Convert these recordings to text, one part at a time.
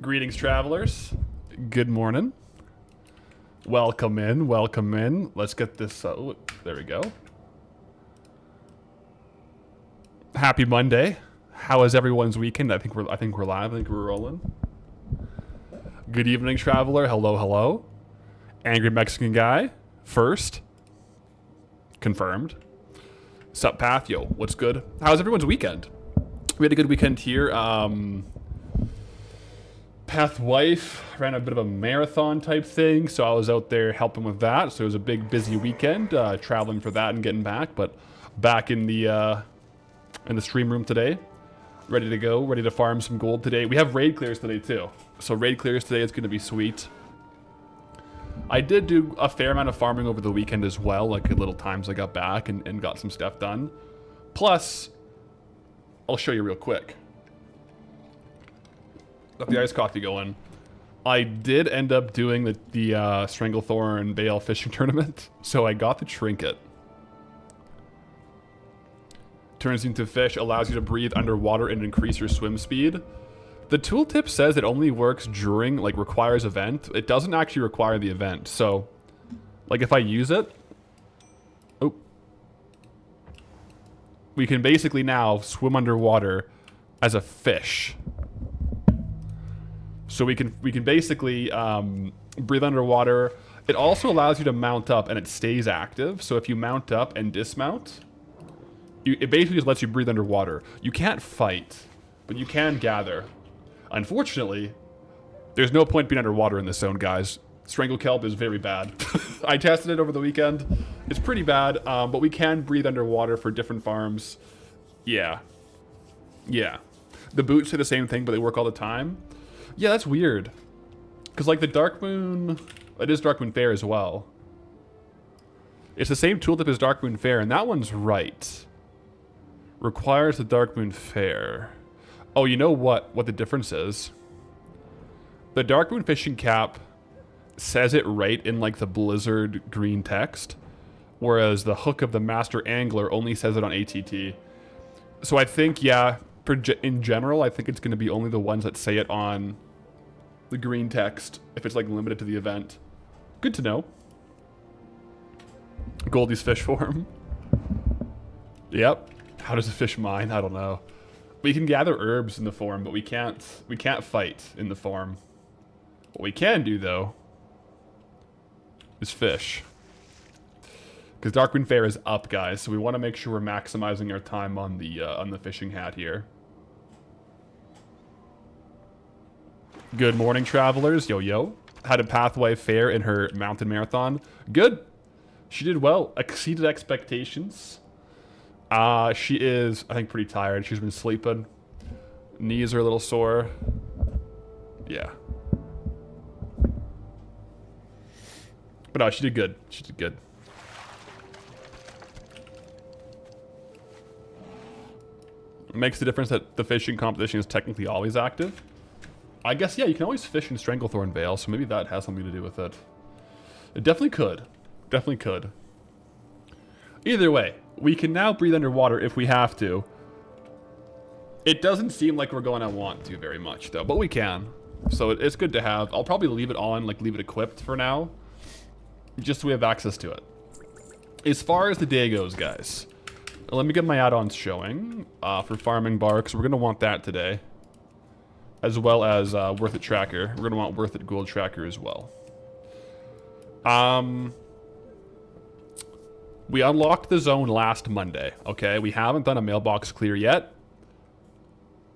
Greetings, travelers. Good morning. Welcome in. Welcome in. Let's get this. Oh, there we go. Happy Monday. How is everyone's weekend? I think we're live. I think we're rolling. Good evening, traveler. Hello, hello. Angry Mexican guy. First. Confirmed. Sup, Path? Yo, what's good? How's everyone's weekend? We had a good weekend here. Path wife ran a bit of a marathon type thing, so I was out there helping with that. So it was a big, busy weekend, traveling for that and getting back. But back in the stream room today, ready to go, ready to farm some gold today. We have raid clears today too, so raid clears today is going to be sweet. I did do a fair amount of farming over the weekend as well, like at little times I got back and got some stuff done. Plus, I'll show you real quick. Got the iced coffee going. I did end up doing the Stranglethorn Bale fishing tournament, so I got the trinket. Turns into fish, allows you to breathe underwater and increase your swim speed. The tooltip says it only works during, like, requires event. It doesn't actually require the event, so, like, if I use it, oh, we can basically now swim underwater as a fish. So we can basically breathe underwater. It also allows you to mount up and it stays active. So if you mount up and dismount, it basically just lets you breathe underwater. You can't fight, but you can gather. Unfortunately, there's no point being underwater in this zone, guys. Strangle Kelp is very bad. I tested it over the weekend. It's pretty bad, but we can breathe underwater for different farms. Yeah. Yeah. The boots say the same thing, but they work all the time. Yeah, that's weird. Because, like, the Dark Moon... It is Dark Moon Fair as well. It's the same tooltip as Dark Moon Fair, and that one's right. Requires the Dark Moon Fair. Oh, you know what the difference is? The Dark Moon Fishing Cap says it right in, like, the Blizzard green text, whereas the Hook of the Master Angler only says it on ATT. So I think, yeah... in general, I think it's going to be only the ones that say it on the green text, if it's like limited to the event. Good to know. Goldie's fish form. Yep. How does a fish mine? I don't know. We can gather herbs in the form, but we can't fight in the form. What we can do, though, is fish. Because Darkmoon Fair is up, guys, so we want to make sure we're maximizing our time on the fishing hat here. Good morning, travelers. Yo, yo. Had a Pathway Fair in her mountain marathon. Good. She did well. Exceeded expectations. She is, I think, pretty tired. She's been sleeping. Knees are a little sore. Yeah. But no, she did good. She did good. It makes the difference that the fishing competition is technically always active. I guess, yeah, you can always fish in Stranglethorn Vale, so maybe that has something to do with it. It definitely could. Definitely could. Either way, we can now breathe underwater if we have to. It doesn't seem like we're going to want to very much, though, but we can. So it's good to have. I'll probably leave it on, like leave it equipped for now, just so we have access to it. As far as the day goes, guys, let me get my add-ons showing for farming barks. We're going to want that today, as well as Worth It Tracker. We're going to want Worth It Gold Tracker as well. We unlocked the zone last Monday, okay? We haven't done a mailbox clear yet.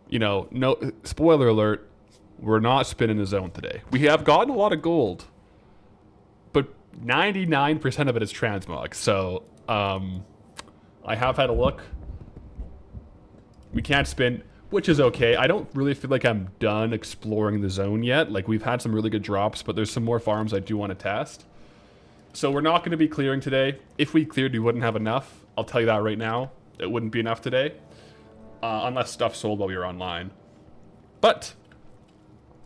You know, no, spoiler alert, we're not spinning the zone today. We have gotten a lot of gold, but 99% of it is transmog, so I have had a look. We can't spin, which is okay. I don't really feel like I'm done exploring the zone yet. Like, we've had some really good drops, but there's some more farms I do want to test. So we're not going to be clearing today. If we cleared, we wouldn't have enough. I'll tell you that right now. It wouldn't be enough today, unless stuff sold while we were online. But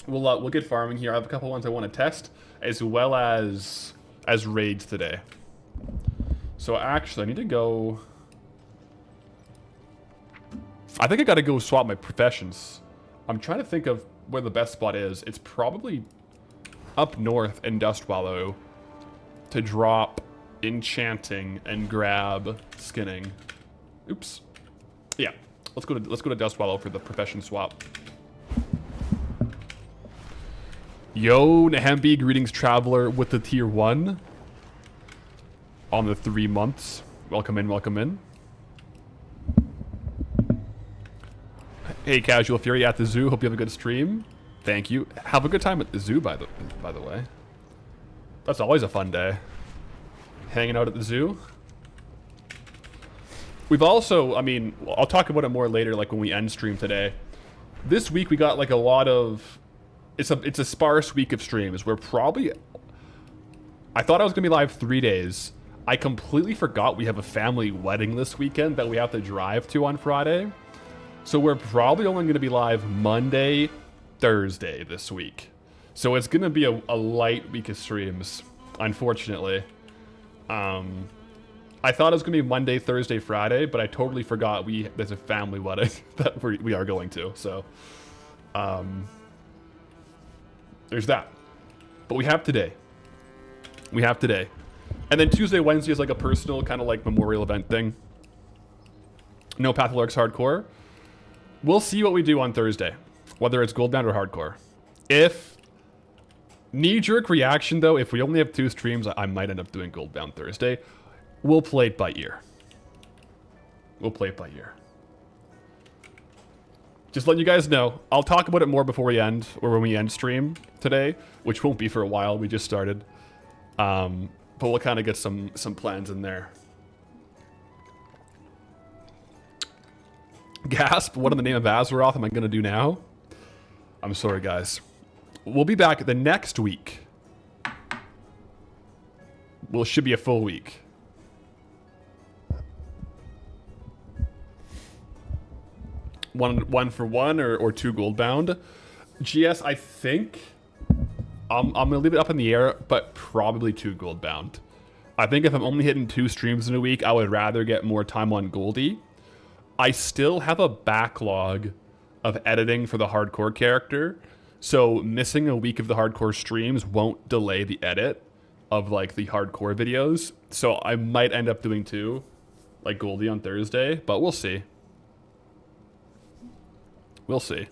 we'll get farming here. I have a couple ones I want to test, as well as raids today. So actually, I need to go... I think I gotta go swap my professions. I'm trying to think of where the best spot is. It's probably up north in Dustwallow to drop enchanting and grab skinning. Oops. Yeah. Let's go to Dustwallow for the profession swap. Yo, Nahembi, greetings traveler with the tier 1 on the 3 months. Welcome in, welcome in. Hey, Casual Fury at the zoo. Hope you have a good stream. Thank you. Have a good time at the zoo, by the way. That's always a fun day. Hanging out at the zoo. We've also, I mean, I'll talk about it more later, like when we end stream today. This week we got like a lot of, it's a sparse week of streams. We're probably, I thought I was gonna be live 3 days. I completely forgot we have a family wedding this weekend that we have to drive to on Friday. So we're probably only gonna be live Monday, Thursday this week. So it's gonna be a light week of streams, unfortunately. I thought it was gonna be Monday, Thursday, Friday, but I totally forgot there's a family wedding that we are going to. So, there's that. But we have today. We have today, and then Tuesday, Wednesday is like a personal kind of like memorial event thing. No Patholorix hardcore. We'll see what we do on Thursday, whether it's Goldbound or hardcore. If knee-jerk reaction though, if we only have 2 streams, I might end up doing Goldbound Thursday. We'll play it by ear. We'll play it by ear. Just letting you guys know. I'll talk about it more before we end, or when we end stream today, which won't be for a while. We just started. But we'll kind of get some plans in there. Gasp, what in the name of Azeroth am I going to do now? I'm sorry, guys. We'll be back the next week. Well, it should be a full week. One for one or 2 Goldbound. GS, I think I'm gonna leave it up in the air, but probably 2 Goldbound. I think if I'm only hitting 2 streams in a week, I would rather get more time on Goldie. I still have a backlog of editing for the hardcore character, so missing a week of the hardcore streams won't delay the edit of like the hardcore videos. So I might end up doing 2, like Goldie on Thursday, but we'll see. We'll see.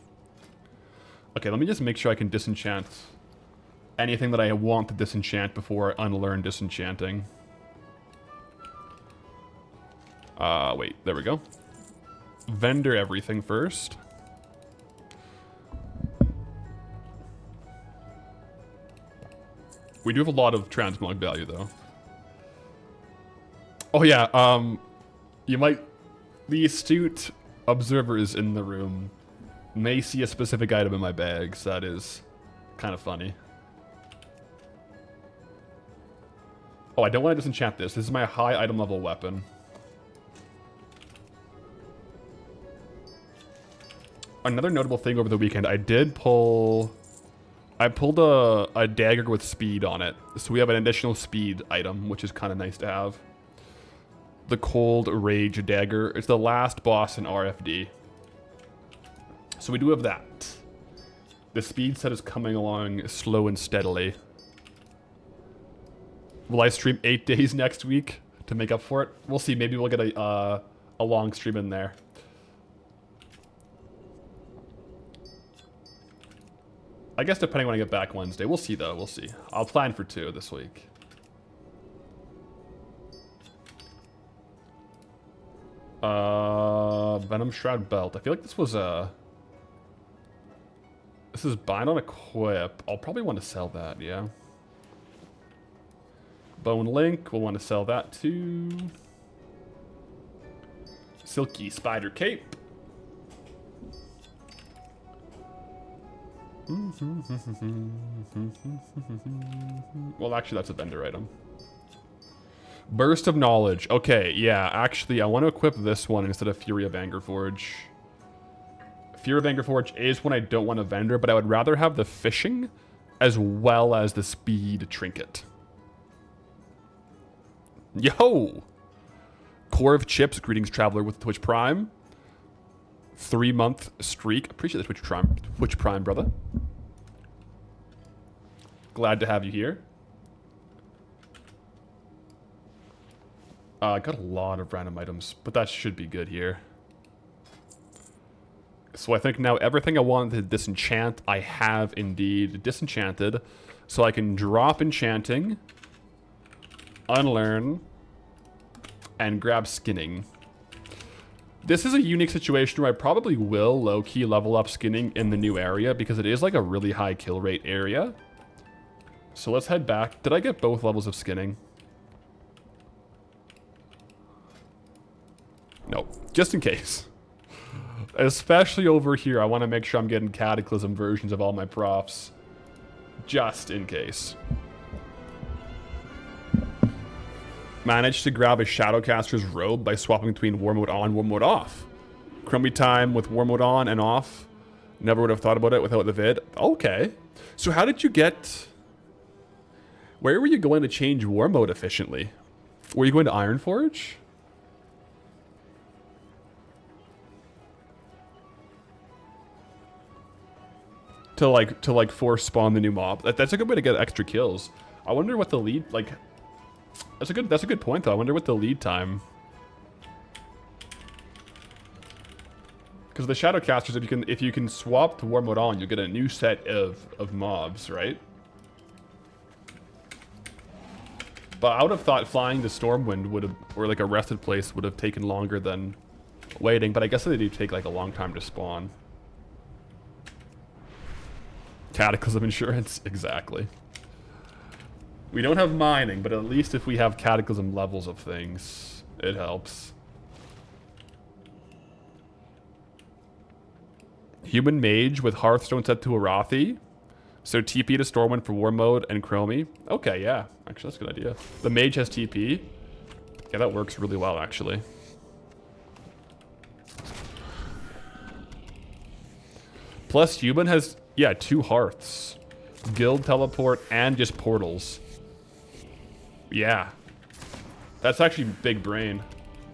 Okay, let me just make sure I can disenchant anything that I want to disenchant before I unlearn disenchanting. Wait, there we go. Vendor everything first. We do have a lot of transmog value though. Oh yeah, you might, the astute observers in the room may see a specific item in my bags. That is kind of funny. Oh, I don't want to disenchant this. This is my high item level weapon. Another notable thing over the weekend, I pulled a dagger with speed on it. So we have an additional speed item, which is kind of nice to have. The Cold Rage dagger. It's the last boss in RFD. So we do have that. The speed set is coming along slow and steadily. Will I stream 8 days next week to make up for it? We'll see. Maybe we'll get a long stream in there. I guess depending when I get back Wednesday. We'll see though. We'll see. I'll plan for 2 this week. Venom Shroud Belt. I feel like this was a... This is bind on equip. I'll probably want to sell that, yeah. Bone Link, we'll want to sell that too. Silky Spider Cape. Well, actually, that's a vendor item. Burst of Knowledge. Okay, yeah, actually, I want to equip this one instead of Fury of Angerforge. Fury of Angerforge is one I don't want to vendor, but I would rather have the fishing as well as the speed trinket. Yo! Core of Chips, greetings traveler with Twitch Prime. 3-month streak. Appreciate the Twitch Prime, brother. Glad to have you here. I got a lot of random items, but that should be good here. So I think now everything I wanted to disenchant, I have indeed disenchanted. So I can drop enchanting, unlearn, and grab skinning. This is a unique situation where I probably will low-key level up skinning in the new area because it is like a really high kill rate area. So let's head back. Did I get both levels of skinning? No, just in case. Especially over here, I want to make sure I'm getting Cataclysm versions of all my profs. Just in case. Managed to grab a Shadowcaster's robe by swapping between War Mode on, War Mode off. Crummy time with War Mode on and off. Never would have thought about it without the vid. Okay. So how did you get... Where were you going to change War Mode efficiently? Were you going to Ironforge? To like force spawn the new mob. That's a good way to get extra kills. I wonder what the lead like. That's a good point though. I wonder what the lead time. Because the Shadowcasters, if you can swap to War Mode on, you'll get a new set of mobs, right? But I would have thought flying to Stormwind would have, or like a rested place would have taken longer than waiting. But I guess they do take like a long time to spawn. Cataclysm insurance, exactly. We don't have mining, but at least if we have Cataclysm levels of things, it helps. Human Mage with Hearthstone set to Arathi. So TP to Stormwind for War Mode and Chromie. Okay, yeah. Actually, that's a good idea. The Mage has TP. Yeah, that works really well, actually. Plus, Human has... Yeah, 2 hearths. Guild teleport and just portals. Yeah. That's actually big brain.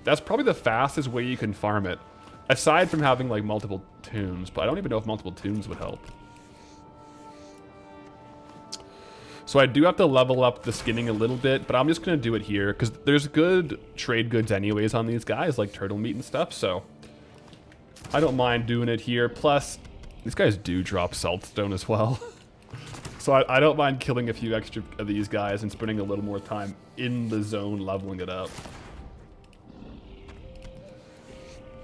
That's probably the fastest way you can farm it. Aside from having like multiple tunes, but I don't even know if multiple tunes would help. So I do have to level up the skinning a little bit, but I'm just going to do it here because there's good trade goods anyways on these guys, like turtle meat and stuff, so I don't mind doing it here. Plus, these guys do drop Saltstone as well. So I don't mind killing a few extra of these guys and spending a little more time in the zone leveling it up.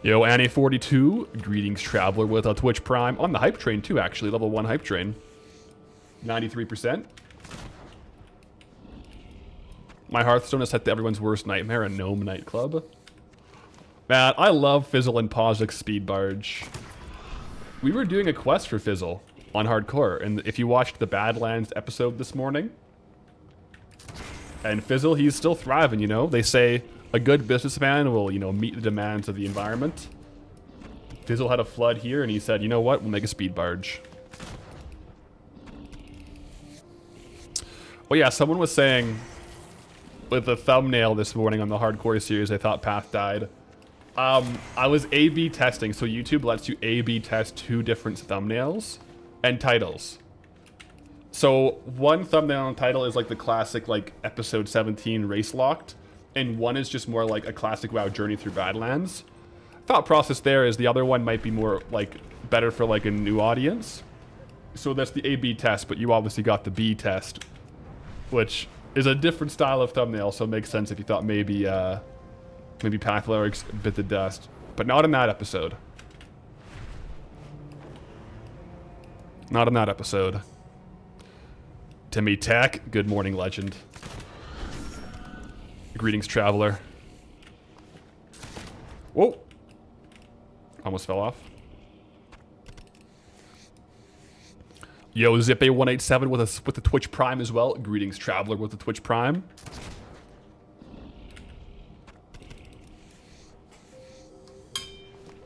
Yo, Annie42, greetings Traveler with a Twitch Prime. On the hype train too, actually. Level 1 hype train. 93%. My Hearthstone is set to everyone's worst nightmare, a gnome nightclub. Man, I love Fizzle and Pozik's speed barge. We were doing a quest for Fizzle on Hardcore, and if you watched the Badlands episode this morning, and Fizzle, he's still thriving, you know? They say a good businessman will, you know, meet the demands of the environment. Fizzle had a flood here, and he said, you know what, we'll make a speed barge. Oh yeah, someone was saying, with the thumbnail this morning on the Hardcore series, they thought Path died. I was A/B testing, so YouTube lets you A/B test 2 different thumbnails and titles. So one thumbnail and title is like the classic, like episode 17 race locked, and one is just more like a classic WoW journey through Badlands. Thought process there is the other one might be more like better for like a new audience. So that's the A/B test, but you obviously got the B test, which is a different style of thumbnail, so it makes sense if you thought maybe maybe Path Lyrics bit the dust, but not in that episode. Not in that episode. Timmy Tech, good morning, legend. Greetings, Traveler. Whoa! Almost fell off. Yo, Zippe187 with the Twitch Prime as well. Greetings, Traveler with the Twitch Prime.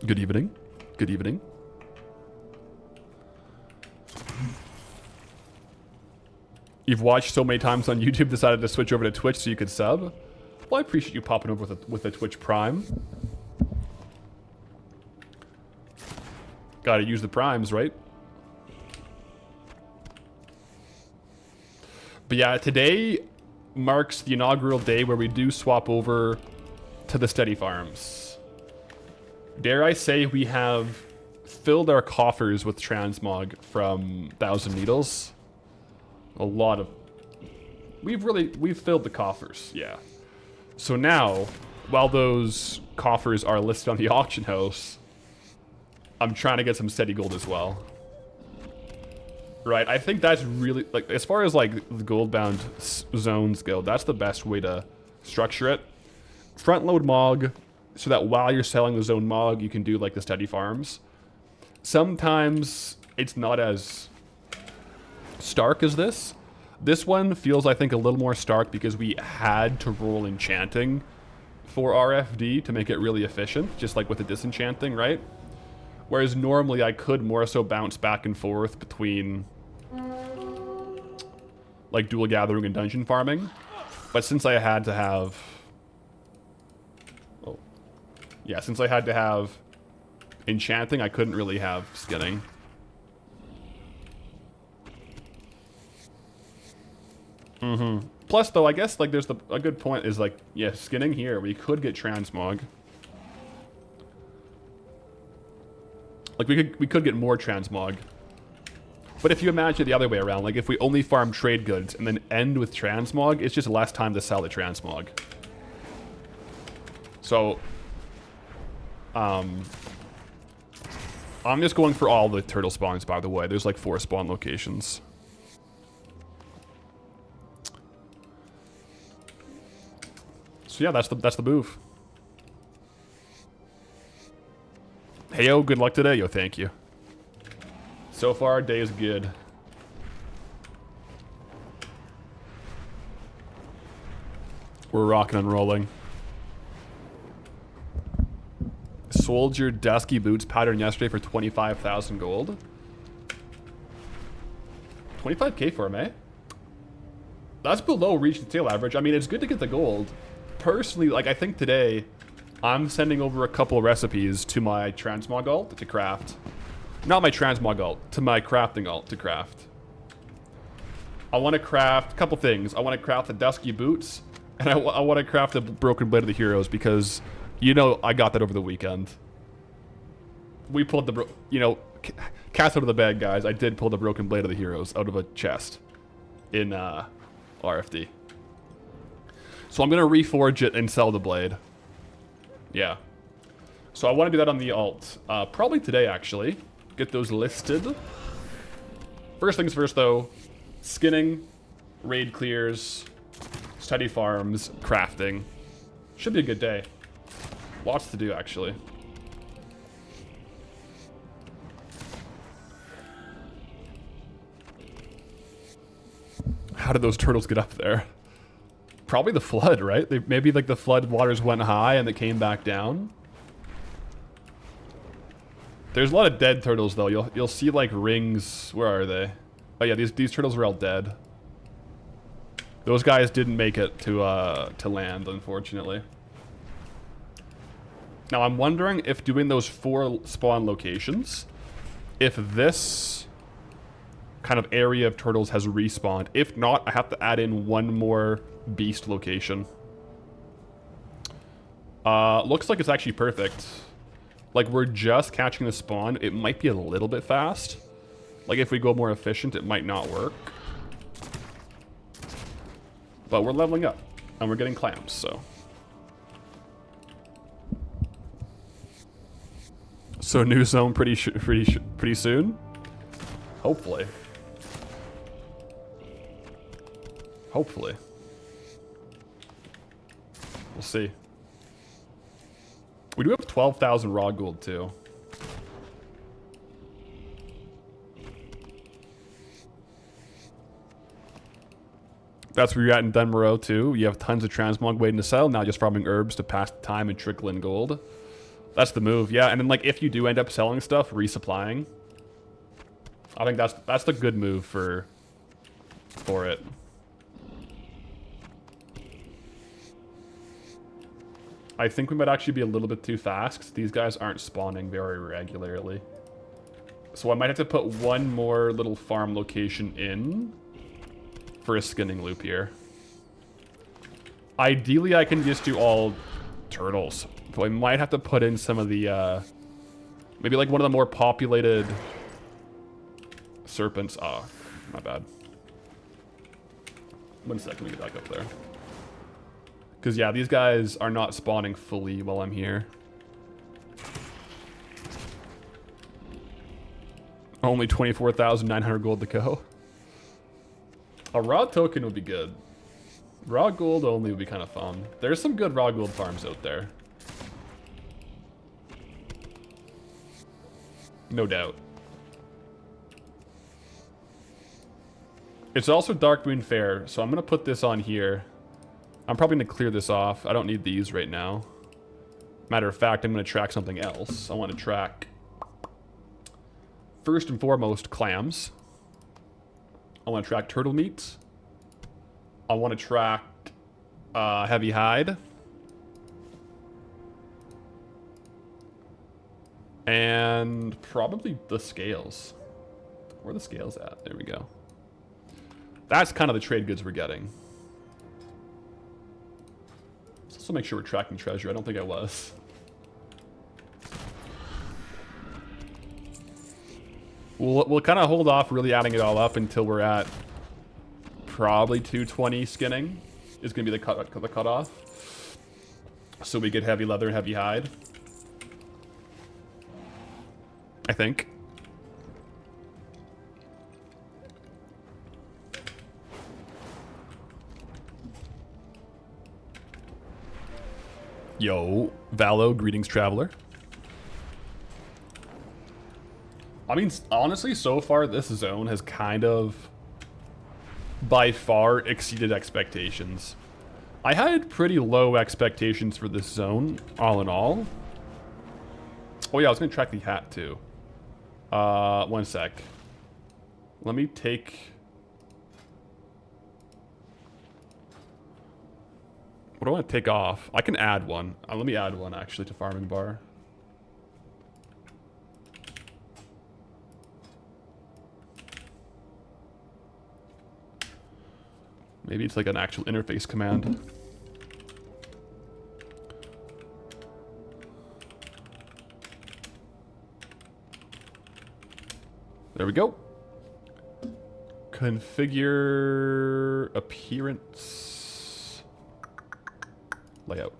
Good evening. Good evening. You've watched so many times on YouTube, decided to switch over to Twitch so you could sub? Well, I appreciate you popping over with a Twitch Prime. Gotta use the primes, right? But yeah, today marks the inaugural day where we do swap over to the steady farms. Dare I say we have filled our coffers with transmog from Thousand Needles. A lot of... We've filled the coffers, yeah. So now, while those coffers are listed on the auction house, I'm trying to get some steady gold as well. Right, I think that's really, like, as far as, like, the Goldbound zones go, that's the best way to structure it. Front load Mog, so that while you're selling the zone Mog, you can do, like, the steady farms. Sometimes it's not as stark as this. This one feels, I think, a little more stark because we had to roll enchanting for RFD to make it really efficient, just like with the disenchanting, right? Whereas normally I could more so bounce back and forth between like dual gathering and dungeon farming. But since I had to have... Oh. Yeah, since I had to have enchanting, I couldn't really have skinning. Plus, though, I guess like there's a good point is like, yeah, skinning here, we could get transmog. Like we could get more transmog. But if you imagine it the other way around, like if we only farm trade goods and then end with transmog, it's just less time to sell the transmog. So, I'm just going for all the turtle spawns, by the way. There's like 4 spawn locations. So yeah, that's the move. Hey yo, good luck today. Yo, thank you. So far, day is good. We're rocking and rolling. Sold your dusky boots pattern yesterday for 25,000 gold. 25k for him, eh? That's below reach and tail average. I mean, it's good to get the gold. Personally, like, I think today, I'm sending over a couple recipes to my transmog alt to craft. Not my transmog alt, to my crafting alt to craft. I want to craft a couple things. I want to craft the dusky boots, and I want to craft the broken blade of the heroes because, you know, I got that over the weekend. We pulled the, you know, cast out of the bag, guys. I did pull the broken blade of the heroes out of a chest in RFD. So I'm going to reforge it and sell the blade. Yeah. So I want to do that on the alt. Probably today, actually. Get those listed. First things first, though. Skinning, raid clears, study farms, crafting. Should be a good day. Lots to do, actually. How did those turtles get up there? Probably the flood, right? Maybe like the flood waters went high and it came back down. There's a lot of dead turtles though. You'll see like rings. Where are they? Oh yeah, these turtles are all dead. Those guys didn't make it to land, unfortunately. Now I'm wondering if doing those 4 spawn locations, if this kind of area of turtles has respawned. If not, I have to add in 1 more beast location. Looks like it's actually perfect. Like, we're just catching the spawn. It might be a little bit fast. Like, if we go more efficient, it might not work. But we're leveling up. And we're getting clamps, so. So, new zone pretty soon? Hopefully. Hopefully. We'll see. We do have 12,000 raw gold, too. That's where you're at in Dunmoro, too. You have tons of transmog waiting to sell. Now just farming herbs to pass the time and trickle in gold. That's the move, yeah. And then, like, if you do end up selling stuff, resupplying. I think that's the good move for it. I think we might actually be a little bit too fast because these guys aren't spawning very regularly. So I might have to put one more little farm location in for a skinning loop here. Ideally, I can just do all turtles. But I might have to put in some of the, maybe like one of the more populated serpents. Oh, my bad. 1 second, let me get back up there. Because, yeah, these guys are not spawning fully while I'm here. Only 24,900 gold to go. A raw token would be good. Raw gold only would be kind of fun. There's some good raw gold farms out there. No doubt. It's also Dark Moon Fair, so I'm going to put this on here. I'm probably going to clear this off. I don't need these right now. Matter of fact, I'm going to track something else. I want to track, first and foremost, clams. I want to track turtle meat. I want to track heavy hide. And probably the scales. Where are the scales at? There we go. That's kind of the trade goods we're getting. Let's also make sure we're tracking treasure. I don't think I was. We'll kind of hold off really adding it all up until we're at probably 220 skinning is going to be the cutoff. So we get heavy leather and heavy hide. I think. Yo, Valo, greetings, traveler. I mean, honestly, so far this zone has kind of, by far, exceeded expectations. I had pretty low expectations for this zone, all in all. Oh yeah, I was going to track the hat, too. 1 sec. Let me take... What do I want to take off? I can add one. Let me add one, actually, to farming bar. Maybe it's like an actual interface command. There we go. Configure appearance layout.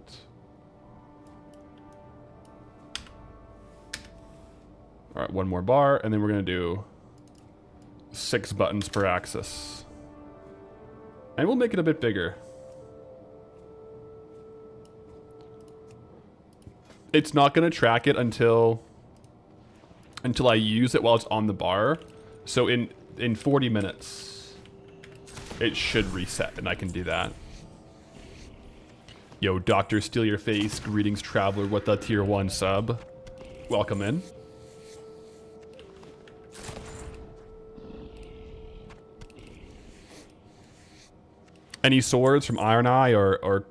All right, one more bar, and then we're gonna do 6 buttons per axis. And we'll make it a bit bigger. It's not gonna track it until I use it while it's on the bar. So in 40 minutes, it should reset, and I can do that. Yo, Dr. Steal Your Face, greetings, traveler, with a tier 1 sub. Welcome in. Any swords from Iron Eye or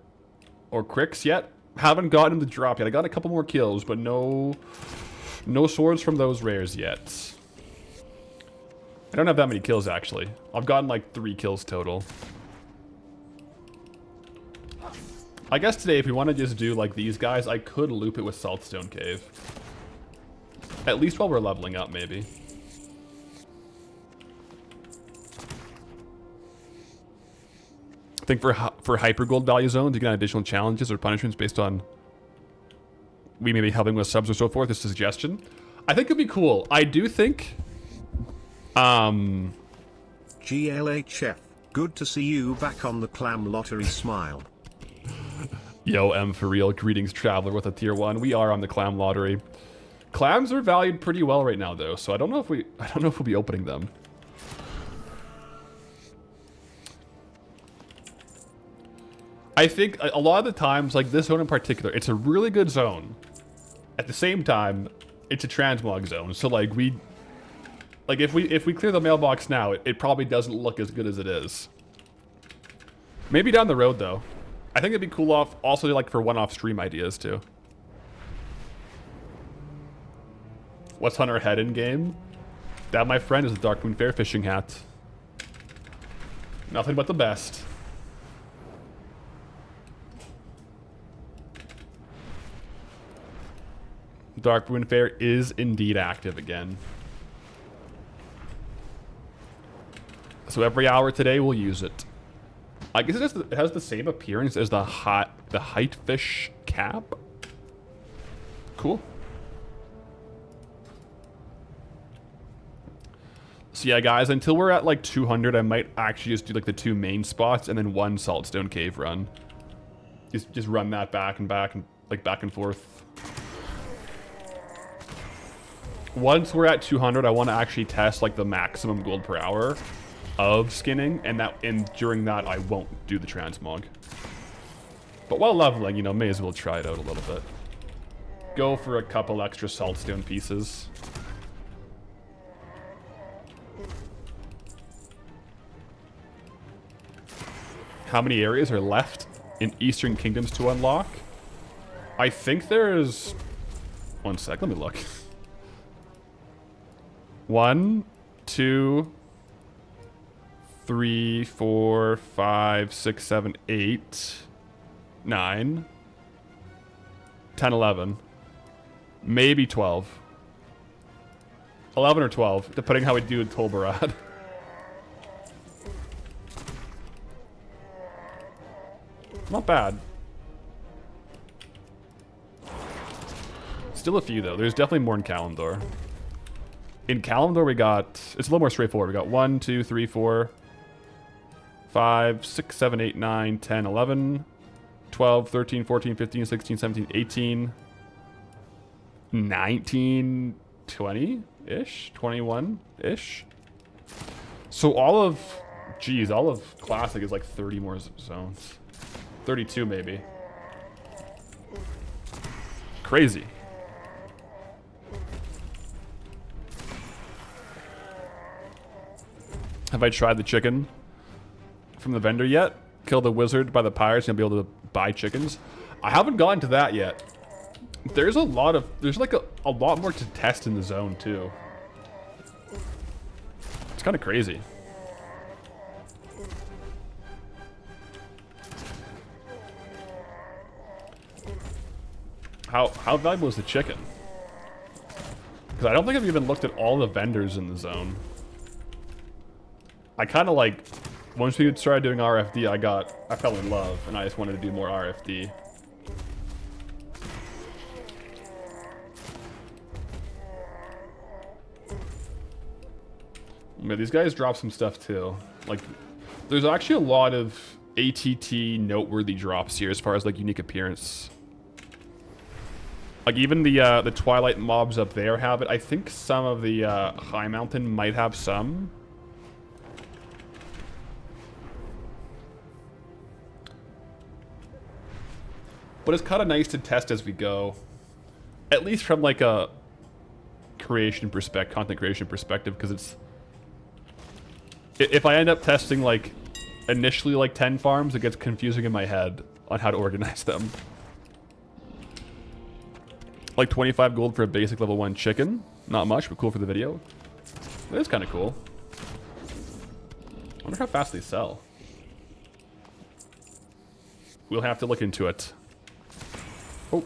Crix yet? Haven't gotten the drop yet. I got a couple more kills, but no swords from those rares yet. I don't have that many kills, actually. I've gotten like 3 kills total. I guess today, if we want to just do like these guys, I could loop it with Saltstone Cave. At least while we're leveling up, maybe. I think for hyper gold value zones, you can add additional challenges or punishments based on we may be helping with subs or so forth. This is a suggestion. I think it'd be cool. I do think. GLHF, good to see you back on the clam lottery. Smile. Yo, M for real. Greetings, traveler, with a tier 1. We are on the clam lottery. Clams are valued pretty well right now, though, so I don't know if we'll be opening them. I think a lot of the times, like this zone in particular, it's a really good zone. At the same time, it's a transmog zone. So like if we clear the mailbox now, it probably doesn't look as good as it is. Maybe down the road though. I think it'd be cool also like for one-off stream ideas too. What's on our head in game? That, my friend, is the Dark Moon Fair fishing hat. Nothing but the best. Dark Moon Fair is indeed active again. So every hour today we'll use it. I guess it has the same appearance as the height fish cap. Cool. So yeah, guys, until we're at like 200, I might actually just do like the 2 main spots and then 1 Saltstone Cave run. Just run that back and like back and forth. Once we're at 200, I want to actually test like the maximum gold per hour of skinning, and during that I won't do the transmog. But while leveling, you know, may as well try it out a little bit. Go for a couple extra saltstone pieces. How many areas are left in Eastern Kingdoms to unlock? I think there's... One sec, let me look. 1, 2, 3, 4, 5, 6, 7, 8, 9, 10, 11. Maybe 12. 11 or 12, depending how we do in Tolbarad. Not bad. Still a few, though. There's definitely more in Kalimdor. In Kalimdor, we got... It's a little more straightforward. We got 1, 2, 3, 4, 5, 6, 7, 8, 9, 10, 11, 12, 13, 14, 15, 16, 17, 18, 19, 20-ish? 21-ish? So all of... Geez, all of Classic is like 30 more zones. 32, maybe. Crazy. Have I tried the chicken from the vendor yet? Kill the wizard by the pirates and be able to buy chickens? I haven't gotten to that yet. There's like a lot more to test in the zone too. It's kind of crazy. How valuable is the chicken? Because I don't think I've even looked at all the vendors in the zone. I kind of like, once we started doing RFD, I fell in love, and I just wanted to do more RFD. Yeah, these guys drop some stuff too. Like, there's actually a lot of ATT noteworthy drops here as far as like unique appearance. Like even the Twilight mobs up there have it. I think some of the High Mountain might have some. But it's kind of nice to test as we go. At least from like a content creation perspective, because it's... If I end up testing like initially like 10 farms, it gets confusing in my head on how to organize them. Like 25 gold for a basic level 1 chicken. Not much, but cool for the video. It is kind of cool. I wonder how fast they sell. We'll have to look into it. Oh.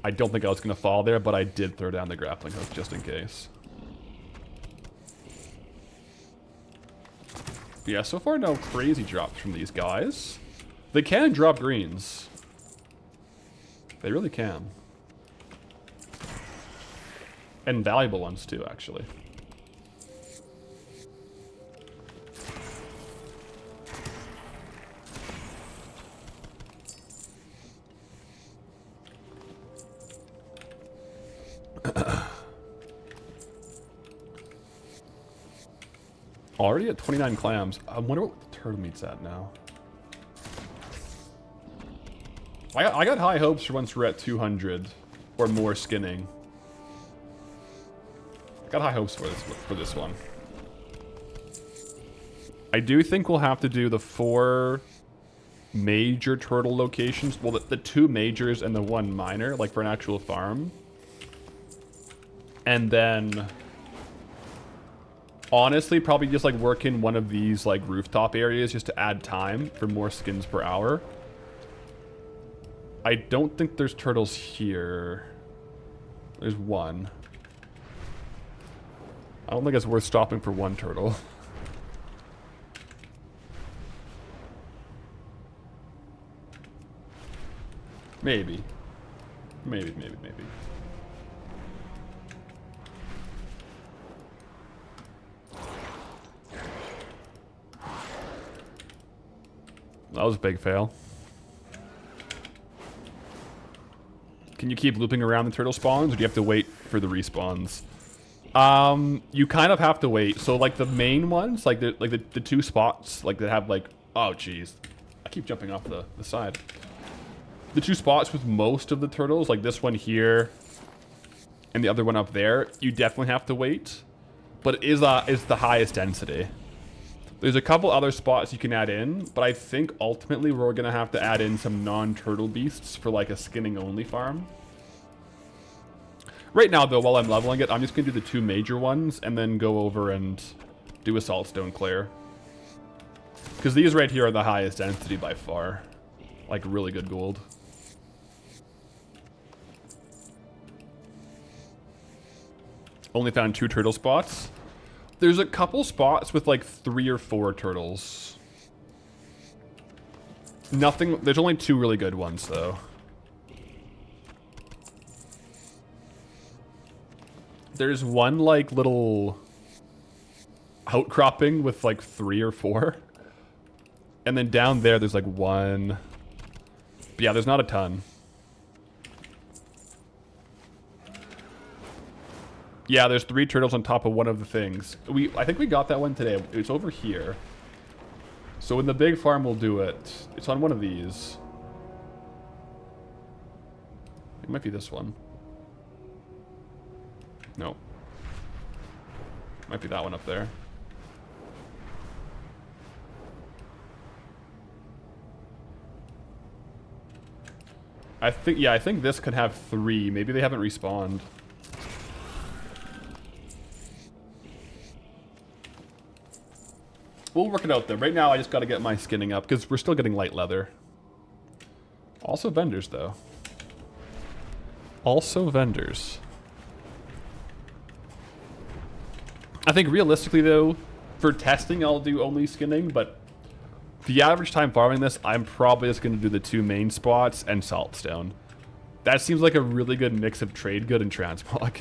I don't think I was going to fall there, but I did throw down the grappling hook just in case. But yeah, so far no crazy drops from these guys. They can drop greens. They really can. And valuable ones too, actually. Already at 29 clams. I wonder what the turtle meat's at now. I got high hopes for once we're at 200 or more skinning. I got high hopes for this one. I do think we'll have to do the 4 major turtle locations. Well, the 2 majors and the 1 minor, like for an actual farm. And then, honestly, probably just like work in one of these like rooftop areas just to add time for more skins per hour. I don't think there's turtles here. There's one. I don't think it's worth stopping for one turtle. Maybe. Maybe. That was a big fail. Can you keep looping around the turtle spawns, or do you have to wait for the respawns? You kind of have to wait. So like the main ones, like the two spots, like that have like, oh geez, I keep jumping off the side. The two spots with most of the turtles, like this one here and the other one up there, you definitely have to wait. But it is the highest density. There's a couple other spots you can add in, but I think ultimately we're going to have to add in some non-turtle beasts for like a skinning only farm. Right now though, while I'm leveling it, I'm just going to do the two major ones and then go over and do a saltstone clear. Because these right here are the highest density by far. Like really good gold. Only found 2 turtle spots. There's a couple spots with like 3 or 4 turtles. Nothing, there's only 2 really good ones though. There's one like little outcropping with like 3 or 4. And then down there there's like 1. But yeah, there's not a ton. Yeah, there's 3 turtles on top of one of the things. I think we got that one today. It's over here. So in the big farm, we'll do it. It's on one of these. It might be this one. No. Might be that one up there. I think this could have 3. Maybe they haven't respawned. We'll work it out though. Right now I just got to get my skinning up because we're still getting light leather. Also vendors though. Also vendors. I think realistically though, for testing I'll do only skinning, but the average time farming this, I'm probably just going to do the 2 main spots and saltstone. That seems like a really good mix of trade good and transmog.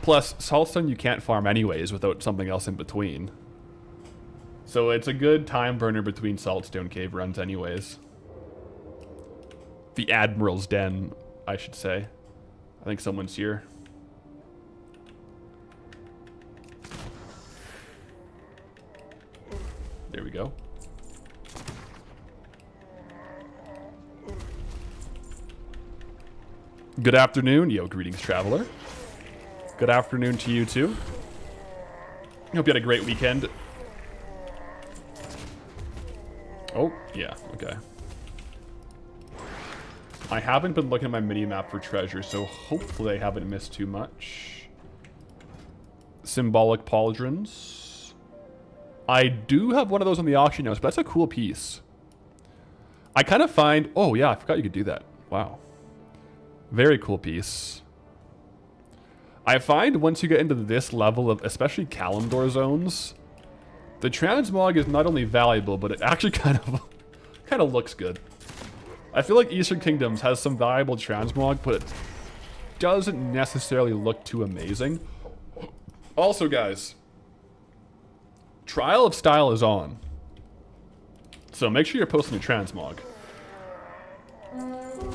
Plus, saltstone you can't farm anyways without something else in between. So it's a good time burner between saltstone cave runs anyways. The Admiral's Den, I should say. I think someone's here. There we go. Good afternoon. Yo, greetings, traveler. Good afternoon to you too. Hope you had a great weekend. Oh, yeah, okay. I haven't been looking at my mini-map for treasure, so hopefully I haven't missed too much. Symbolic pauldrons. I do have one of those on the auction house, but that's a cool piece. I kind of find... Oh, yeah, I forgot you could do that. Wow. Very cool piece. I find once you get into this level of, especially Kalimdor zones... The transmog is not only valuable, but it actually kind of looks good. I feel like Eastern Kingdoms has some valuable transmog, but it doesn't necessarily look too amazing. Also, guys, Trial of Style is on. So make sure you're posting your transmog.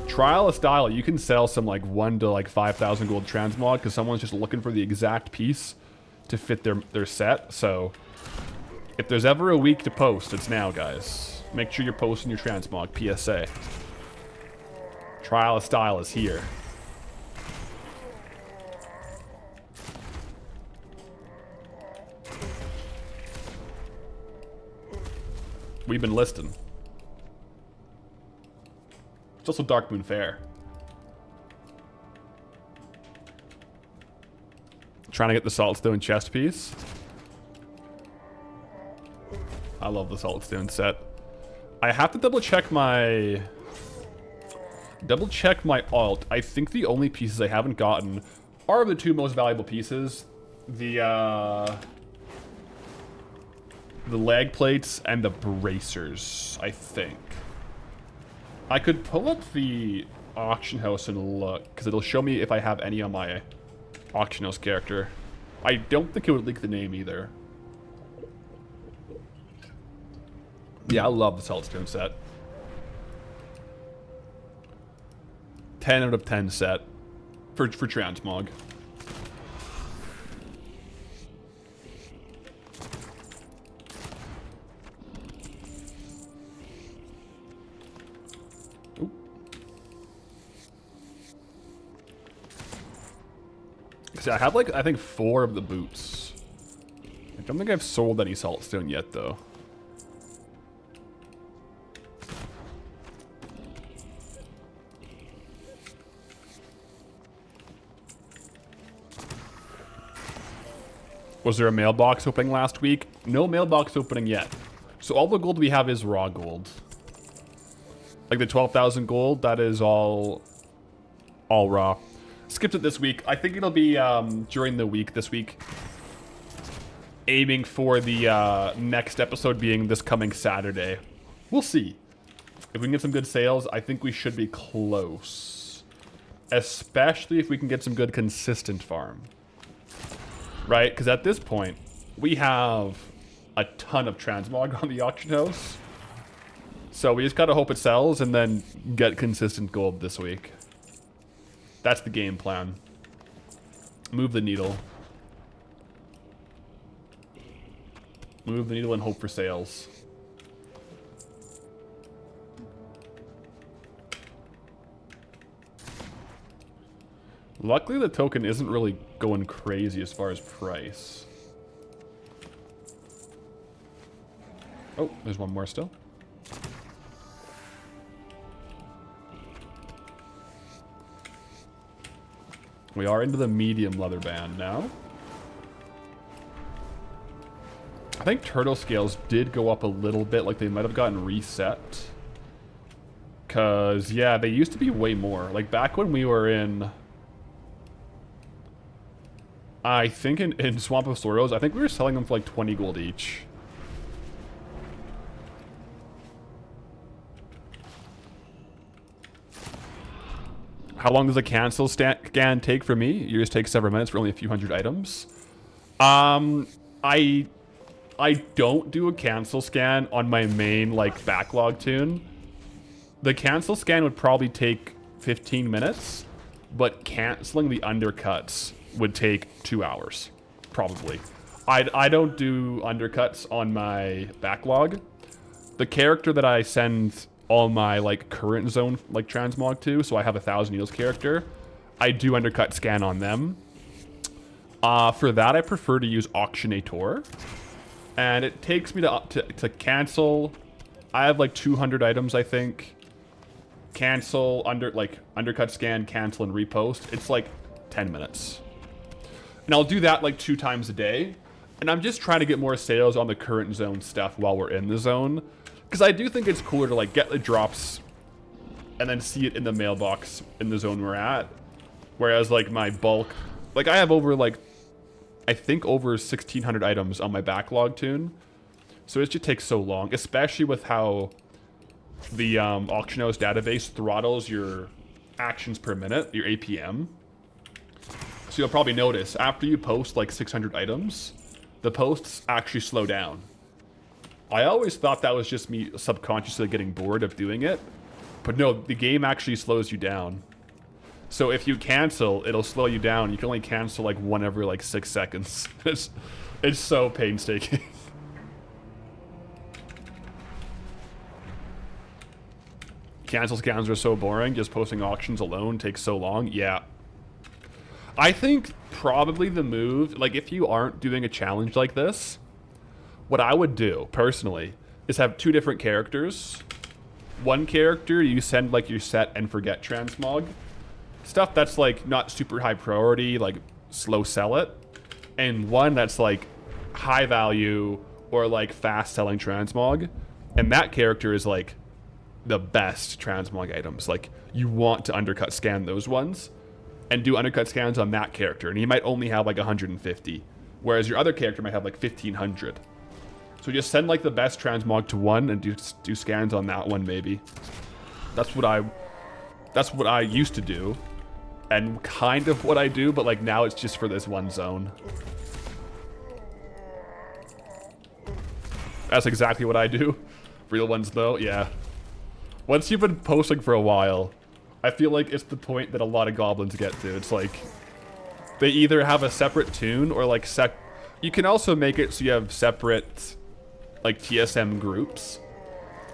Trial of Style, you can sell some like 1 to like 5,000 gold transmog because someone's just looking for the exact piece to fit their set, so... If there's ever a week to post, it's now, guys. Make sure you're posting your transmog. PSA. Trial of Style is here. We've been listing. It's also Dark Moon Fair. Trying to get the Saltstone chest piece. I love the Saltstone set. I have to double check my alt. I think the only pieces I haven't gotten are the two most valuable pieces. The leg plates and the bracers, I think. I could pull up the auction house and look, because it'll show me if I have any on my auction house character. I don't think it would leak the name either. Yeah, I love the Saltstone set. 10 out of 10 set for transmog. Ooh. See, I have like, I think 4 of the boots. I don't think I've sold any Saltstone yet though. Was there a mailbox opening last week? No mailbox opening yet. So all the gold we have is raw gold. Like the 12,000 gold, that is all raw. Skipped it this week. I think it'll be during the week this week. Aiming for the next episode being this coming Saturday. We'll see. If we can get some good sales, I think we should be close. Especially if we can get some good consistent farm. Right? Because at this point, we have a ton of transmog on the auction house. So we just gotta hope it sells and then get consistent gold this week. That's the game plan. Move the needle. Move the needle and hope for sales. Luckily, the token isn't really going crazy as far as price. Oh, there's one more still. We are into the medium leather band now. I think turtle scales did go up a little bit, like they might have gotten reset. Cause yeah, they used to be way more. Like back when we were in, I think in Swamp of Sorrows, I think we were selling them for like 20 gold each. How long does a cancel scan take for me? Yours takes several minutes for only a few hundred items. I don't do a cancel scan on my main like backlog tune. The cancel scan would probably take 15 minutes, but canceling the undercuts would take 2 hours, probably. I don't do undercuts on my backlog. The character that I send all my like current zone like transmog to, so I have a 1,000 needles character, I do undercut scan on them. For that, I prefer to use Auctionator, and it takes me to cancel. I have like 200 items, I think. Cancel, undercut scan, cancel, and repost. It's like 10 minutes. And I'll do that like 2 times a day. And I'm just trying to get more sales on the current zone stuff while we're in the zone. Because I do think it's cooler to like get the drops and then see it in the mailbox in the zone we're at. Whereas like my bulk, like I have over like, I think over 1,600 items on my backlog tune. So it just takes so long, especially with how the auction house database throttles your actions per minute, your APM. So you'll probably notice after you post like 600 items, the posts actually slow down. I always thought that was just me subconsciously getting bored of doing it. But no, the game actually slows you down. So if you cancel, it'll slow you down. You can only cancel like one every like 6 seconds. It's so painstaking. Cancel scans are so boring. Just posting auctions alone takes so long. Yeah. I think probably the move, like if you aren't doing a challenge like this, what I would do, personally, is have 2 different characters. One character, you send like your set and forget transmog. Stuff that's like not super high priority, like slow sell it. and one that's like high value or like fast selling transmog, and that character is like the best transmog items. Like you want to undercut scan those ones and do undercut scans on that character, and he might only have like 150, whereas your other character might have like 1500. So just send like the best transmog to one and do scans on that one maybe. That's what I used to do, and kind of what I do, but like now it's just for this one zone. That's exactly what I do. Real ones though, yeah. Once you've been posting for a while, I feel like it's the point that a lot of goblins get to. It's like they either have a separate tune or like you can also make it so you have separate like TSM groups.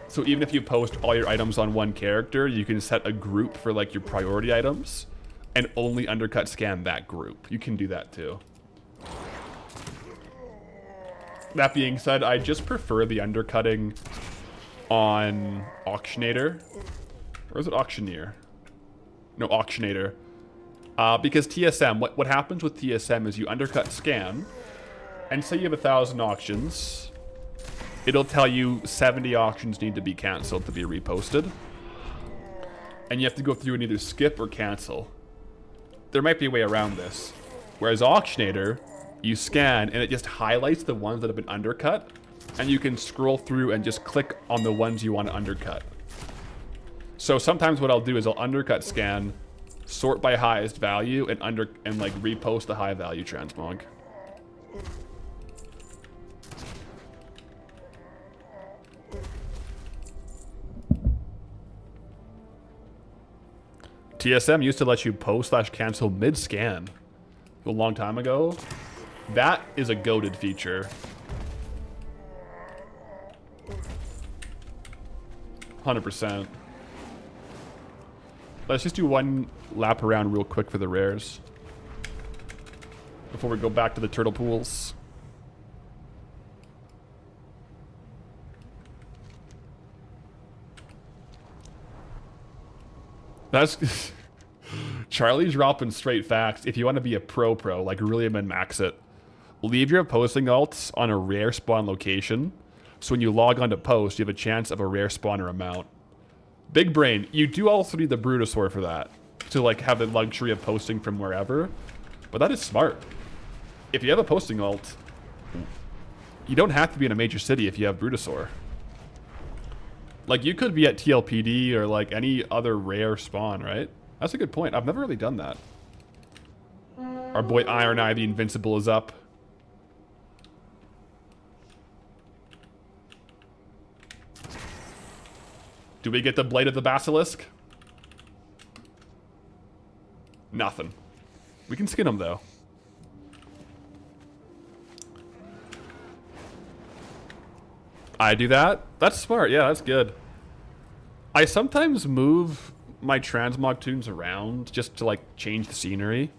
So even if you post all your items on one character, you can set a group for like your priority items and only undercut scan that group. You can do that too. That being said, I just prefer the undercutting on Auctionator. Or is it Auctioneer? No, Auctionator. Because TSM, what happens with TSM is you undercut scan, and say you have 1,000 auctions, it'll tell you 70 auctions need to be canceled to be reposted. And you have to go through and either skip or cancel. There might be a way around this. Whereas Auctionator, you scan and it just highlights the ones that have been undercut, and you can scroll through and just click on the ones you want to undercut. So sometimes what I'll do is I'll undercut scan, sort by highest value, and like repost the high value transmog. TSM used to let you post/cancel mid-scan a long time ago. That is a goated feature. 100%. Let's just do one lap around real quick for the rares before we go back to the turtle pools. That's Charlie's dropping straight facts. If you want to be a pro, like really min-max it, leave your posting alts on a rare spawn location, so when you log on to post, you have a chance of a rare spawner amount. Big brain, you do also need the Brutosaur for that, to like have the luxury of posting from wherever, but that is smart. If you have a posting alt, you don't have to be in a major city if you have Brutosaur. Like, you could be at TLPD or like any other rare spawn, right? That's a good point. I've never really done that. Our boy Iron Eye the Invincible is up. Do we get the Blade of the Basilisk? Nothing. We can skin him, though. I do that? That's smart. Yeah, that's good. I sometimes move my transmog tunes around just to, like, change the scenery.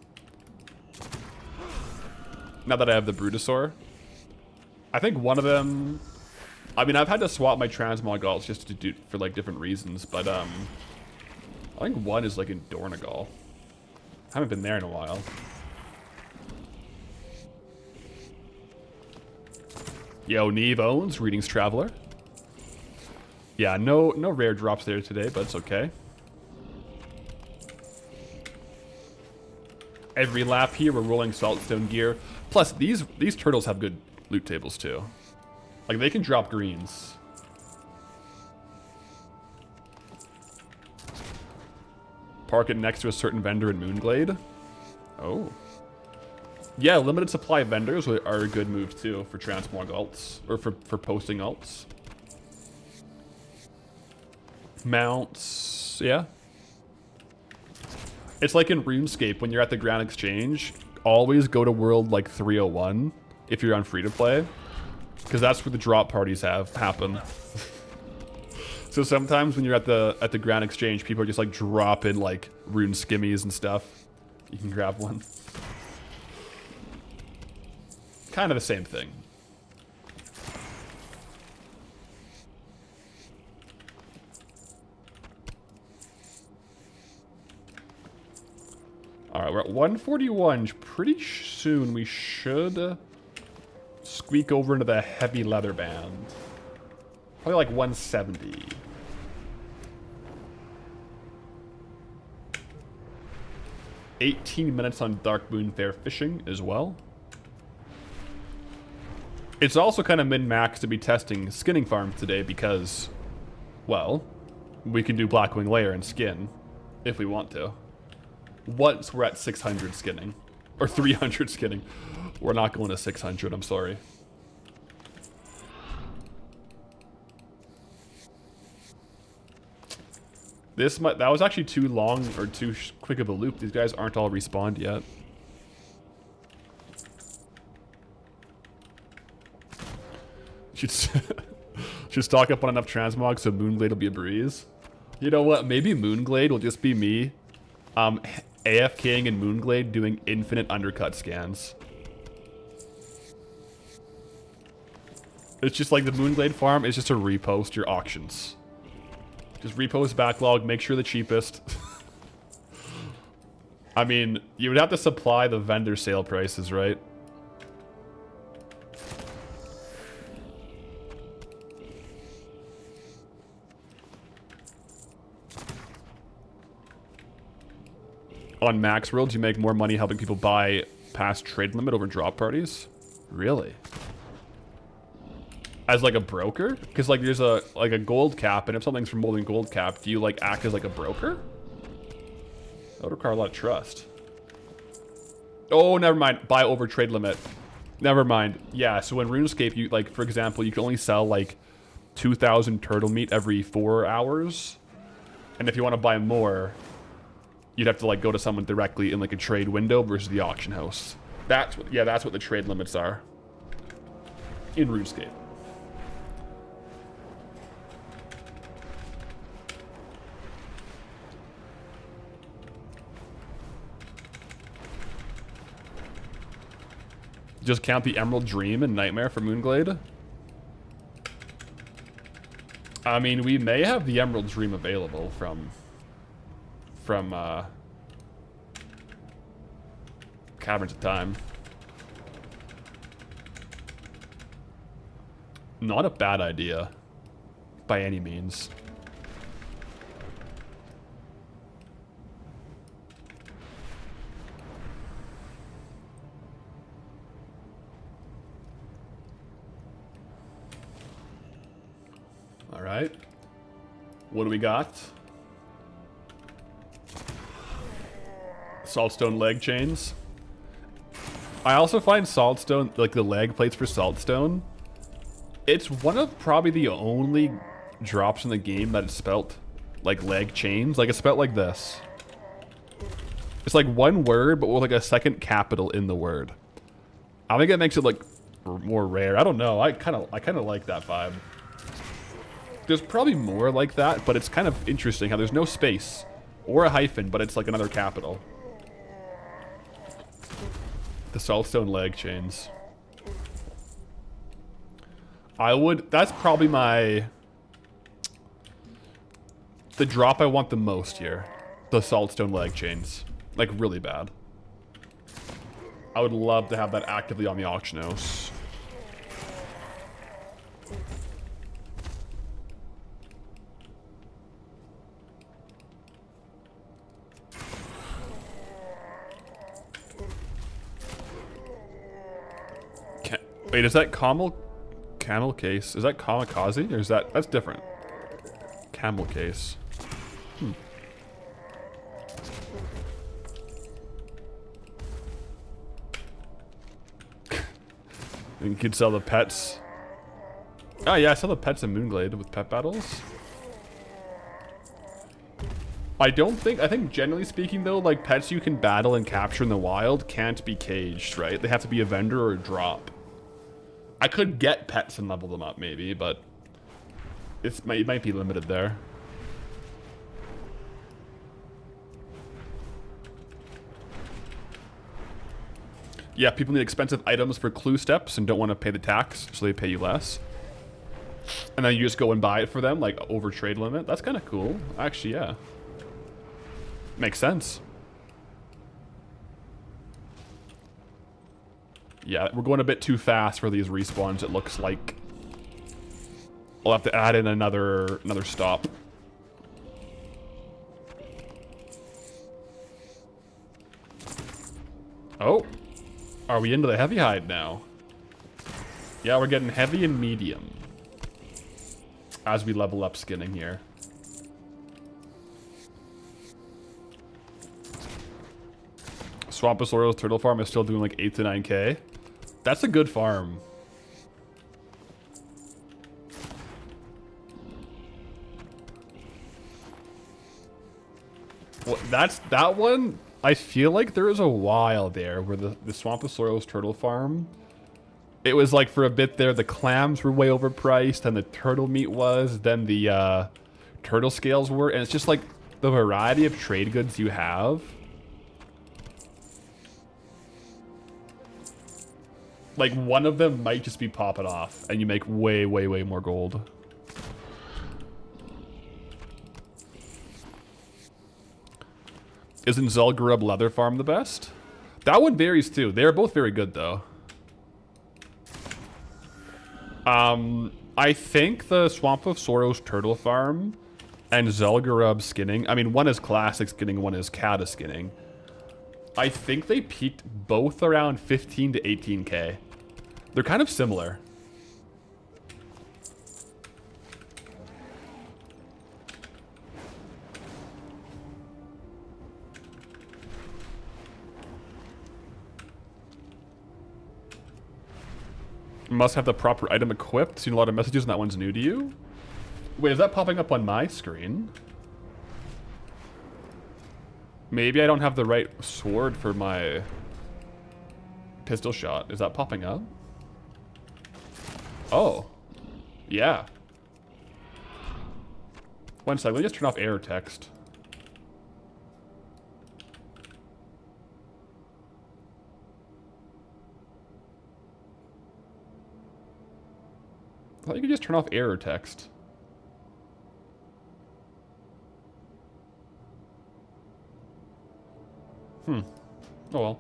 Now that I have the Brutosaur. I think one of them... I mean, I've had to swap my transmog alts just to do for like different reasons, but I think one is like in Dornegal. I haven't been there in a while. Yo, Neve owns Readings Traveler. Yeah, no rare drops there today, but it's okay. Every lap here, we're rolling Saltstone gear. Plus, these turtles have good loot tables too. Like, they can drop greens. Park it next to a certain vendor in Moonglade. Oh. Yeah, limited supply vendors are a good move, too, for transmog alts. Or for posting alts. Mounts, yeah. It's like in RuneScape, when you're at the Grand Exchange, always go to world, like, 301 if you're on free-to-play. Because that's where the drop parties happen. So sometimes when you're at the Grand Exchange, people are just like dropping like rune skimmies and stuff. You can grab one. Kind of the same thing. All right, we're at 141. Pretty soon we should squeak over into the heavy leather band. Probably like 170. $18 on Dark Moon Fair fishing as well. It's also kind of min-max to be testing skinning farms today because, well, we can do Blackwing Lair and skin if we want to. Once we're at 600 skinning, or 300 skinning. We're not going to 600, I'm sorry. That was actually too long or too quick of a loop. These guys aren't all respawned yet. Should stock up on enough transmog so Moonglade will be a breeze. You know what? Maybe Moonglade will just be me AFKing in Moonglade doing infinite undercut scans. It's just like the Moonglade farm is just to repost your auctions. Just repost backlog, make sure the cheapest. I mean, you would have to supply the vendor sale prices, right? On Max Worlds, you make more money helping people buy past trade limit over drop parties? Really? As like a broker? Because like there's a gold cap, and if something's from more than gold cap, do you like act as like a broker? That would require a lot of trust. Oh, never mind. Buy over trade limit. Never mind. Yeah, so in RuneScape, you like, for example, you can only sell like 2,000 turtle meat every 4 hours. And if you want to buy more, you'd have to like go to someone directly in like a trade window versus the auction house. That's what the trade limits are in RuneScape. Just count the Emerald Dream and Nightmare for Moonglade. I mean, we may have the Emerald Dream available from Caverns of Time. Not a bad idea, by any means. All right. What do we got? Saltstone leg chains. I also find saltstone, like the leg plates for saltstone, it's one of probably the only drops in the game that it's spelt like leg chains. Like it's spelt like this. It's like one word, but with like a second capital in the word. I think it makes it like more rare. I don't know. I kind of like that vibe. There's probably more like that, but it's kind of interesting how there's no space or a hyphen, but it's like another capital. The saltstone leg chains. That's probably the drop I want the most here. The saltstone leg chains. Like really bad. I would love to have that actively on the auction house. Wait, is that camel case? Is that kamikaze? Or is that's different? Camel case. You could sell the pets. Oh yeah, sell the pets in Moonglade with pet battles. I think generally speaking though, like pets you can battle and capture in the wild can't be caged, right? They have to be a vendor or a drop. I could get pets and level them up maybe, but it might be limited there. Yeah, people need expensive items for clue steps and don't want to pay the tax, so they pay you less. And then you just go and buy it for them, like over trade limit. That's kind of cool. Actually, yeah. Makes sense. Yeah, we're going a bit too fast for these respawns, it looks like. I'll have to add in another stop. Oh. Are we into the heavy hide now? Yeah, we're getting heavy and medium. As we level up skinning here. Swamposaurus turtle farm is still doing like 8 to 9k. That's a good farm. Well, that one. I feel like there was a while there where the Swamposaurus turtle farm, it was like for a bit there the clams were way overpriced and the turtle meat was, then the turtle scales were, and it's just like the variety of trade goods you have. Like one of them might just be popping off and you make way, way, way more gold. Isn't Zul'Gurub Leather Farm the best? That one varies too. They're both very good though. I think the Swamposaurus Turtle Farm and Zul'Gurub Skinning, I mean one is classic skinning, one is Kata skinning. I think they peaked both around 15 to 18k. They're kind of similar. Must have the proper item equipped. Seen a lot of messages and that one's new to you. Wait, is that popping up on my screen? Maybe I don't have the right sword for my pistol shot. Is that popping up? Oh. Yeah. One sec, let me just turn off error text. I thought you could just turn off error text. Oh well.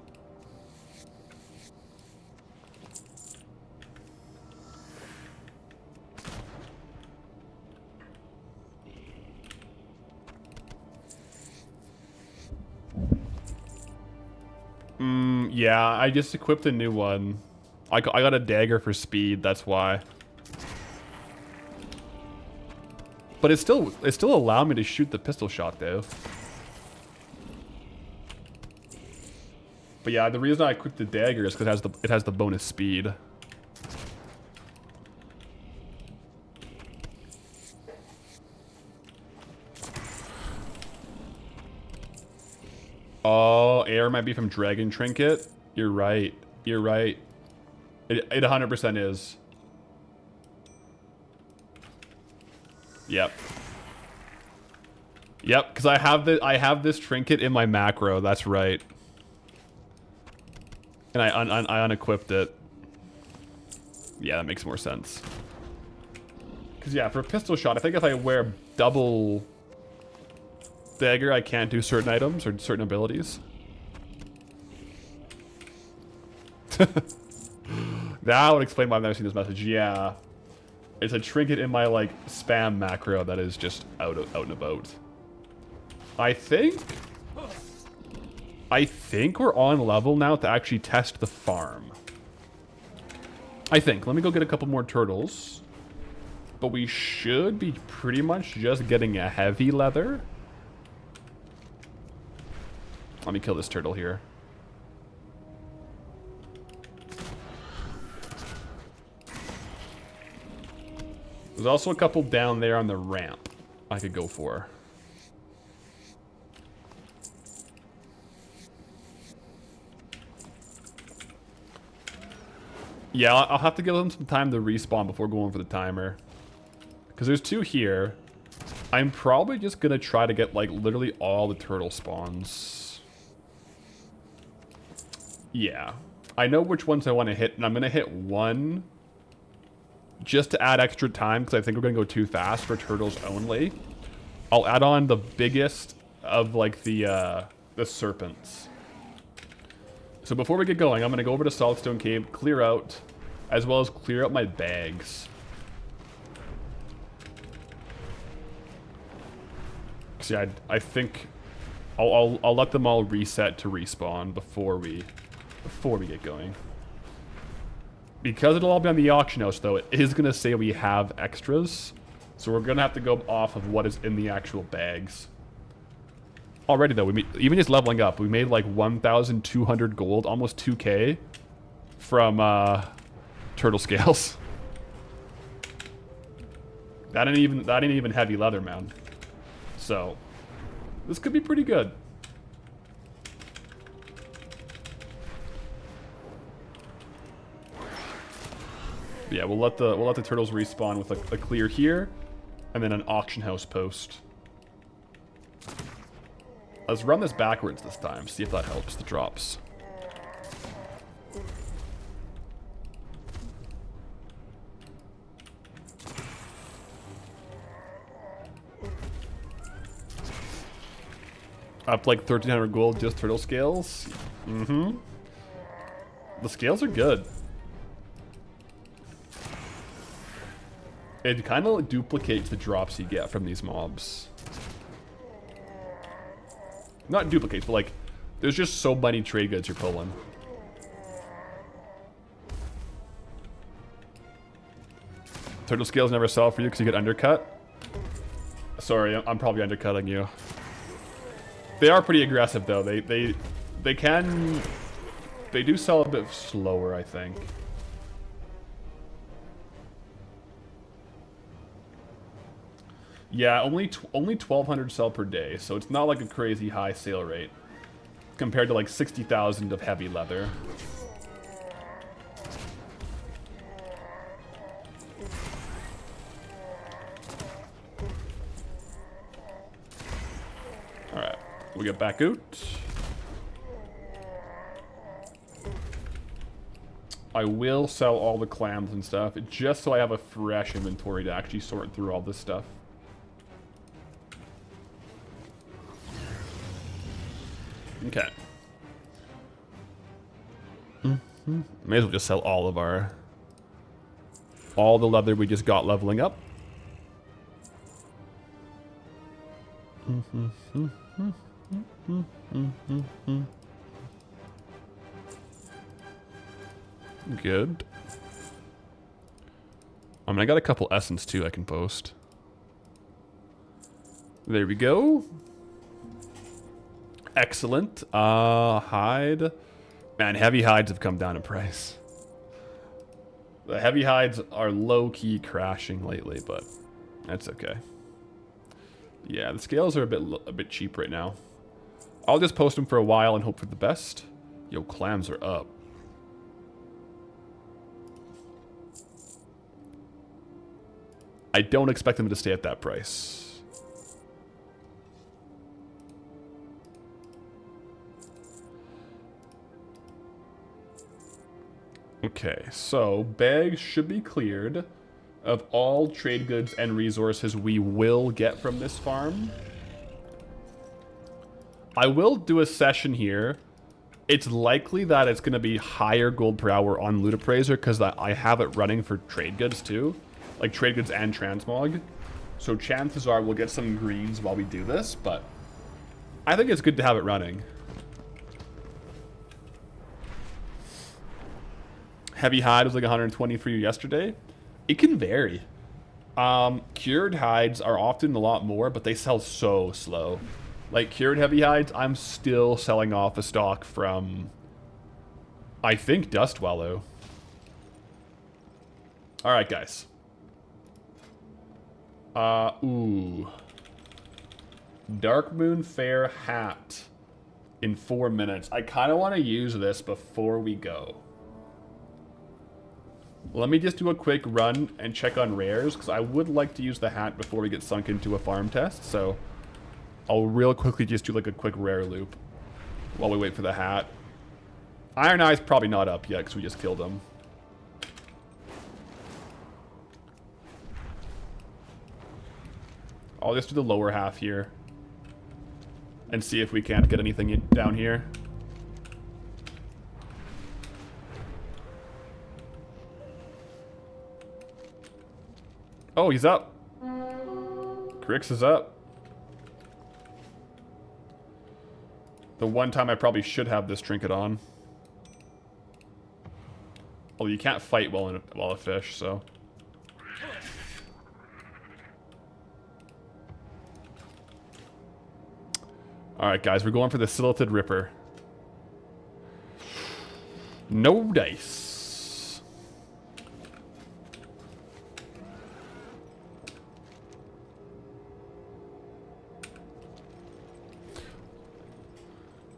Yeah, I just equipped a new one. I got a dagger for speed, that's why. But it still allowed me to shoot the pistol shot though. But yeah, the reason I equipped the dagger is because it has the bonus speed. Oh, air might be from Dragon Trinket. You're right. You're right. It 100% is. Yep. Yep, because I have this trinket in my macro. That's right. And I unequipped it. Yeah, that makes more sense. Because yeah, for a pistol shot, I think if I wear double dagger, I can't do certain items or certain abilities. That would explain why I've never seen this message. Yeah. It's a trinket in my, like, spam macro that is just out and about. I think we're on level now to actually test the farm. I think. Let me go get a couple more turtles. But we should be pretty much just getting a heavy leather. Let me kill this turtle here. There's also a couple down there on the ramp I could go for. Yeah, I'll have to give them some time to respawn before going for the timer. Because there's two here. I'm probably just going to try to get, like, literally all the turtle spawns. Yeah. I know which ones I want to hit, and I'm going to hit one just to add extra time, because I think we're going to go too fast for turtles only. I'll add on the biggest of, like, the serpents. So before we get going, I'm going to go over to Saltstone Cave, clear out, as well as clear out my bags. See, I think I'll let them all reset to respawn before we get going. Because it'll all be on the auction house, though, it is going to say we have extras. So we're going to have to go off of what is in the actual bags. Already, though, even just leveling up, we made like 1,200 gold, almost 2K from turtle scales. That ain't even heavy leather, man. So this could be pretty good. Yeah, we'll let the turtles respawn with a clear here, and then an auction house post. Let's run this backwards this time, see if that helps the drops. Up like 1,300 gold, just turtle scales. Mm-hmm. The scales are good. It kind of duplicates the drops you get from these mobs. Not duplicates, but like, there's just so many trade goods you're pulling. Turtle scales never sell for you because you get undercut. Sorry, I'm probably undercutting you. They are pretty aggressive though. They do sell a bit slower, I think. Yeah, only 1,200 sell per day, so it's not like a crazy high sale rate compared to like 60,000 of heavy leather. All right, we get back out. I will sell all the clams and stuff just so I have a fresh inventory to actually sort through all this stuff. Okay. May as well just sell all the leather we just got leveling up. Good. I mean, I got a couple essence too I can post. There we go. Excellent. Hide. Man, heavy hides have come down in price. The heavy hides are low-key crashing lately, but that's okay. Yeah, the scales are a bit cheap right now. I'll just post them for a while and hope for the best. Yo, clams are up. I don't expect them to stay at that price. Okay, so bags should be cleared of all trade goods and resources we will get from this farm. I will do a session here. It's likely that it's going to be higher gold per hour on Loot Appraiser because I have it running for trade goods too. Like trade goods and transmog. So chances are we'll get some greens while we do this, but I think it's good to have it running. Heavy hide was like 120 for you yesterday. It can vary. Cured hides are often a lot more, but they sell so slow. Like cured heavy hides, I'm still selling off a stock from, I think, Dustwallow. All right, guys. Ooh. Dark Moon Fair hat in 4 minutes. I kind of want to use this before we go. Let me just do a quick run and check on rares, because I would like to use the hat before we get sunk into a farm test, so I'll real quickly just do like a quick rare loop while we wait for the hat. Iron Eye's probably not up yet, because we just killed him. I'll just do the lower half here and see if we can't get anything down here. Oh, he's up. Grix is up. The one time I probably should have this trinket on. Well, you can't fight while a fish, so. Alright, guys, we're going for the Silted Ripper. No dice.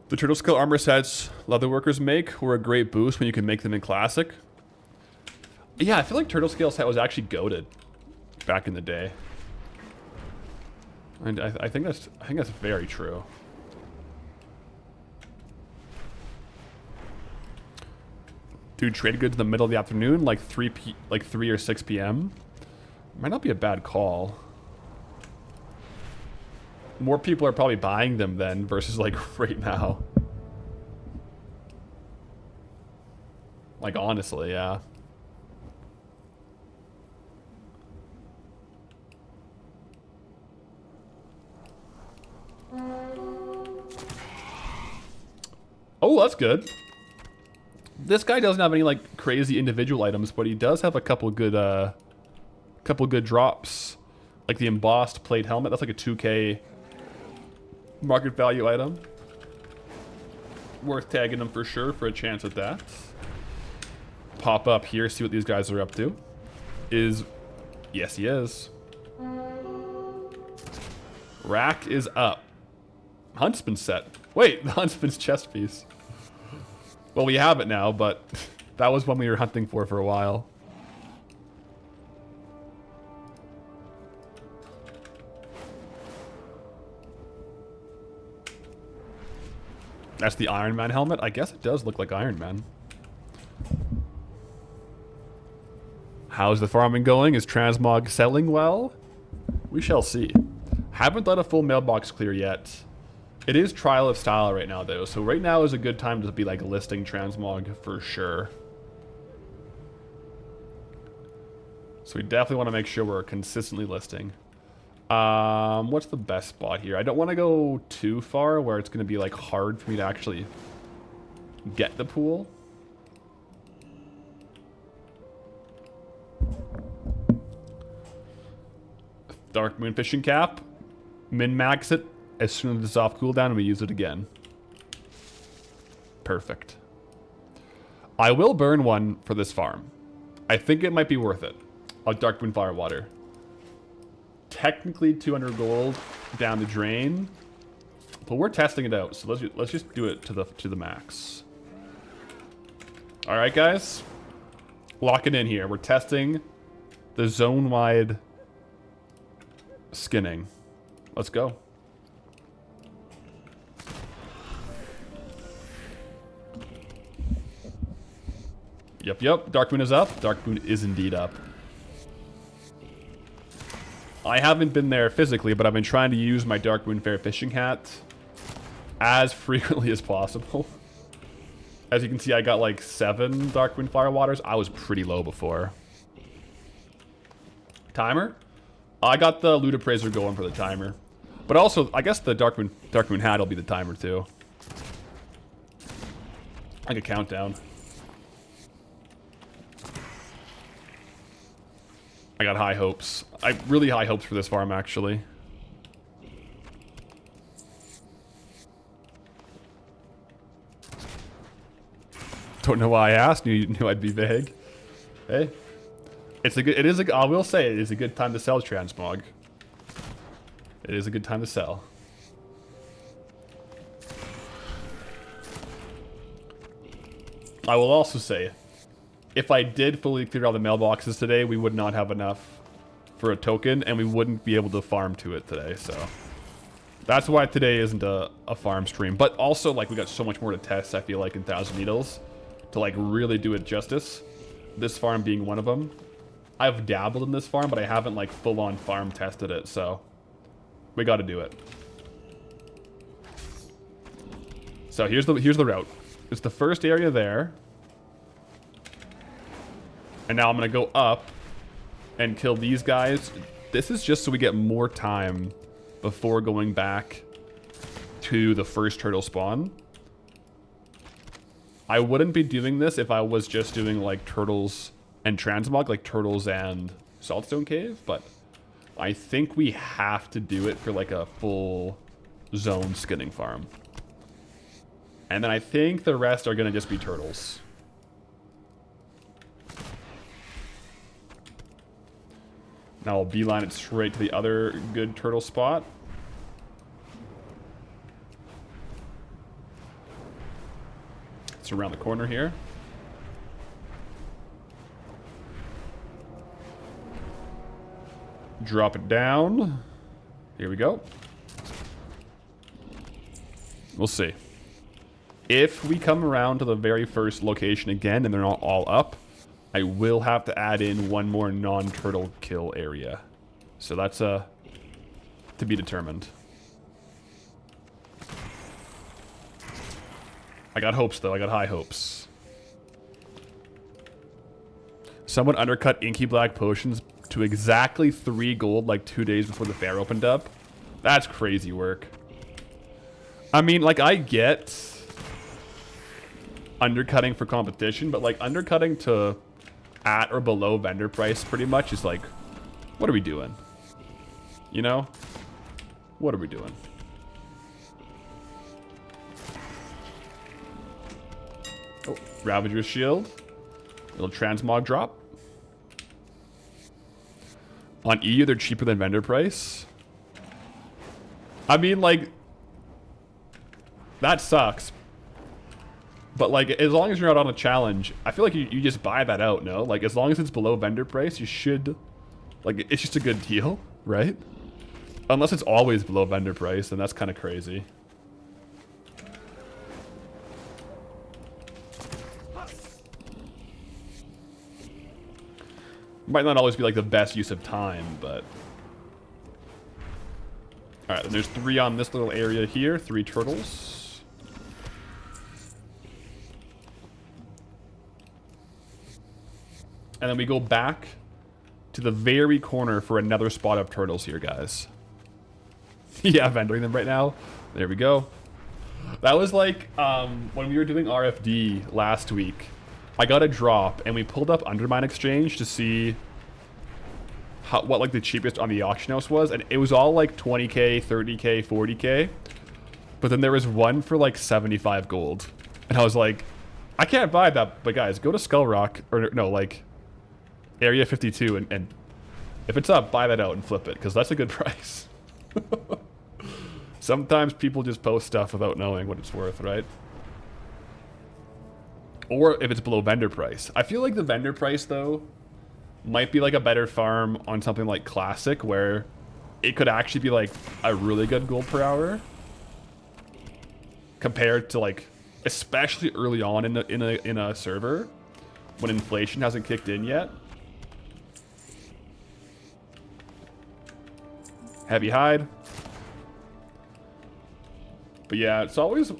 The Turtle Skull armor sets leatherworkers make were a great boost when you can make them in Classic. Yeah, I feel like Turtle Scale set was actually goated back in the day. And I think that's very true. Dude, trade goods in the middle of the afternoon, like 3 or 6 p.m. Might not be a bad call. More people are probably buying them then versus like right now. Like honestly, yeah. Oh, that's good. This guy doesn't have any like crazy individual items, but he does have a couple good drops. Like the embossed plate helmet, that's like a 2K market value item. Worth tagging him for sure for a chance at that. Pop up here, see what these guys are up to. Yes, he is. Rack is up. Huntsman set. Wait, the Huntsman's chest piece. Well, we have it now, but that was one we were hunting for a while. That's the Iron Man helmet? I guess it does look like Iron Man. How's the farming going? Is Transmog selling well? We shall see. Haven't let a full mailbox clear yet. It is trial of style right now, though, so right now is a good time to be like listing Transmog for sure. So we definitely want to make sure we're consistently listing. What's the best spot here? I don't want to go too far where it's going to be like hard for me to actually get the pool. Dark Moon Fishing Cap. Min-max it as soon as it's off cooldown and we use it again. Perfect. I will burn one for this farm. I think it might be worth it. A Dark Moon Firewater. Technically 200 gold down the drain, but we're testing it out, so let's just do it to the max. All right, guys, lock it in here. We're testing the zone-wide skinning. Let's go. Yep. Dark Moon is up. Dark Moon is indeed up. I haven't been there physically, but I've been trying to use my Dark Moon Fair fishing hat as frequently as possible. As you can see, I got like 7 Dark Moon Firewaters. I was pretty low before. Timer? I got the Loot Appraiser going for the timer. But also, I guess the Dark Moon hat will be the timer too. Like a countdown. I got high hopes. Really high hopes for this farm, actually. Don't know why I asked. You knew I'd be vague. Hey, I will say it is a good time to sell Transmog. It is a good time to sell. I will also say, if I did fully clear all the mailboxes today, we would not have enough for a token, and we wouldn't be able to farm to it today, so. That's why today isn't a farm stream. But also, like, we got so much more to test, I feel like, in Thousand Needles, to, like, really do it justice. This farm being one of them. I've dabbled in this farm, but I haven't, like, full-on farm tested it, so. We gotta do it. So, here's the route. It's the first area there. And now I'm going to go up and kill these guys. This is just so we get more time before going back to the first turtle spawn. I wouldn't be doing this if I was just doing like turtles and transmog, like turtles and saltstone cave, but I think we have to do it for like a full zone skinning farm. And then I think the rest are gonna just be turtles. Now I'll beeline it straight to the other good turtle spot. It's around the corner here. Drop it down. Here we go. We'll see. If we come around to the very first location again and they're not all up, I will have to add in one more non-turtle kill area. So that's to be determined. I got hopes though, I got high hopes. Someone undercut Inky Black potions to exactly 3 gold like 2 days before the fair opened up. That's crazy work. I mean, like, I get undercutting for competition, but like undercutting to at or below vendor price pretty much is like, what are we doing? You know? What are we doing? Oh, Ravager's Shield. Little transmog drop. On EU, they're cheaper than vendor price. I mean, like, that sucks. But, like, as long as you're not on a challenge, I feel like you just buy that out, no? Like, as long as it's below vendor price, you should... Like, it's just a good deal, right? Unless it's always below vendor price, then that's kind of crazy. Might not always be, like, the best use of time, but... Alright, then there's 3 on this little area here. 3 turtles. And then we go back to the very corner for another spot of turtles here, guys. Yeah, vendoring them right now. There we go. That was like when we were doing RFD last week. I got a drop, and we pulled up Undermine Exchange to see what like the cheapest on the auction house was, and it was all like 20k, 30k, 40k. But then there was one for like 75 gold, and I was like, I can't buy that. But guys, go to Skull Rock, or no, like Area 52, and if it's up, buy that out and flip it, because that's a good price. Sometimes people just post stuff without knowing what it's worth, right? Or if it's below vendor price. I feel like the vendor price, though, might be like a better farm on something like Classic, where it could actually be like a really good gold per hour compared to like, especially early on in a server when inflation hasn't kicked in yet. Heavy hide. But yeah, it's always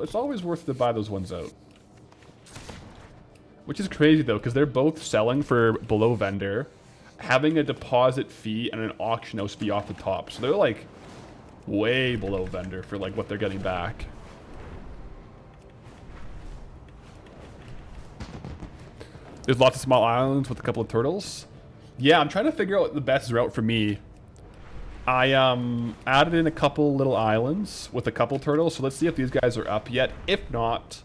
worth to buy those ones out. Which is crazy though, because they're both selling for below vendor, having a deposit fee and an auction house fee off the top. So they're like way below vendor for like what they're getting back. There's lots of small islands with a couple of turtles. Yeah, I'm trying to figure out the best route for me. I added in a couple little islands with a couple turtles, so let's see if these guys are up yet. If not,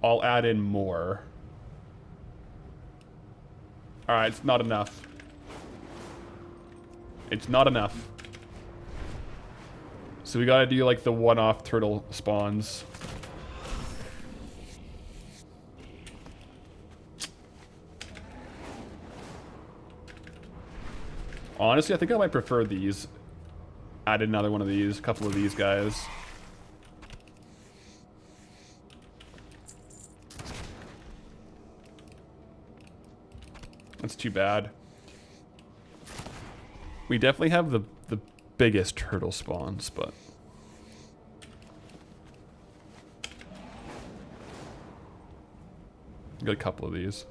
I'll add in more. Alright, it's not enough. It's not enough. So we gotta do like the one-off turtle spawns. Honestly, I think I might prefer these. Add another one of these, a couple of these guys. That's too bad. We definitely have the biggest turtle spawns, but... Got a couple of these.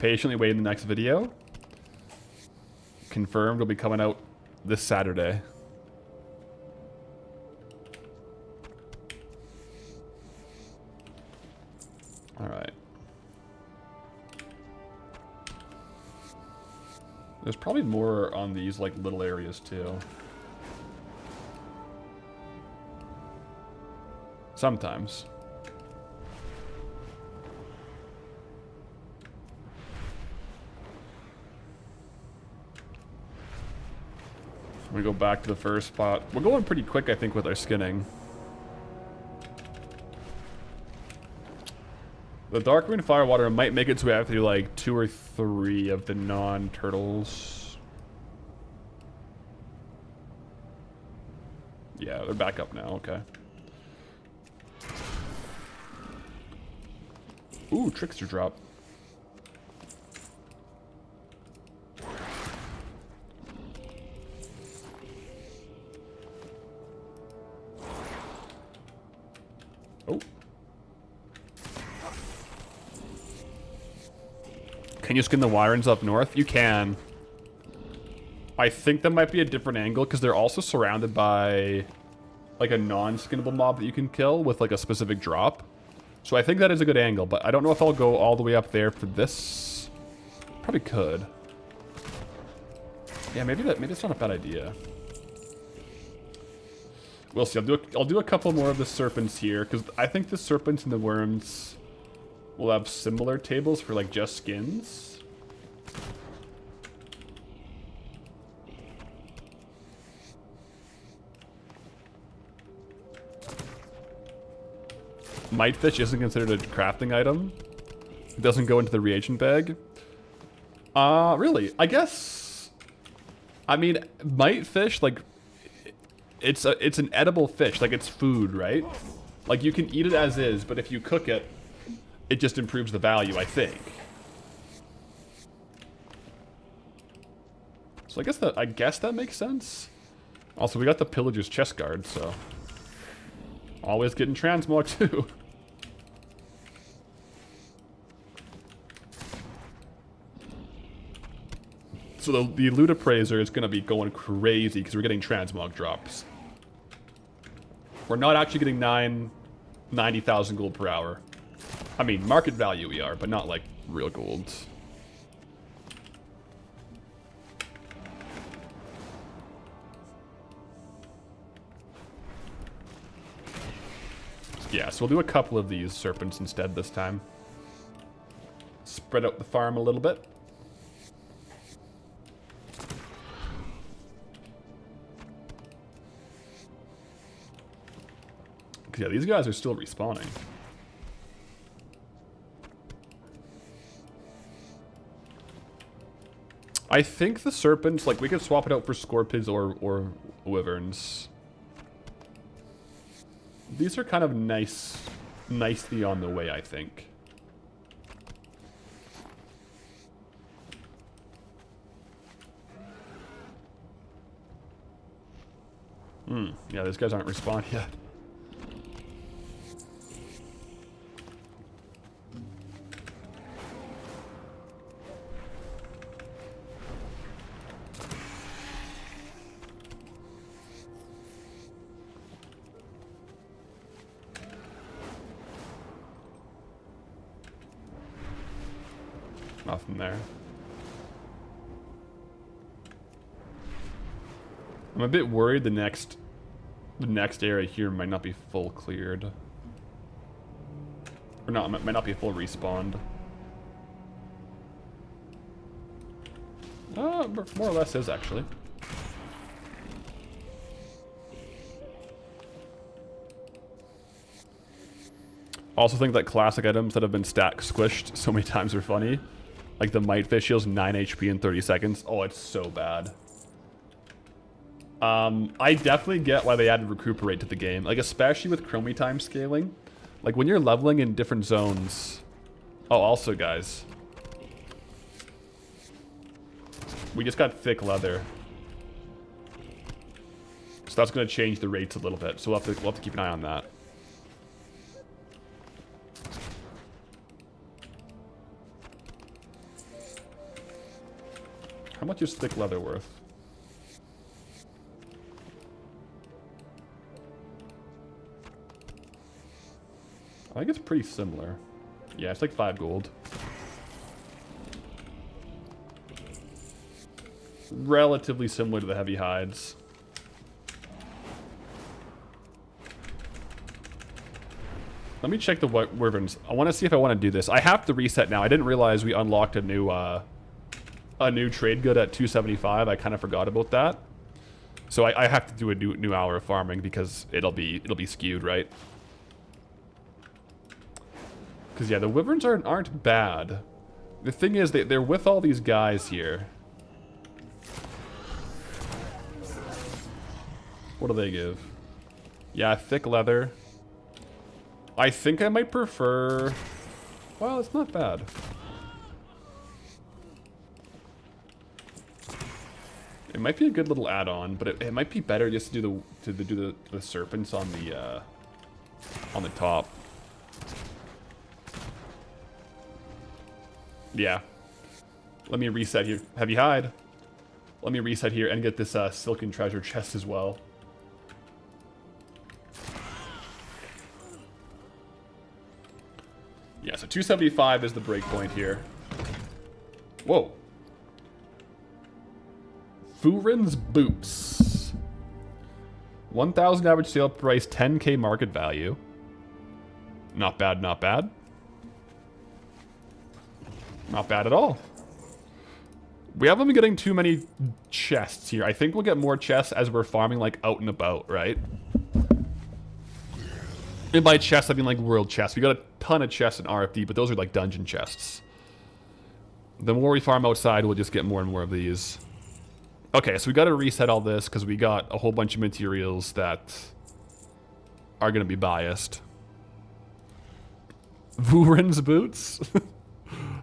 patiently waiting the next video. Confirmed will be coming out this Saturday. Alright. There's probably more on these like little areas too. Sometimes. We go back to the first spot. We're going pretty quick, I think, with our skinning. The Darkmoon Firewater might make it so we have to do like 2 or 3 of the non-turtles. Yeah, they're back up now, okay. Ooh, Trickster drop. Oh. Can you skin the Wyrens up north? You can. I think that might be a different angle because they're also surrounded by like a non-skinnable mob that you can kill with like a specific drop. So I think that is a good angle, but I don't know if I'll go all the way up there for this. Probably could. Yeah, maybe it's not a bad idea. We'll see. I'll do a couple more of the serpents here because I think the serpents and the worms will have similar tables for like just skins. Mitefish isn't considered a crafting item. It doesn't go into the reagent bag. Really? I guess. I mean, mitefish, like, it's an edible fish. Like, it's food, right? Like, you can eat it as is, but if you cook it, it just improves the value, I think. So I guess that makes sense. Also, we got the Pillager's chest guard, so always getting transmog too. So the loot appraiser is going to be going crazy because we're getting transmog drops. We're not actually getting 90,000 gold per hour. I mean, market value we are, but not like real gold. Yeah, so we'll do a couple of these serpents instead this time. Spread out the farm a little bit. Yeah, these guys are still respawning. I think the serpents, like, we could swap it out for scorpions or wyverns. These are kind of nicely on the way, I think. Yeah, these guys aren't respawned yet. Nothing there. I'm a bit worried the next area here might not be full cleared. Or not, might not be full respawned. More or less is actually. Also think that classic items that have been stack squished so many times are funny. Like the Mitefish heals 9 HP in 30 seconds. Oh, it's so bad. I definitely get why they added Recuperate to the game. Like, especially with Chromie time scaling. Like, when you're leveling in different zones. Oh, also, guys. We just got thick leather. So that's going to change the rates a little bit. So we'll have to keep an eye on that. How much is thick leather worth? I think it's pretty similar. Yeah, it's like 5 gold. Relatively similar to the heavy hides. Let me check the wyverns. I want to see if I want to do this. I have to reset now. I didn't realize we unlocked a new trade good at 275. I kind of forgot about that. So I have to do a new hour of farming because it'll be skewed, right? Because yeah, the wyverns aren't bad. The thing is, they're with all these guys here. What do they give? Yeah, thick leather. I think I might prefer... Well, it's not bad. It might be a good little add-on, but it might be better just to do the serpents on the top. Yeah. Let me reset here. Heavy hide. Let me reset here and get this silken treasure chest as well. Yeah, so 275 is the breakpoint here. Whoa. Furin's Boots. 1,000 average sale price, 10k market value. Not bad, not bad. Not bad at all. We haven't been getting too many chests here. I think we'll get more chests as we're farming like out and about, right? And by chests, I mean like world chests. We got a ton of chests in RFD, but those are like dungeon chests. The more we farm outside, we'll just get more and more of these. Okay, so we got to reset all this because we got a whole bunch of materials that are going to be biased. Vuren's Boots?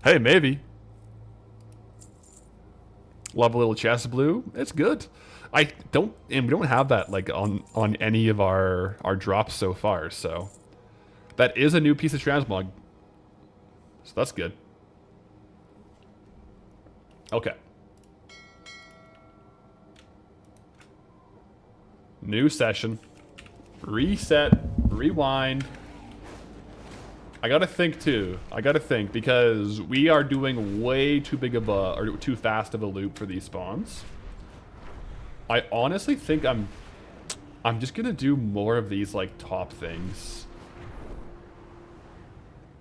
Hey, maybe. Love a little chest blue. It's good. We don't have that like on any of our drops so far, so that is a new piece of transmog. So that's good. Okay. New session. Reset. Rewind. I gotta think too. I gotta think because we are doing way too big of a, or too fast of a loop for these spawns. I honestly think I'm just gonna do more of these like top things.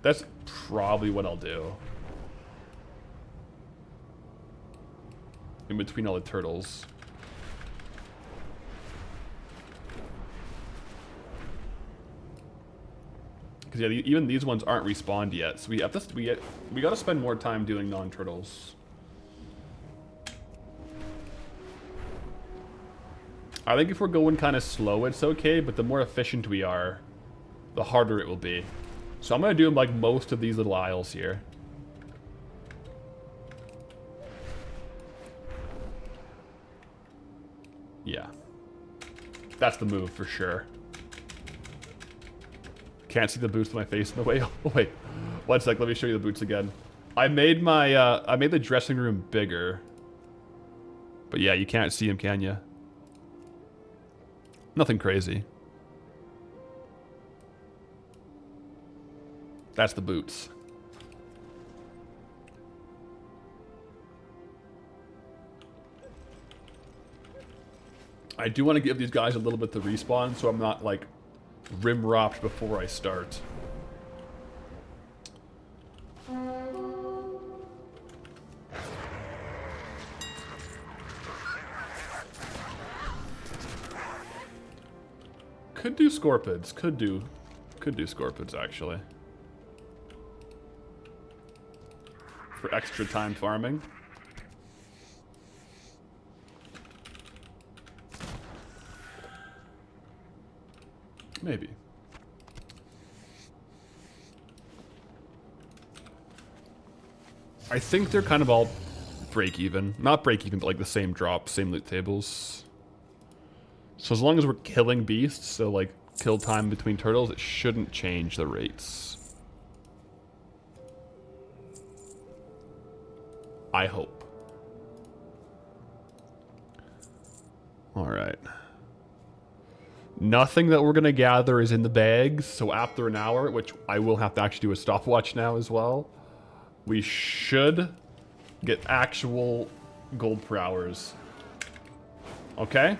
That's probably what I'll do. In between all the turtles. Because yeah, even these ones aren't respawned yet, so we gotta spend more time doing non-turtles. I think if we're going kind of slow, it's okay, but the more efficient we are, the harder it will be. So I'm gonna do like most of these little aisles here. Yeah, that's the move for sure. Can't see the boots with my face in the way. Oh, wait, 1 sec. Let me show you the boots again. I made the dressing room bigger, but yeah, you can't see them, can you? Nothing crazy. That's the boots. I do want to give these guys a little bit to respawn, so I'm not like rim-ropped before I start. Could do scorpids. Could do scorpids actually. For extra time farming. Maybe. I think they're kind of all break even. Not break even, but like the same drop, same loot tables. So as long as we're killing beasts, so like kill time between turtles, it shouldn't change the rates. I hope. All right. Nothing that we're going to gather is in the bags, so after an hour, which I will have to actually do a stopwatch now as well, we should get actual gold per hours. Okay?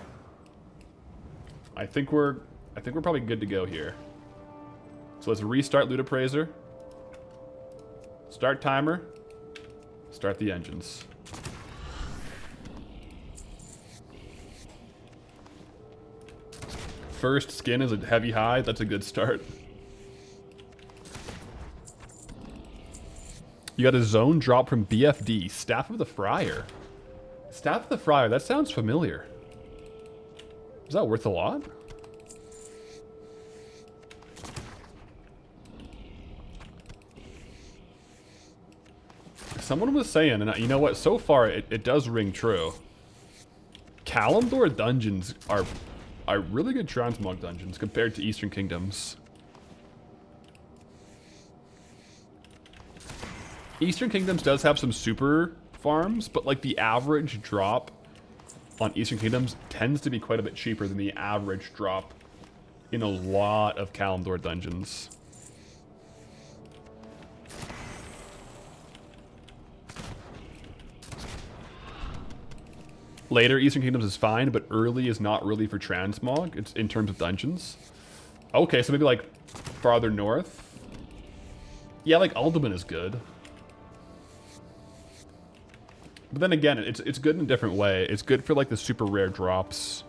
I think we're probably good to go here. So let's restart Loot Appraiser. Start timer. Start the engines. First skin is a heavy high. That's a good start. You got a zone drop from BFD. Staff of the Friar. Staff of the Friar. That sounds familiar. Is that worth a lot? Someone was saying, and you know what? So far, it does ring true. Kalimdor dungeons are really good transmog dungeons compared to Eastern Kingdoms. Eastern Kingdoms does have some super farms, but like the average drop on Eastern Kingdoms tends to be quite a bit cheaper than the average drop in a lot of Kalimdor dungeons. Later, Eastern Kingdoms is fine, but early is not really for transmog. It's in terms of dungeons. Okay, so maybe like farther north. Yeah, like Alderman is good. But then again, it's good in a different way. It's good for like the super rare drops.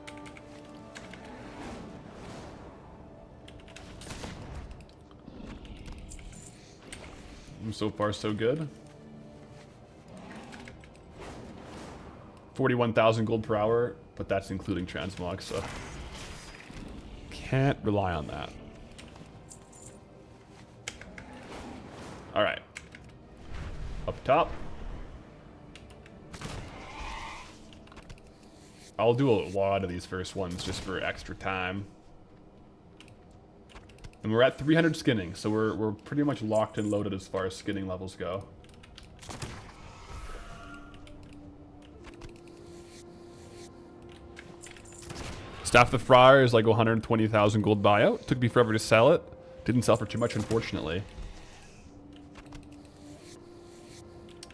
So far, so good. 41,000 gold per hour, but that's including transmog, so can't rely on that. All right, up top. I'll do a lot of these first ones just for extra time. And we're at 300 skinning, so we're pretty much locked and loaded as far as skinning levels go. Staff of the Friar is like 120,000 gold buyout. Took me forever to sell it. Didn't sell for too much, unfortunately.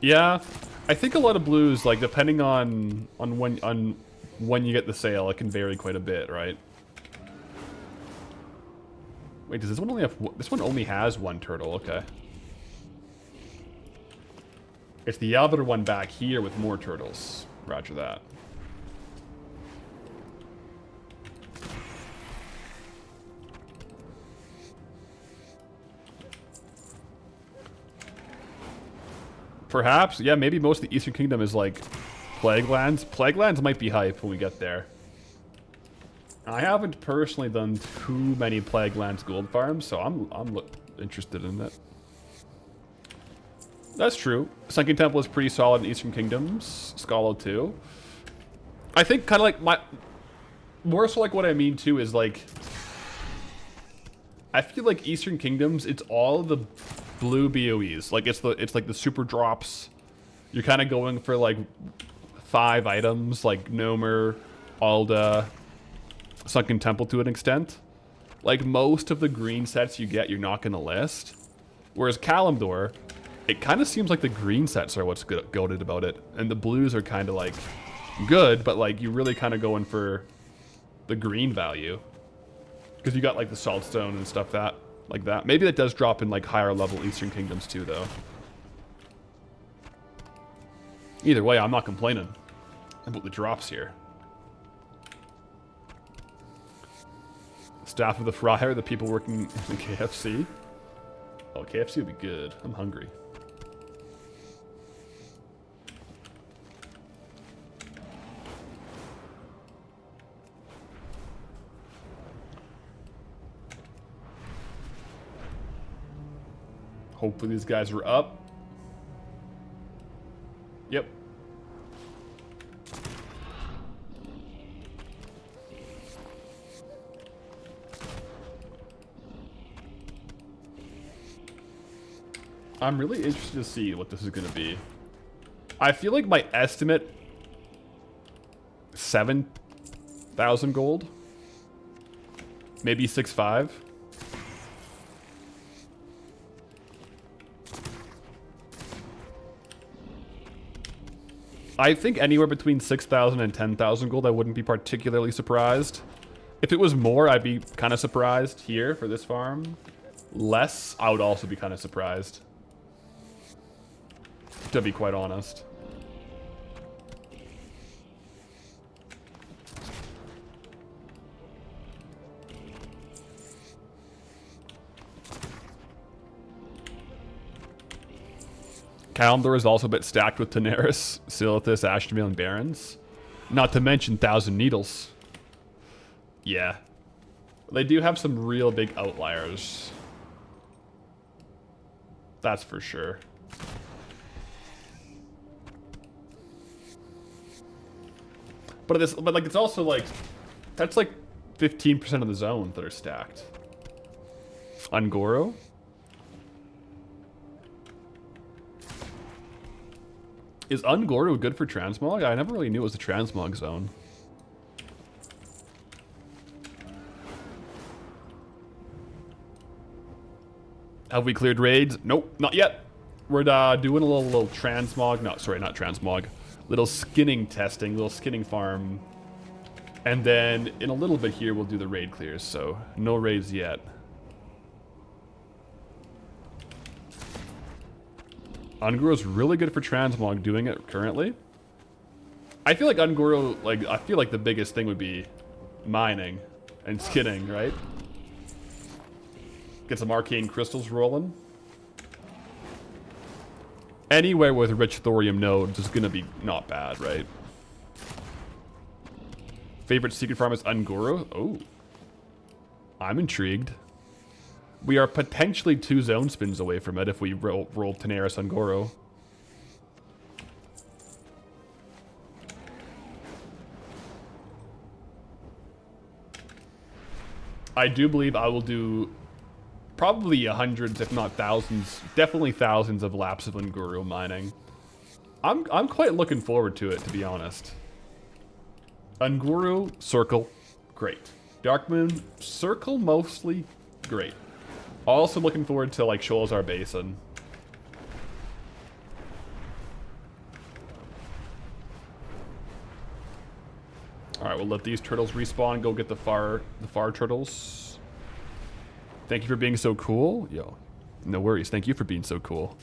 Yeah, I think a lot of blues, like depending on when you get the sale, it can vary quite a bit, right? Wait, does this one only have? This one only has one turtle. Okay. It's the other one back here with more turtles. Roger that. Perhaps, yeah, maybe most of the Eastern Kingdom is like Plague Lands. Plague Lands might be hype when we get there. I haven't personally done too many Plague Lands gold farms, so I'm interested in it. That's true. Sunken Temple is pretty solid in Eastern Kingdoms. Scala too. I think kind of like more so like what I mean too is like, I feel like Eastern Kingdoms, it's all the blue BOEs. Like it's like the super drops. You're kind of going for like 5 items, like Nomer, Alda, Sunken Temple to an extent. Like most of the green sets you get, you're not going to list. Whereas Kalimdor, it kind of seems like the green sets are what's goated about it, and the blues are kind of like good, but like you really kind of going for the green value because you got like the Saltstone and stuff like that. Maybe that does drop in like higher level Eastern Kingdoms too, though. Either way, I'm not complaining about the drops here. Staff of the Friar, the people working in the KFC. Oh, KFC would be good. I'm hungry. Hopefully these guys are up. Yep. I'm really interested to see what this is going to be. I feel like my estimate, 7 1,000 gold. Maybe 6,500. I think anywhere between 6,000 and 10,000 gold, I wouldn't be particularly surprised. If it was more, I'd be kind of surprised here for this farm. Less, I would also be kind of surprised. To be quite honest. Kalimdor is also a bit stacked with Daenerys, Silithus, Ashtamil, and Barons. Not to mention Thousand Needles. Yeah. They do have some real big outliers. That's for sure. But like it's also like that's like 15% of the zones that are stacked. Ungoro? Is Ungoro good for transmog? I never really knew it was a transmog zone. Have we cleared raids? Nope, not yet. We're doing a little transmog. No, sorry, not transmog. Little skinning testing, little skinning farm. And then in a little bit here, we'll do the raid clears. So no raids yet. Ungoro's really good for transmog, doing it currently. I feel like Ungoro, I feel like the biggest thing would be mining and skinning, right? Get some arcane crystals rolling. Anywhere with rich thorium nodes is gonna be not bad, right? Favorite secret farm is Ungoro? Oh. I'm intrigued. We are potentially 2 zone spins away from it if we roll Daenerys Ungoro. I do believe I will do probably hundreds, if not thousands, definitely thousands of laps of Ungoro mining. I'm quite looking forward to it, to be honest. Ungoro, Circle, great. Darkmoon, Circle mostly, great. Also looking forward to like Sholazar Basin. Alright, we'll let these turtles respawn, go get the far turtles. Thank you for being so cool. Yo, no worries. Thank you for being so cool.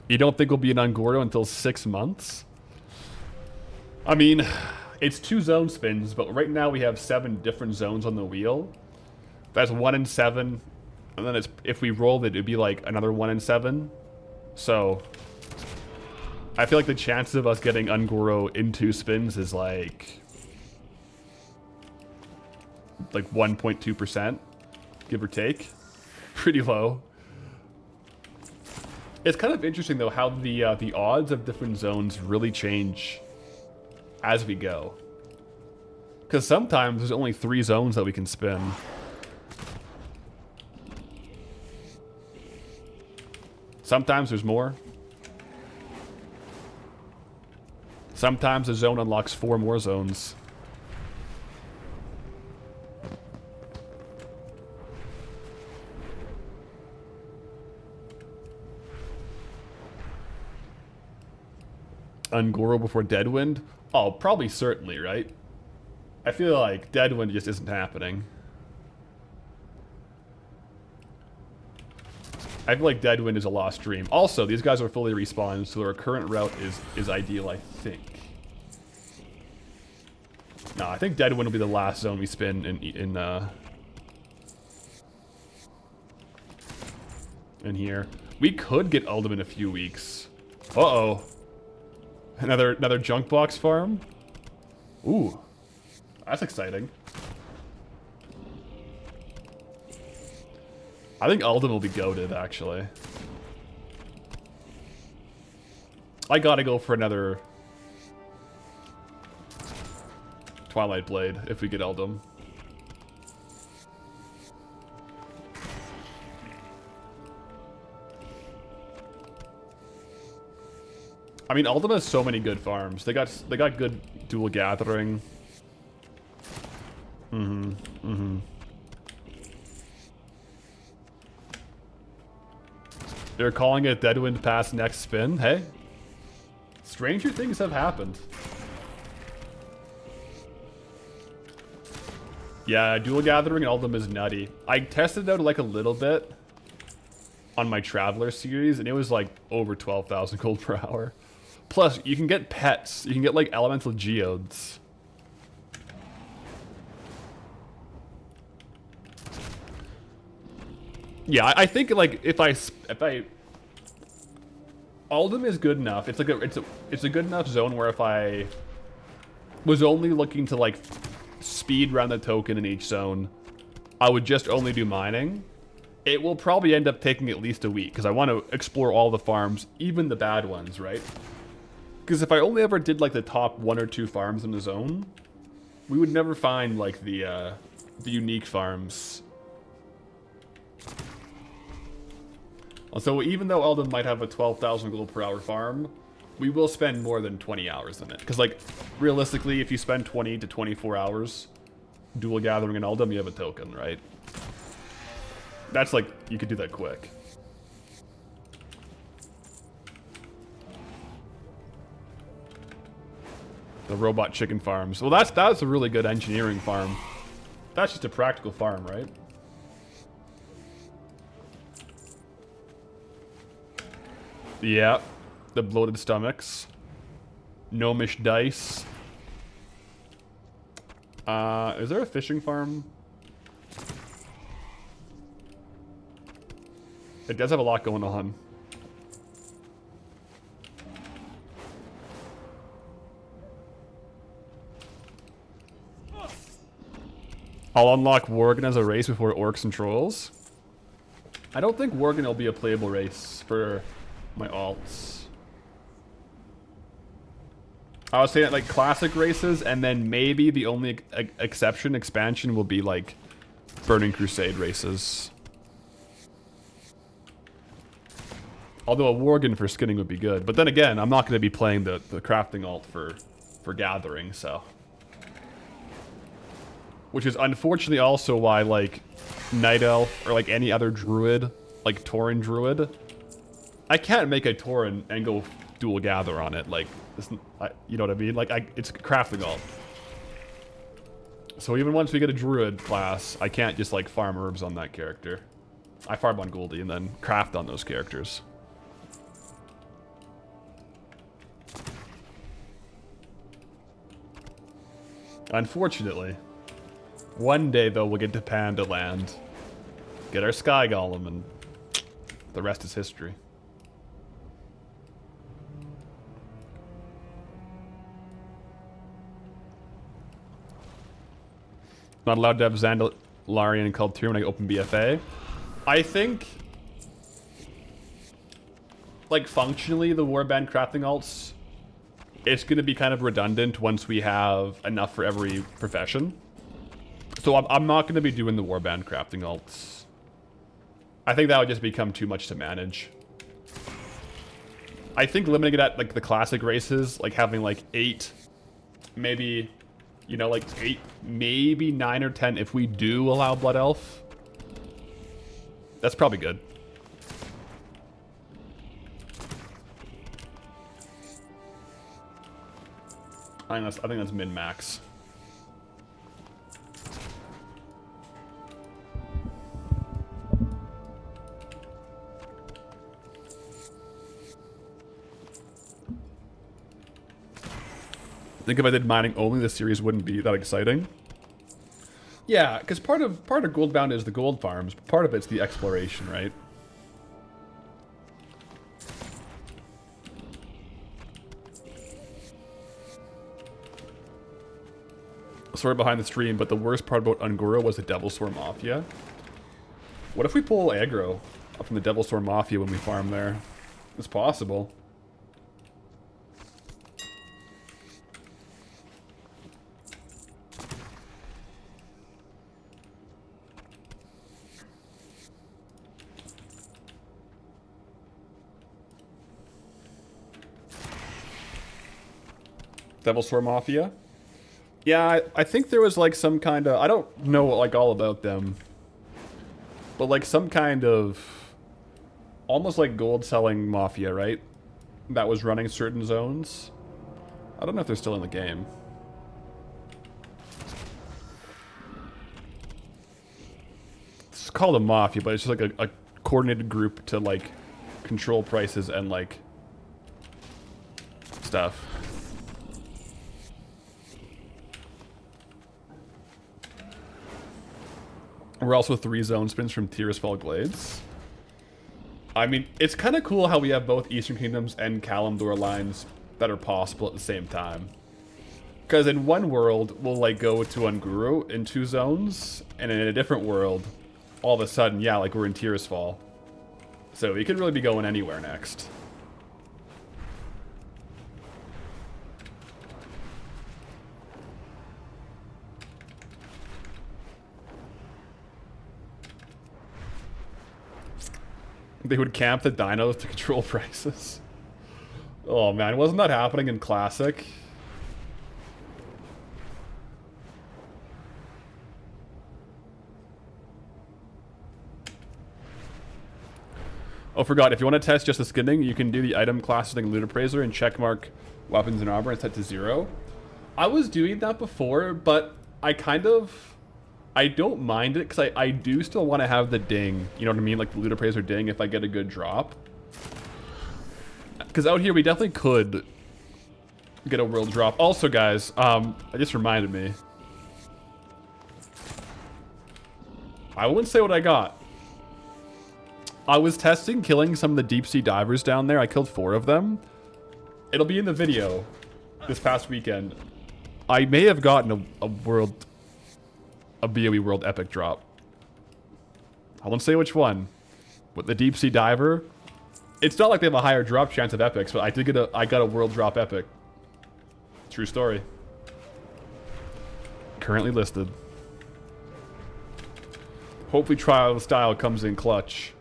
You don't think we'll be in Ungoro until 6 months? I mean, it's 2 zone spins, but right now we have 7 different zones on the wheel. That's 1 in 7, and then it's, if we rolled it, it'd be like another 1 in 7. So I feel like the chances of us getting Ungoro in 2 spins is like 1.2%, give or take. Pretty low. It's kind of interesting though how the odds of different zones really change as we go. Because sometimes there's only 3 zones that we can spin. Sometimes there's more. Sometimes a zone unlocks 4 more zones. Ungoro before Deadwind? Oh, probably certainly, right? I feel like Deadwind just isn't happening. I feel like Deadwind is a lost dream. Also, these guys are fully respawned, so our current route is ideal, I think. No, I think Deadwind will be the last zone we spin in here. We could get Uldum in a few weeks. Uh-oh. Another junk box farm? Ooh. That's exciting. I think Uldum will be goated, actually. I gotta go for another Twilight Blade if we get Uldum. I mean, Ultima has so many good farms. They got good dual gathering. They're calling it Deadwind Pass next spin. Hey, stranger things have happened. Yeah, dual gathering and Ultima is nutty. I tested it out like a little bit on my Traveler series, and it was like over 12,000 gold per hour. Plus, you can get pets. You can get like elemental geodes. Yeah, I think like if I Alden is good enough. It's like it's a good enough zone where if I was only looking to like speed run the token in each zone, I would just only do mining. It will probably end up taking at least a week because I want to explore all the farms, even the bad ones, right? Because if I only ever did like the top 1 or 2 farms in the zone, we would never find like the unique farms. So even though Eldon might have a 12,000 gold per hour farm, we will spend more than 20 hours in it. Because like, realistically, if you spend 20 to 24 hours dual gathering in Eldon, you have a token, right? That's like, you could do that quick. The robot chicken farms. Well, that's a really good engineering farm. That's just a practical farm, right? Yeah, the bloated stomachs. Gnomish dice. Is there a fishing farm? It does have a lot going on. I'll unlock Worgen as a race before Orcs and Trolls. I don't think Worgen will be a playable race for my alts. I was saying like classic races, and then maybe the only expansion will be like Burning Crusade races. Although a Worgen for skinning would be good. But then again, I'm not going to be playing the crafting alt for gathering, so. Which is unfortunately also why like Night Elf or like any other druid, like Tauren druid, I can't make a Tauren and go dual gather on it. Like, you know what I mean? Like, it's crafting alt. So even once we get a druid class, I can't just like farm herbs on that character. I farm on Goldie and then craft on those characters. Unfortunately. One day, though, we'll get to Panda Land. Get our Sky Golem, and the rest is history. Not allowed to have Zandalarian and Culture when I open BFA. I think, like, functionally, the Warband crafting alts, it's going to be kind of redundant once we have enough for every profession. So I'm not going to be doing the Warband crafting alts. I think that would just become too much to manage. I think limiting it at like the classic races, like having like 8, maybe, you know, like 8, maybe 9 or 10 if we do allow Blood Elf. That's probably good. I think that's min-max. I think if I did mining only, the series wouldn't be that exciting. Yeah, because part of Goldbound is the gold farms, but part of it's the exploration, right? Sorry behind the stream, but the worst part about Ungoro was the Devilsaur Mafia. What if we pull aggro from the Devilsaur Mafia when we farm there? It's possible. Devilsaur Mafia. Yeah, I think there was like some kind of... I don't know like all about them. But like some kind of... almost like gold selling mafia, right? That was running certain zones. I don't know if they're still in the game. It's called a mafia, but it's just like a coordinated group to like control prices and like stuff. We're also 3 zone spins from Tirisfal Glades. I mean, it's kind of cool how we have both Eastern Kingdoms and Kalimdor lines that are possible at the same time. Because in one world, we'll like go to Unguru in 2 zones, and in a different world, all of a sudden, yeah, like we're in Tirisfal. So we could really be going anywhere next. They would camp the dinos to control prices. Oh man, wasn't that happening in Classic? Oh, forgot, if you want to test just the skinning, you can do the item class thing Loot Appraiser and checkmark weapons and armor and set to 0. I was doing that before, but I don't mind it, because I do still want to have the ding. You know what I mean? Like the Loot Appraiser ding if I get a good drop. Because out here we definitely could get a world drop. Also, guys, it just reminded me. I wouldn't say what I got. I was testing killing some of the deep sea divers down there. I killed 4 of them. It'll be in the video this past weekend. I may have gotten a BOE World Epic drop. I won't say which one. But the deep sea diver, it's not like they have a higher drop chance of epics, but I got a world drop epic. True story. Currently listed. Hopefully trial style comes in clutch.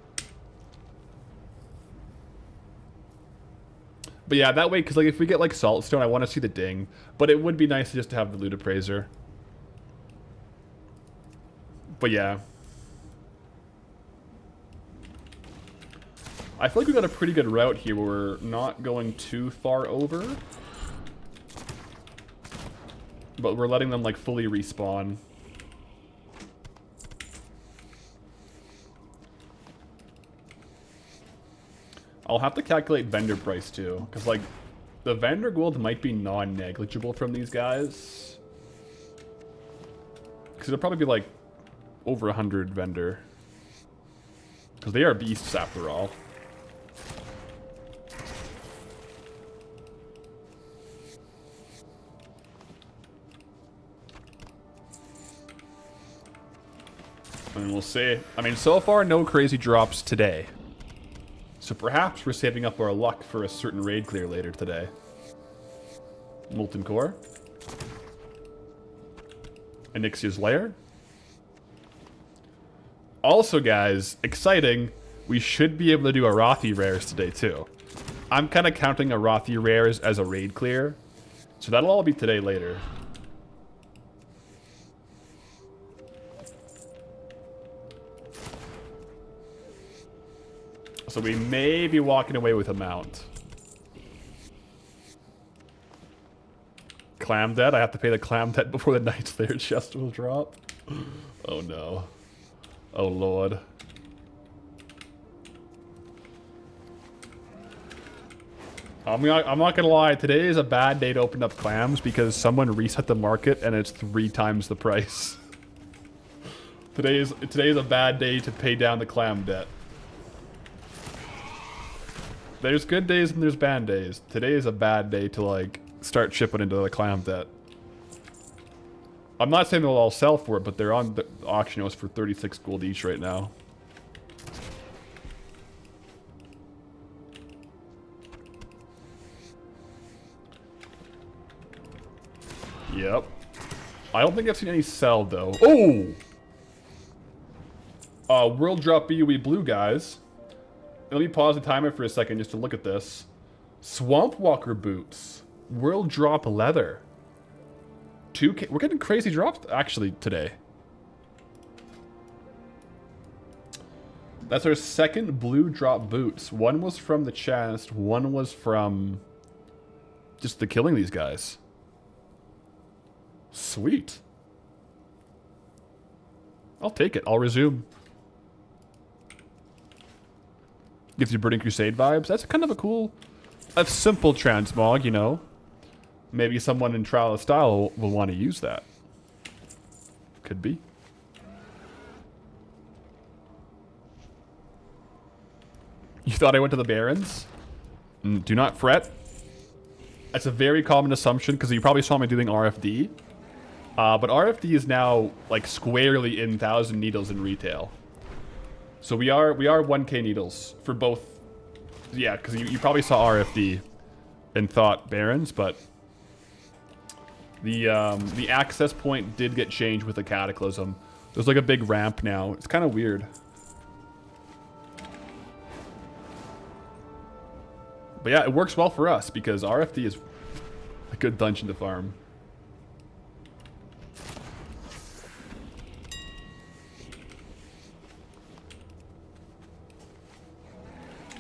But yeah, that way, because like if we get like Saltstone, I want to see the ding. But it would be nice just to have the Loot Appraiser. But yeah. I feel like we got a pretty good route here where we're not going too far over. But we're letting them like fully respawn. I'll have to calculate vendor price too, because like the vendor gold might be non-negligible from these guys. Because it'll probably be like over 100 vendor. Because they are beasts after all. And we'll see. I mean, so far no crazy drops today. So perhaps we're saving up our luck for a certain raid clear later today. Molten Core. Onyxia's Lair. Also, guys, exciting, we should be able to do Arathi rares today, too. I'm kind of counting Arathi rares as a raid clear. So that'll all be today later. So we may be walking away with a mount. Clam debt. I have to pay the clam debt before the Knight's Lair chest will drop. Oh no. Oh lord. I'm not gonna lie, today is a bad day to open up clams because someone reset the market and it's 3 times the price. Today is a bad day to pay down the clam debt. There's good days and there's bad days. Today is a bad day to like start chipping into the clam debt. I'm not saying they'll all sell for it, but they're on the auction house for 36 gold each right now. Yep. I don't think I've seen any sell though. Oh! World drop BUE blue, guys. Let me pause the timer for a second just to look at this. Swamp Walker boots. World drop leather. 2K. We're getting crazy drops actually today. That's our second blue drop boots. One was from the chest. One was from just the killing these guys. Sweet. I'll take it. I'll resume. Gives you Burning Crusade vibes. That's kind of a cool, a simple transmog, you know. Maybe someone in Trial of Style will want to use that. Could be. You thought I went to the Barrens? Do not fret. That's a very common assumption because you probably saw me doing RFD. But RFD is now like squarely in 1,000 needles in retail. So we are 1K needles for both. Yeah, because you probably saw RFD and thought Barrens, but the access point did get changed with the Cataclysm. There's like a big ramp now. It's kind of weird. But yeah, it works well for us because RFD is a good dungeon to farm.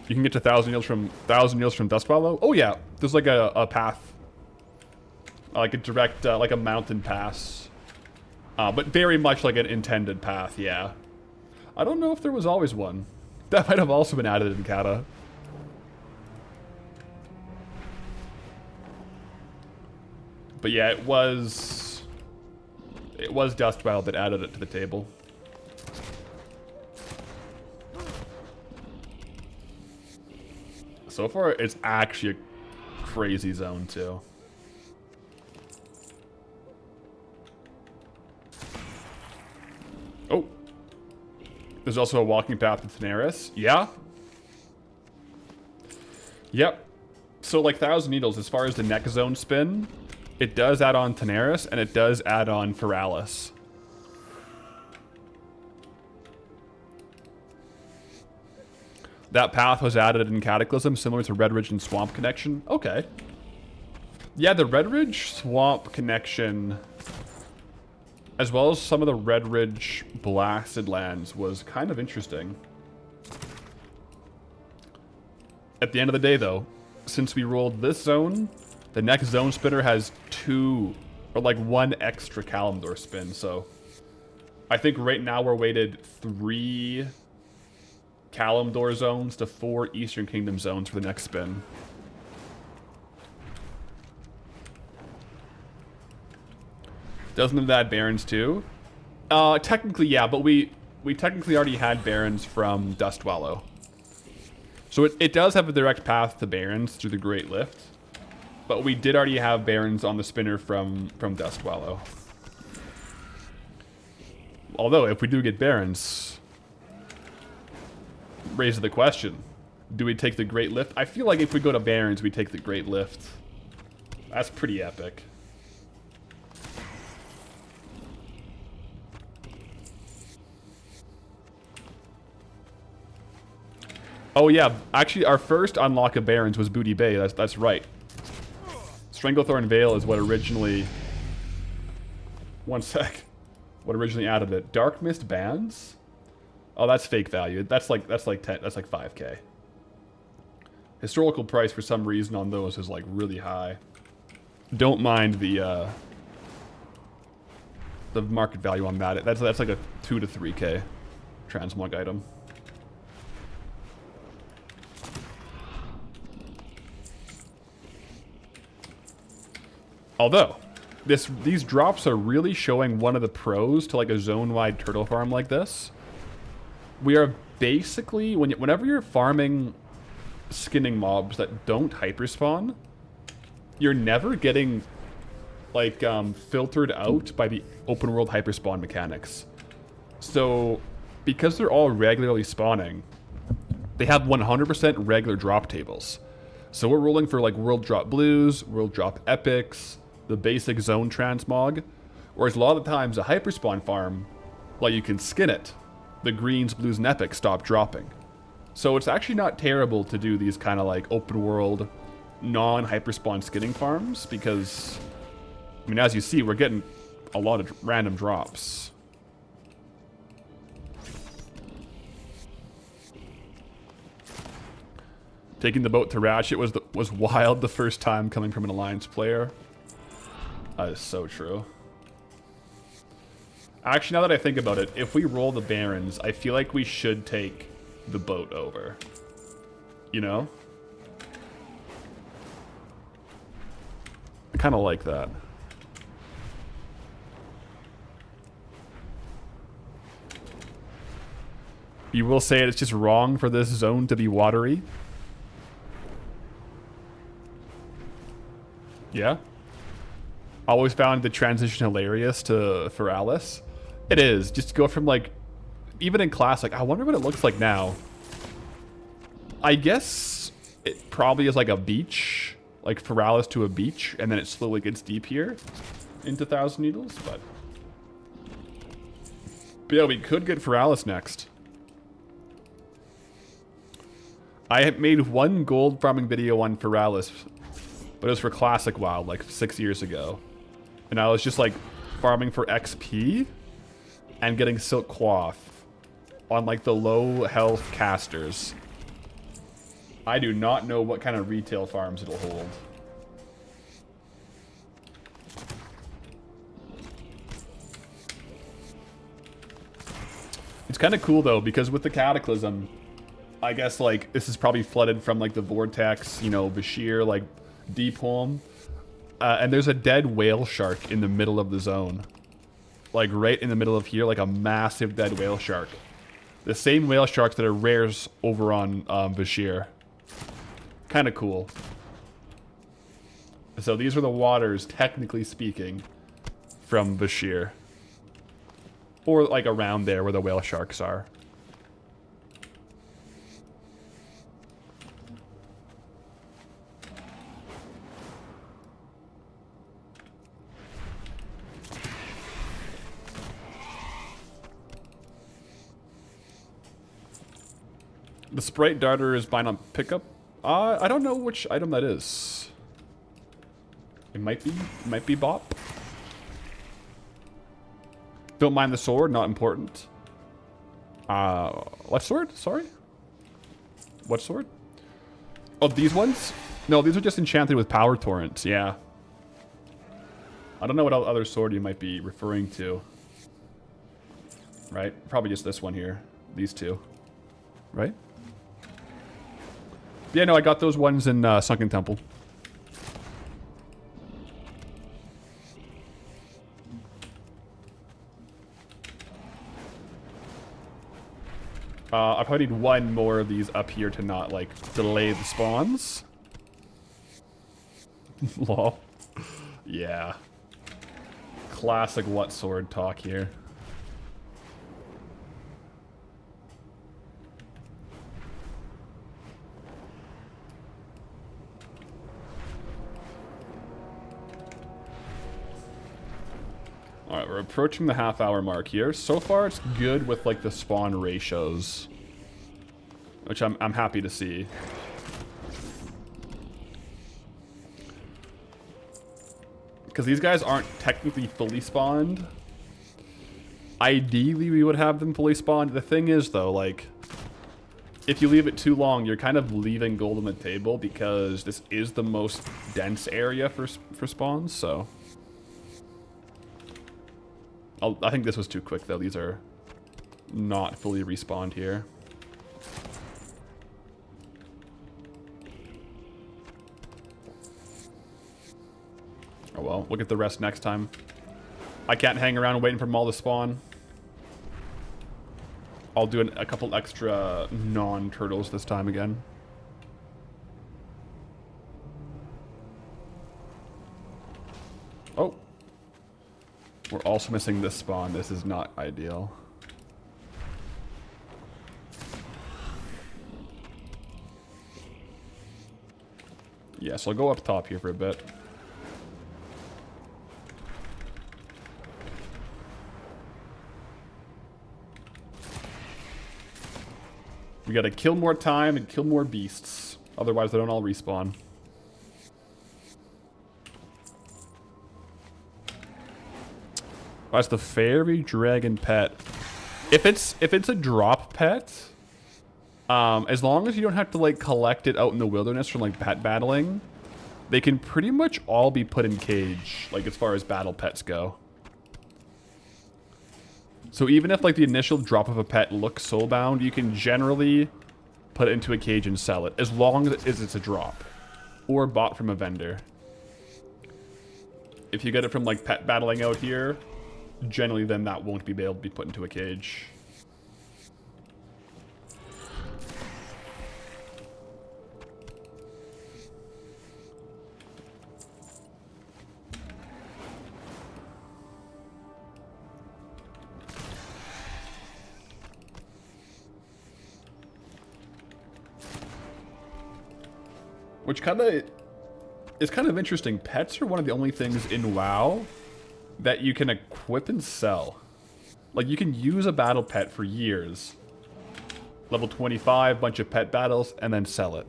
You can get to 1,000 needles from Dust Swallow. Oh yeah, there's like a path, like a direct, like a mountain pass, but very much like an intended path. Yeah, I don't know if there was always one. That might have also been added in Kata. But yeah, it was Dustwild that added it to the table. So far, it's actually a crazy zone too. Oh, there's also a walking path to Tenaris. Yeah. Yep. So like 1,000 needles, as far as the next zone spin, it does add on Tenaris, and it does add on Feralis. That path was added in Cataclysm, similar to Red Ridge and Swamp Connection. Okay. Yeah, the Red Ridge Swamp Connection, as well as some of the Red Ridge Blasted Lands, was kind of interesting. At the end of the day, though, since we rolled this zone, the next zone spinner has 2, or like 1 extra Kalimdor spin, so I think right now we're weighted 3 Kalimdor zones to 4 Eastern Kingdom zones for the next spin. Doesn't it add Barrens too? Technically, yeah, but we technically already had Barrens from Dustwallow. So it does have a direct path to Barrens through the Great Lift. But we did already have Barrens on the spinner from Dustwallow. Although, if we do get Barrens, raises the question, do we take the Great Lift? I feel like if we go to Barrens, we take the Great Lift. That's pretty epic. Oh yeah, actually our first unlock of Barrens was Booty Bay, that's right. Stranglethorn Vale is what originally... One sec. What originally added it. Dark Mist Bands? Oh, that's fake value. That's like 5K. Historical price for some reason on those is like really high. Don't mind the market value on that. That's like a 2 to 3K transmog item. Although, these drops are really showing one of the pros to like a zone-wide turtle farm like this. We are basically, whenever you're farming skinning mobs that don't hyperspawn, you're never getting like filtered out by the open world hyperspawn mechanics. So, because they're all regularly spawning, they have 100% regular drop tables. So we're rolling for like world drop blues, world drop epics, the basic zone transmog, whereas a lot of the times a hyperspawn farm, like you can skin it, the greens, blues, and epics stop dropping. So it's actually not terrible to do these kind of like open world non-hyperspawn skidding farms because, I mean, as you see, we're getting a lot of random drops. Taking the boat to Ratchet was wild the first time coming from an Alliance player. That is so true. Actually, now that I think about it, if we roll the Barons, I feel like we should take the boat over. You know? I kind of like that. You will say it's just wrong for this zone to be watery? Yeah? Always found the transition hilarious to Feralis. It is. Just to go from like, even in Classic, I wonder what it looks like now. I guess it probably is like a beach, like Feralis to a beach, and then it slowly gets deep here into Thousand Needles, but yeah, we could get Feralis next. I had made one gold farming video on Feralis, but it was for Classic WoW like 6 years ago. And I was just like farming for XP and getting Silk Cloth on like the low health casters. I do not know what kind of retail farms it'll hold. It's kind of cool though, because with the Cataclysm, I guess like this is probably flooded from like the Vortex, you know, Bashir, like Deep Home. And there's a dead whale shark in the middle of the zone. Like right in the middle of here, like a massive dead whale shark. The same whale sharks that are rares over on Bashir. Kind of cool. So these are the waters, technically speaking, from Bashir. Or like around there where the whale sharks are. The Sprite Darter is buying on pickup. I don't know which item that is. It might be Bop. Don't mind the sword, not important. What sword? Sorry? What sword? Oh, these ones? No, these are just enchanted with power torrents, yeah. I don't know what other sword you might be referring to. Right? Probably just this one here. These two. Right? Yeah, no, I got those ones in Sunken Temple. I probably need one more of these up here to not, like, delay the spawns. Lol. Yeah. Classic what sword talk here. Alright, we're approaching the half-hour mark here. So far, it's good with, like, the spawn ratios. Which I'm happy to see. Because these guys aren't technically fully spawned. Ideally, we would have them fully spawned. The thing is, though, like, if you leave it too long, you're kind of leaving gold on the table because this is the most dense area for spawns, so... I think this was too quick, though. These are not fully respawned here. Oh well, we'll get the rest next time. I can't hang around waiting for them all to spawn. I'll do a couple extra non-turtles this time again. Oh. We're also missing this spawn. This is not ideal. Yeah, so I'll go up top here for a bit. We gotta kill more time and kill more beasts. Otherwise they don't all respawn. That's the fairy dragon pet. If it's a drop pet, as long as you don't have to like collect it out in the wilderness from like pet battling, they can pretty much all be put in cage, like as far as battle pets go. So even if like the initial drop of a pet looks soulbound, you can generally put it into a cage and sell it, as long as it's a drop or bought from a vendor. If you get it from like pet battling out here, generally then that won't be able to be put into a cage. Which is kind of interesting. Pets are one of the only things in WoW that you can equip and sell. Like, you can use a battle pet for years. Level 25, bunch of pet battles, and then sell it.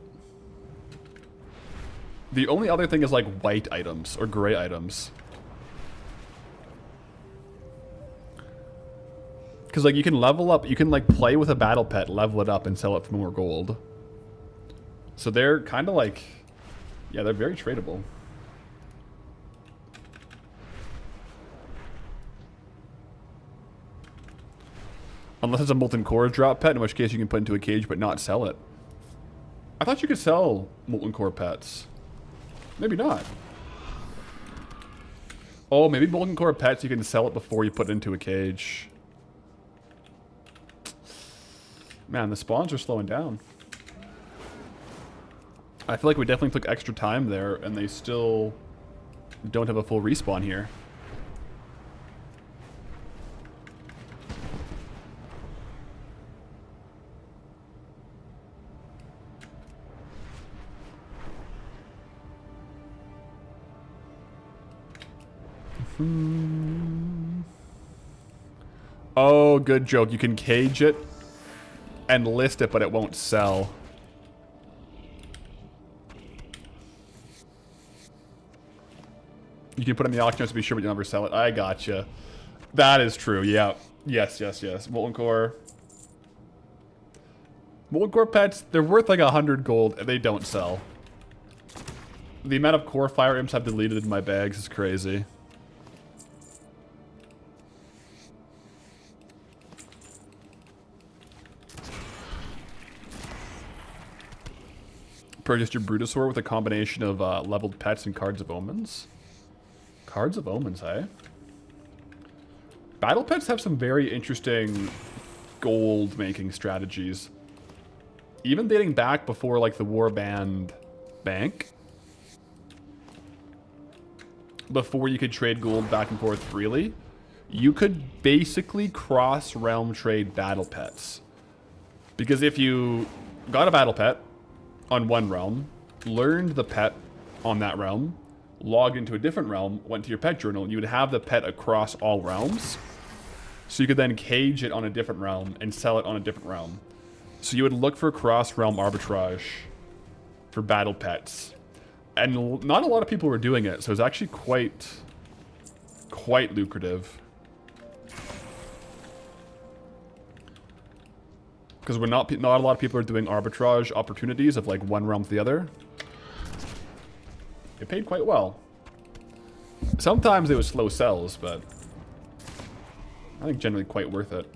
The only other thing is, like, white items or gray items. Because, like, you can level up, you can, like, play with a battle pet, level it up, and sell it for more gold. So they're kind of like, yeah, they're very tradable. Unless it's a molten core drop pet, in which case you can put into a cage but not sell it. I thought you could sell molten core pets. Maybe not. Oh, maybe molten core pets you can sell it before you put it into a cage. Man, the spawns are slowing down. I feel like we definitely took extra time there, and they still don't have a full respawn here. Oh, good joke. You can cage it and list it, but it won't sell. You can put it in the auction to be sure, but you'll never sell it. I gotcha. That is true. Yeah. Yes, yes, yes. Molten core. Molten core pets, they're worth like 100 gold, and they don't sell. The amount of core fire imps I've deleted in my bags is crazy. Purchased your Brutosaur with a combination of leveled pets and Cards of Omens. Cards of Omens, eh? Battle pets have some very interesting gold-making strategies. Even dating back before, like, the Warband Bank. Before you could trade gold back and forth freely, you could basically cross-realm trade battle pets. Because if you got a battle pet on one realm, learned the pet on that realm, logged into a different realm, went to your pet journal, and you would have the pet across all realms. So you could then cage it on a different realm and sell it on a different realm. So you would look for cross-realm arbitrage for battle pets. And not a lot of people were doing it, so it was actually quite lucrative. Because not a lot of people are doing arbitrage opportunities of like one realm to the other. It paid quite well. Sometimes it was slow sells, but I think generally quite worth it.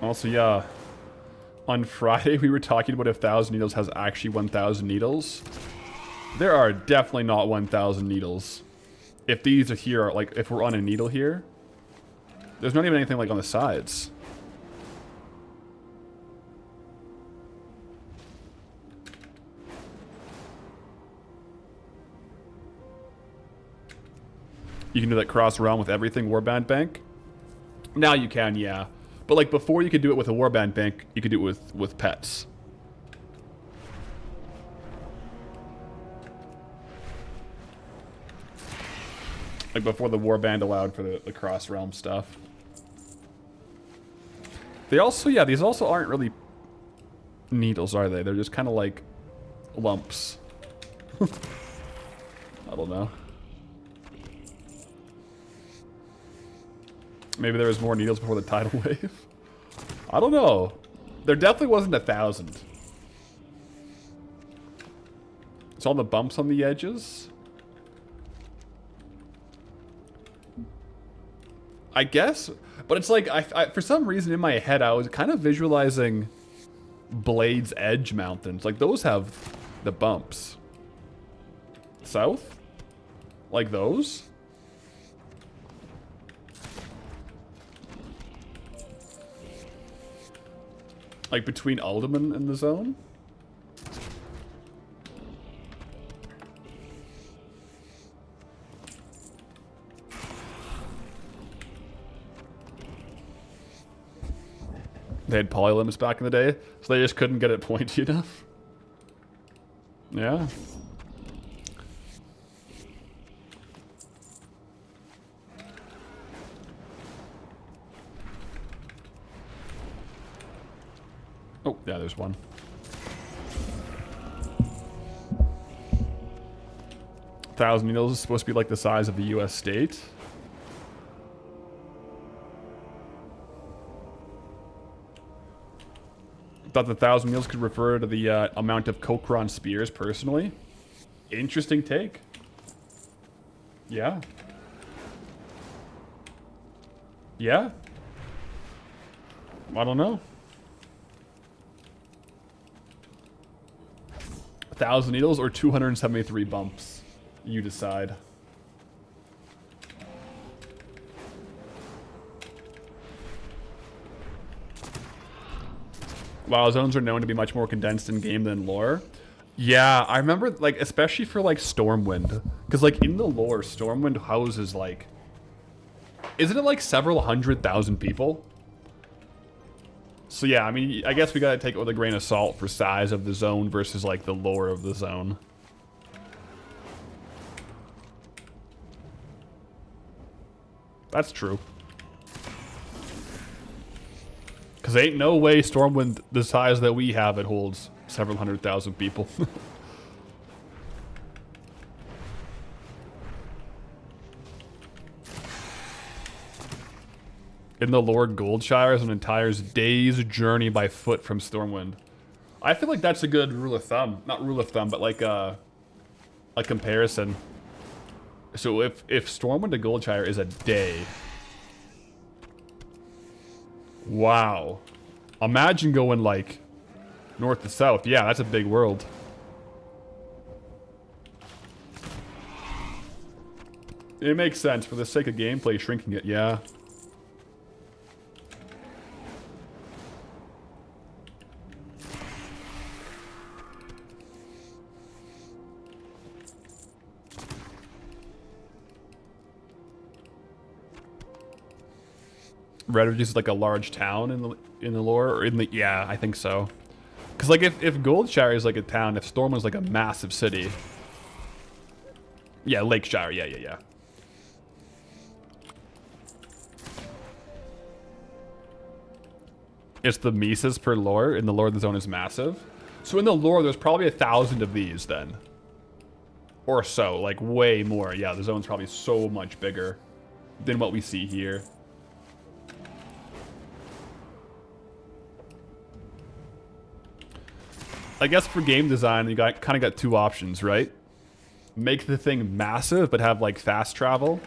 Also, yeah, on Friday we were talking about if 1,000 Needles has actually 1,000 needles. There are definitely not 1,000 needles. If these are here, like, if we're on a needle here, there's not even anything, like, on the sides. You can do that cross-realm with everything, Warband Bank? Now you can, yeah. But, like, before you could do it with a Warband Bank, you could do it with pets. Like before the warband allowed for the cross realm stuff. They also, yeah, these also aren't really needles, are they? They're just kind of like lumps. I don't know. Maybe there was more needles before the tidal wave. I don't know. There definitely wasn't 1,000. It's all the bumps on the edges. I guess, but it's like, I for some reason in my head, I was kind of visualizing Blade's Edge mountains. Like, those have the bumps. South? Like those? Like between Alderman and the zone? They had polylimits back in the day, so they just couldn't get it pointy enough. Yeah. Oh, yeah, there's one. Thousand needles is supposed to be like the size of a U.S. state. Thought the 1,000 needles could refer to the amount of Kokron spears, personally. Interesting take. Yeah. Yeah. I don't know. 1,000 needles or 273 bumps. You decide. Wow, zones are known to be much more condensed in game than lore. Yeah, I remember, like, especially for, like, Stormwind. Because, like, in the lore, Stormwind houses, like... Isn't it, like, several 100,000 people? So, yeah, I mean, I guess we gotta take it with a grain of salt for size of the zone versus, like, the lore of the zone. That's true. Because ain't no way Stormwind, the size that we have, it holds several 100,000 people. In the Lord Goldshire is an entire day's journey by foot from Stormwind. I feel like that's a good rule of thumb. Not rule of thumb, but like a comparison. So if Stormwind to Goldshire is a day... Wow. Imagine going, like, north to south. Yeah, that's a big world. It makes sense for the sake of gameplay, shrinking it, yeah. Red Ridge is like a large town in the lore, or in the, yeah, I think so. Because like if Goldshire is like a town, if Storm was like a massive city, yeah, Lakeshire, yeah. It's the Mises per lore. In the lore, the zone is massive. So in the lore, there's probably 1,000 of these then, or so, like way more. Yeah, the zone's probably so much bigger than what we see here. I guess for game design, you kind of got two options, right? Make the thing massive, but have like fast travel,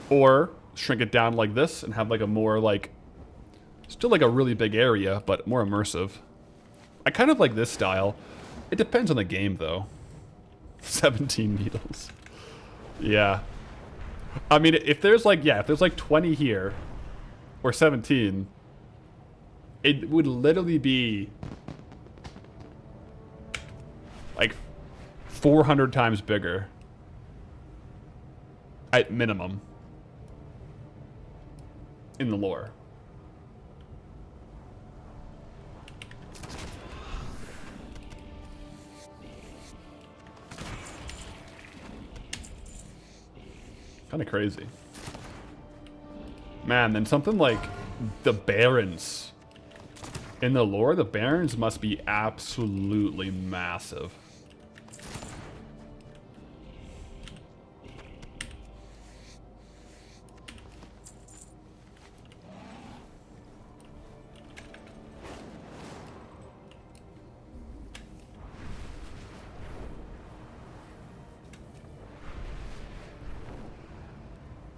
or shrink it down like this and have like a more like, still like a really big area, but more immersive. I kind of like this style. It depends on the game, though. 17 needles. Yeah. I mean, if there's like, yeah, if there's like 20 here, or 17, it would literally be like 400 times bigger at minimum in the lore. Kind of crazy. Man, then something like the Barrens. In the lore, the Barrens must be absolutely massive.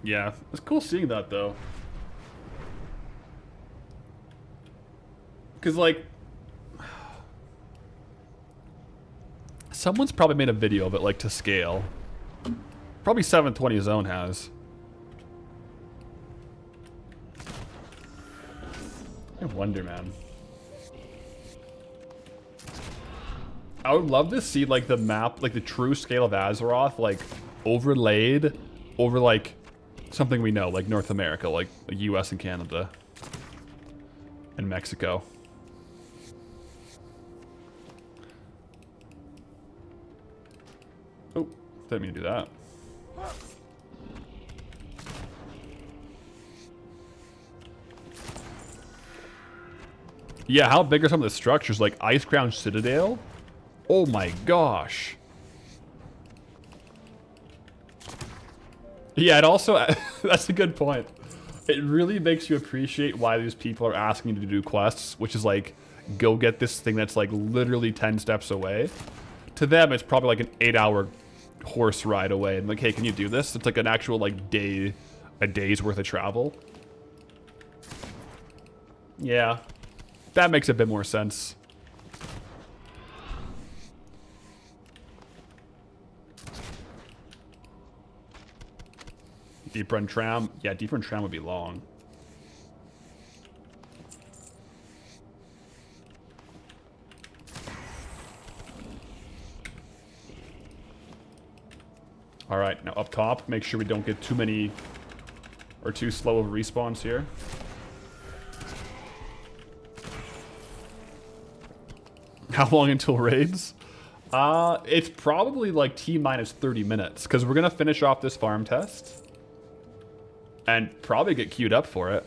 Yeah, it's cool seeing that though. Because like, someone's probably made a video of it like to scale. Probably 720 Zone has. I wonder, man. I would love to see like the map, like the true scale of Azeroth, like overlaid over like something we know, like North America, like the US and Canada and Mexico. Oh, didn't mean to do that. Yeah, how big are some of the structures? Like Ice Crown Citadel? Oh my gosh. Yeah, it also, that's a good point. It really makes you appreciate why these people are asking you to do quests, which is like, go get this thing that's like literally 10 steps away. To them, it's probably like an 8-hour horse ride away. And like, hey, can you do this? It's like an actual like a day's worth of travel. Yeah, that makes a bit more sense. Deep Run Tram. Yeah, Deep Run Tram would be long. All right, now up top, make sure we don't get too many or too slow of respawns here. How long until raids? It's probably like T-minus 30 minutes because we're going to finish off this farm test. And probably get queued up for it.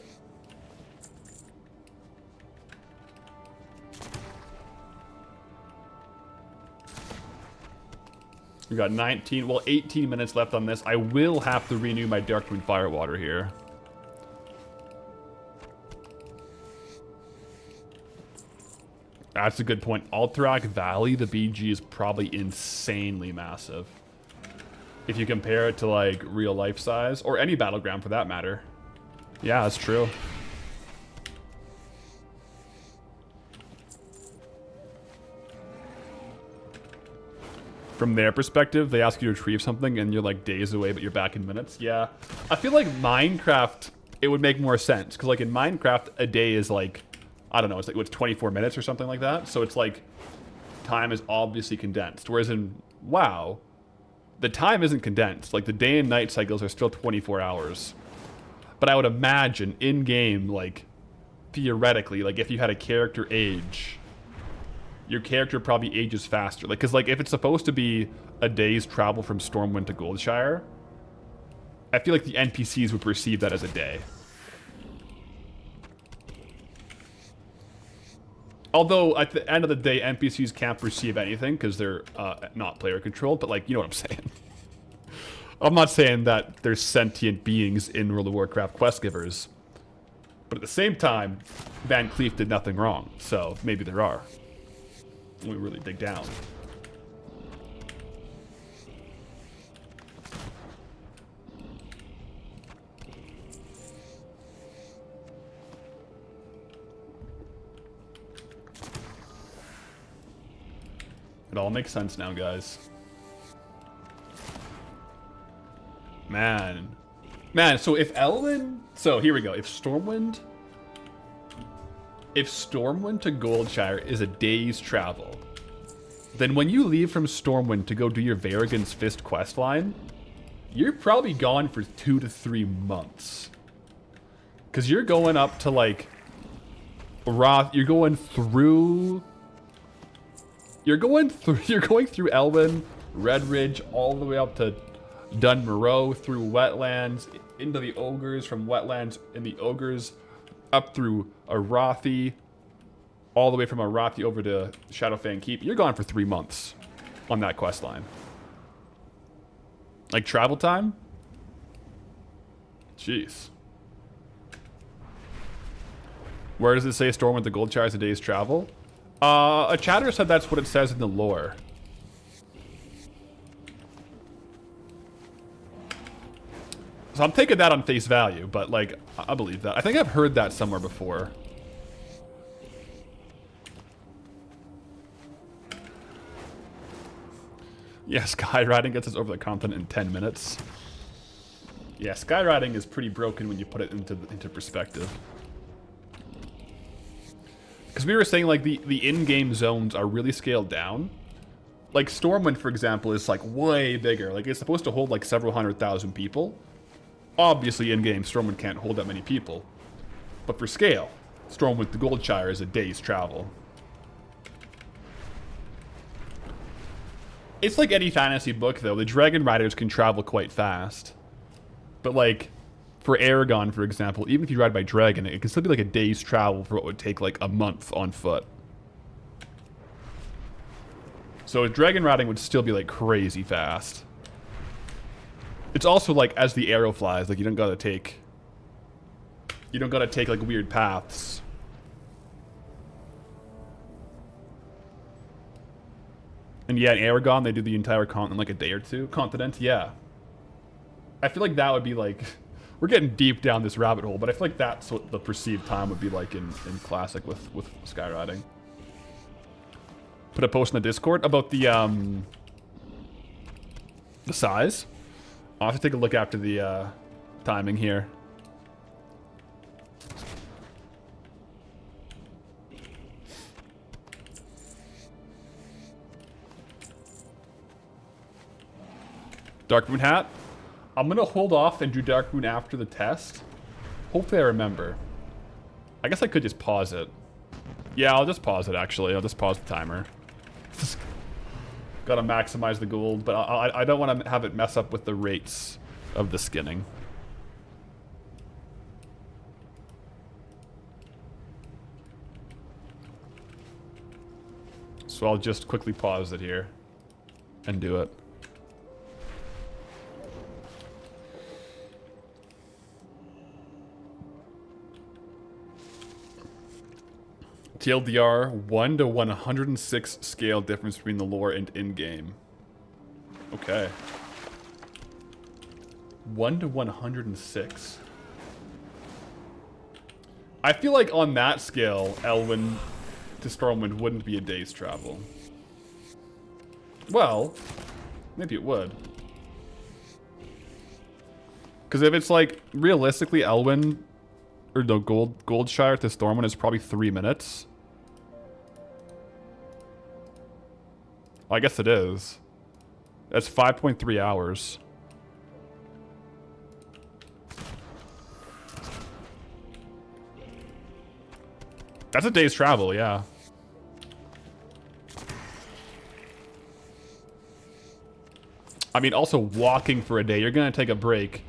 We got 19, well 18 minutes left on this. I will have to renew my Darkmoon Firewater here. That's a good point. Alterac Valley, the BG is probably insanely massive. If you compare it to like real life size, or any battleground for that matter. Yeah, that's true. From their perspective, they ask you to retrieve something and you're like days away, but you're back in minutes. Yeah, I feel like Minecraft, it would make more sense. Because like in Minecraft, a day is like, I don't know, it's like what's 24 minutes or something like that. So it's like, time is obviously condensed. Whereas in WoW, the time isn't condensed. Like the day and night cycles are still 24 hours. But I would imagine in-game, like, theoretically, like if you had a character age, your character probably ages faster. Like, cause like if it's supposed to be a day's travel from Stormwind to Goldshire, I feel like the NPCs would perceive that as a day. Although, at the end of the day, NPCs can't perceive anything because they're not player-controlled, but, like, you know what I'm saying. I'm not saying that there's sentient beings in World of Warcraft quest givers. But at the same time, Van Cleef did nothing wrong, so maybe there are. When we really dig down. It all makes sense now, guys. Man. Man, so if Elwyn... So, here we go. If Stormwind to Goldshire is a day's travel, then when you leave from Stormwind to go do your Varrigan's Fist questline, you're probably gone for 2 to 3 months. Because you're going up to, like... You're going through... You're going through Elwyn, Red Ridge, all the way up to Dun Moreau through wetlands, into the ogres, from wetlands in the ogres, up through Arathi, all the way from Arathi over to Shadowfang Keep. You're gone for 3 months on that quest line. Like travel time? Jeez. Where does it say Stormwind the Goldshire is a day's travel? A chatter said that's what it says in the lore. So I'm taking that on face value, but like, I believe that. I think I've heard that somewhere before. Yeah, skywriting gets us over the continent in 10 minutes. Yeah, skywriting is pretty broken when you put it into perspective. Because we were saying, like, the in-game zones are really scaled down. Like, Stormwind, for example, is, like, way bigger. Like, it's supposed to hold, like, several 100,000 people. Obviously, in-game, Stormwind can't hold that many people. But for scale, Stormwind the Goldshire is a day's travel. It's like any fantasy book, though. The Dragon Riders can travel quite fast. But, like, for Aragon, for example, even if you ride by dragon, it can still be like a day's travel for what would take like a month on foot. So dragon riding would still be like crazy fast. It's also like as the arrow flies, like you don't gotta take like weird paths. And yeah, in Aragon they do the entire continent in like a day or two. Continent, yeah. I feel like that would be like, we're getting deep down this rabbit hole, but I feel like that's what the perceived time would be like in Classic with skywriting. Put a post in the Discord about the size. I'll have to take a look after the timing here. Darkmoon hat. I'm gonna hold off and do Darkmoon after the test. Hopefully I remember. I guess I could just pause it. Yeah, I'll just pause it actually. I'll just pause the timer. Gotta maximize the gold, but I don't want to have it mess up with the rates of the skinning. So I'll just quickly pause it here and do it. TLDR, 1 to 106 scale difference between the lore and in-game. Okay. 1 to 106. I feel like on that scale, Elwyn to Stormwind wouldn't be a day's travel. Well, maybe it would. Because if it's like, realistically, Elwyn, or the Goldshire to Stormwind is probably 3 minutes. I guess it is. That's 5.3 hours. That's a day's travel, yeah. I mean, also walking for a day. You're gonna take a break.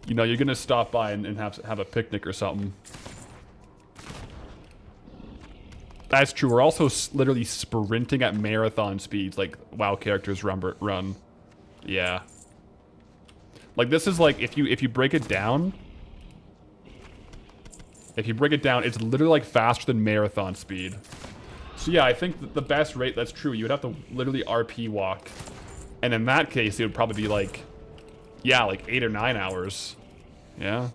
You know, you're gonna stop by and have a picnic or something. That's true. We're also literally sprinting at marathon speeds, like WoW characters run. Yeah. Like this is like if you break it down. If you break it down, it's literally like faster than marathon speed. So yeah, I think that the best rate, that's true. You would have to literally RP walk. And in that case, it would probably be like, yeah, like 8 or 9 hours. Yeah.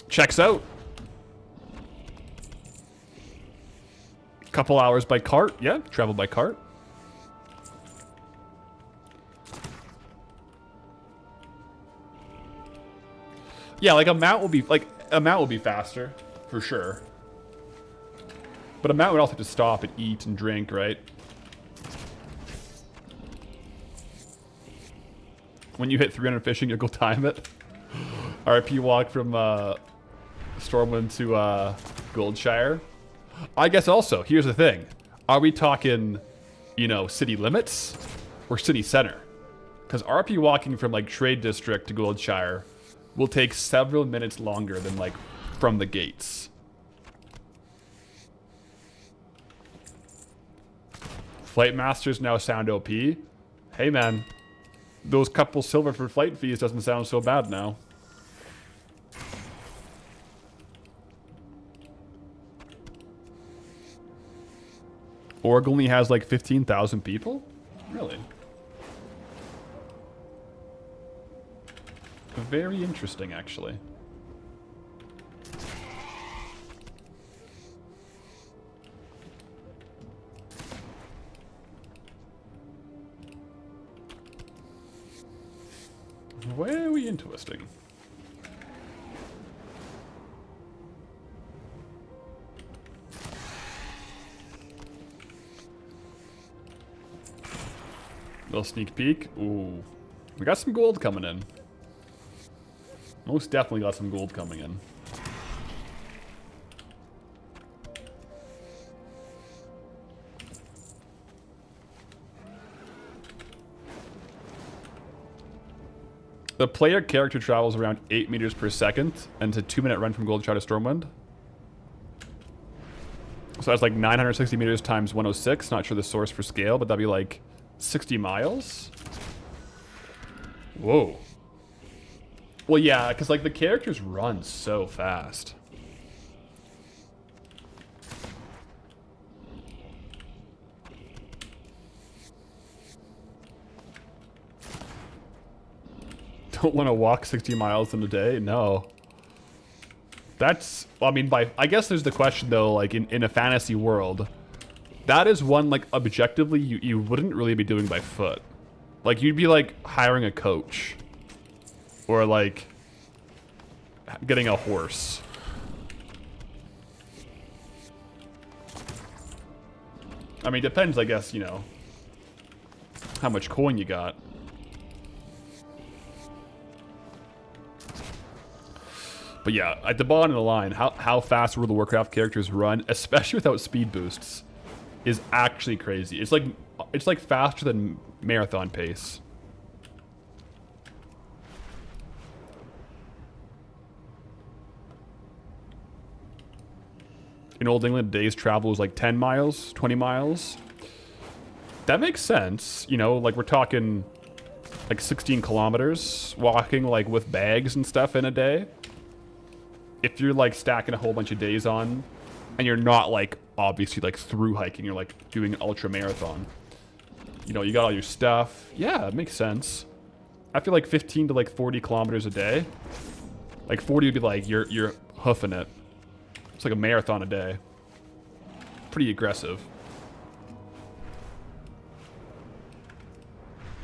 Checks out. Couple hours by cart. Yeah, travel by cart. Yeah, like a mount will be faster, for sure. But a mount would also have to stop and eat and drink, right? When you hit 300 fishing, you'll go time it. RP walk from Stormwind to Goldshire. I guess also, here's the thing. Are we talking, you know, city limits or city center? Because RP walking from like Trade District to Goldshire will take several minutes longer than like from the gates. Flight Masters now sound OP. Hey man, those couple silver for flight fees doesn't sound so bad now. Org only has like 15,000 people? Really? Very interesting, actually. Very interesting. Little sneak peek. Ooh. We got some gold coming in. Most definitely got some gold coming in. The player character travels around 8 meters per second, and it's a 2-minute run from Goldshire to Stormwind. So that's like 960 meters times 106. Not sure the source for scale, but that'd be like 60 miles. Whoa. Well, yeah, because like the characters run so fast. Don't want to walk 60 miles in a day? No. That's, I mean, I guess there's the question though, like in a fantasy world, that is one like objectively you wouldn't really be doing by foot. Like you'd be like hiring a coach. Or like getting a horse. I mean, depends, I guess, you know, how much coin you got. But yeah, at the bottom of the line, how fast World of Warcraft characters run, especially without speed boosts, is actually crazy. It's like faster than marathon pace. In Old England, a day's travel was like 10 miles, 20 miles. That makes sense. You know, like we're talking like 16 kilometers walking like with bags and stuff in a day. If you're like stacking a whole bunch of days on and you're not like obviously like through hiking, you're like doing an ultra marathon. You know, you got all your stuff. Yeah, it makes sense. I feel like 15 to like 40 kilometers a day. Like 40 would be like you're hoofing it. It's like a marathon a day. Pretty aggressive.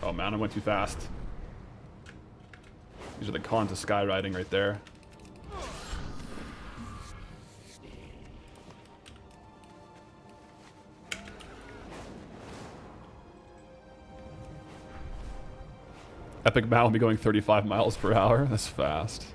Oh man, I went too fast. These are the cons of skywriting right there. Epic Mount will be going 35 miles per hour. That's fast.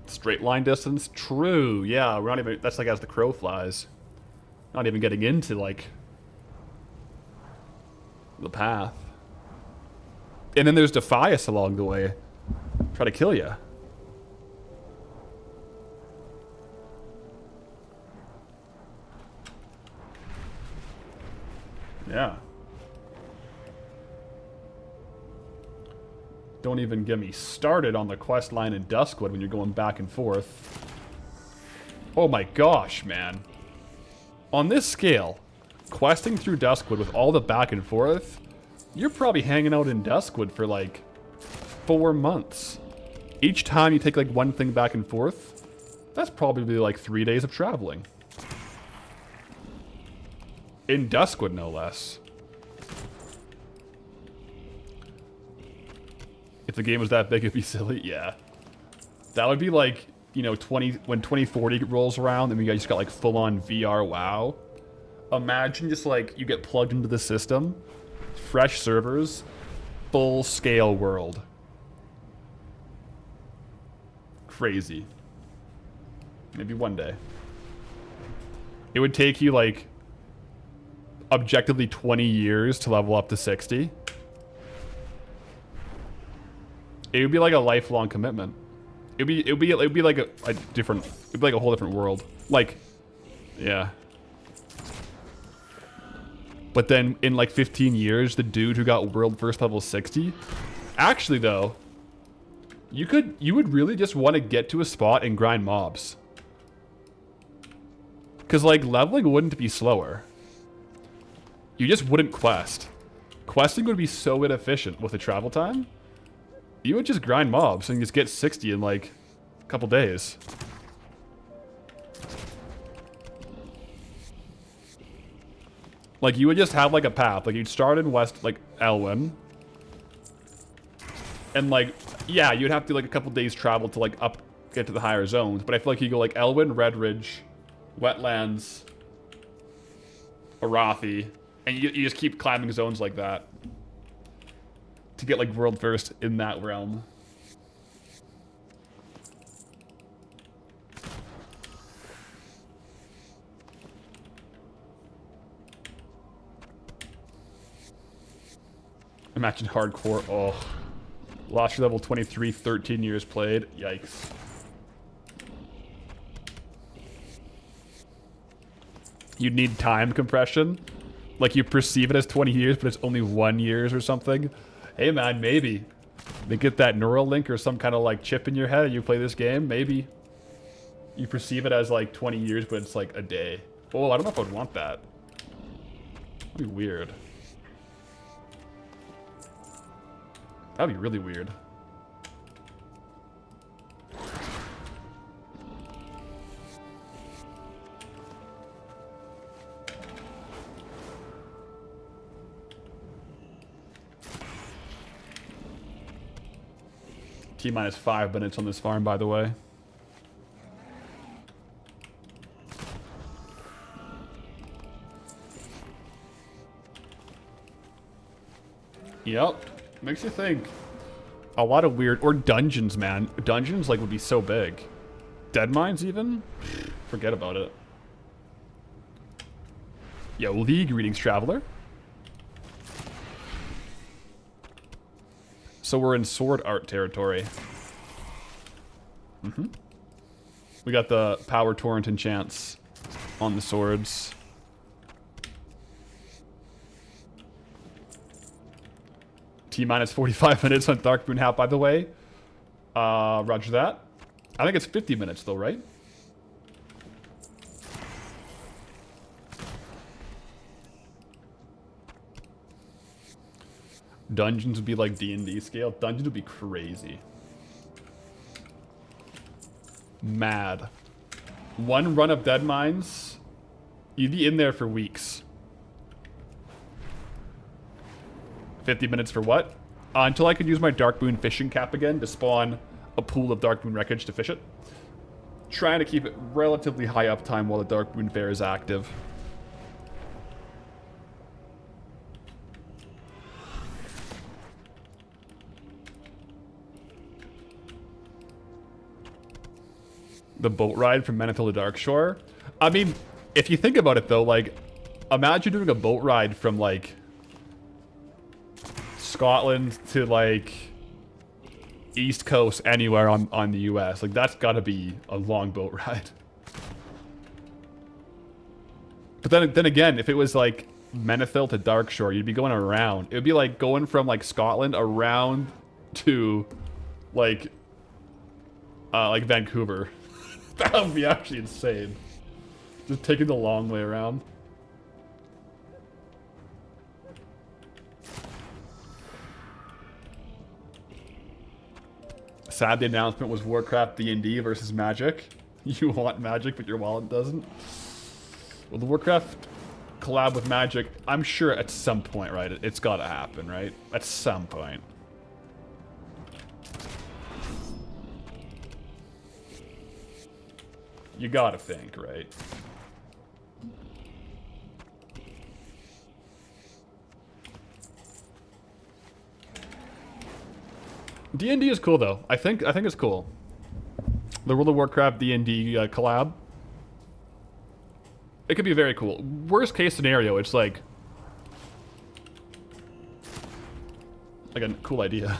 Straight line distance? True. Yeah, we're not even... That's like as the crow flies. Not even getting into, like... the path. And then there's Defias along the way. Try to kill you. Yeah. Don't even get me started on the quest line in Duskwood when you're going back and forth. Oh my gosh, man. On this scale, questing through Duskwood with all the back and forth, you're probably hanging out in Duskwood for like 4 months. Each time you take like one thing back and forth, that's probably like 3 days of traveling. In Duskwood, no less. If the game was that big, it'd be silly. Yeah. That would be like, you know, when 2040 rolls around, and we just got like full-on VR WoW. Imagine just like you get plugged into the system, fresh servers, full-scale world. Crazy. Maybe one day. It would take you, like, objectively 20 years to level up to 60. It would be like a lifelong commitment. It'd be like a different, it'd be like a whole different world. Like, yeah. But then in like 15 years, the dude who got world first level 60, actually though, you would really just want to get to a spot and grind mobs. Cause like leveling wouldn't be slower. You just wouldn't quest. Questing would be so inefficient with the travel time. You would just grind mobs and just get 60 in like a couple days. Like you would just have like a path. Like you'd start in West like Elwyn. And like, yeah, you'd have to like a couple days travel to like get to the higher zones. But I feel like you go like Elwyn, Red Ridge, Wetlands, Arathi, and you just keep climbing zones like that. To get like world first in that realm. Imagine hardcore. Oh. Lost your level 23, 13 years played. Yikes. You'd need time compression. Like you perceive it as 20 years, but it's only 1 year or something. Hey man, maybe. They get that neural link or some kind of like chip in your head and you play this game, maybe. You perceive it as like 20 years, but it's like a day. Oh, I don't know if I would want that. That'd be weird. That'd be really weird. T-minus 5 minutes on this farm, by the way. Yep. Makes you think. A lot of weird... Or dungeons, man. Dungeons, like, would be so big. Dead mines, even? Forget about it. Yo, League greetings, Traveler. So we're in sword art territory. Mm-hmm. We got the power torrent enchants on the swords. T-minus 45 minutes on Darkmoon Hat, by the way. Roger that. I think it's 50 minutes, though, right? Dungeons would be like D&D scale. Dungeons would be crazy. Mad. One run of Dead Mines, you'd be in there for weeks. 50 minutes for what? Until I could use my Darkmoon fishing cap again to spawn a pool of Darkmoon wreckage to fish it. Trying to keep it relatively high uptime while the Darkmoon Fair is active. The boat ride from Menethil to Darkshore. I mean, if you think about it though, like, imagine doing a boat ride from like Scotland to like East Coast anywhere on the US. Like that's gotta be a long boat ride. But then again, if it was like Menethil to Darkshore, you'd be going around. It would be like going from like Scotland around to like Vancouver. That would be actually insane. Just taking the long way around. Sad the announcement was Warcraft D&D versus Magic. You want Magic, but your wallet doesn't. Well, the Warcraft collab with Magic, I'm sure at some point, right? It's gotta happen, right? At some point. You gotta think, right? D&D is cool though. I think it's cool. The World of Warcraft D&D collab. It could be very cool. Worst case scenario, it's like a cool idea.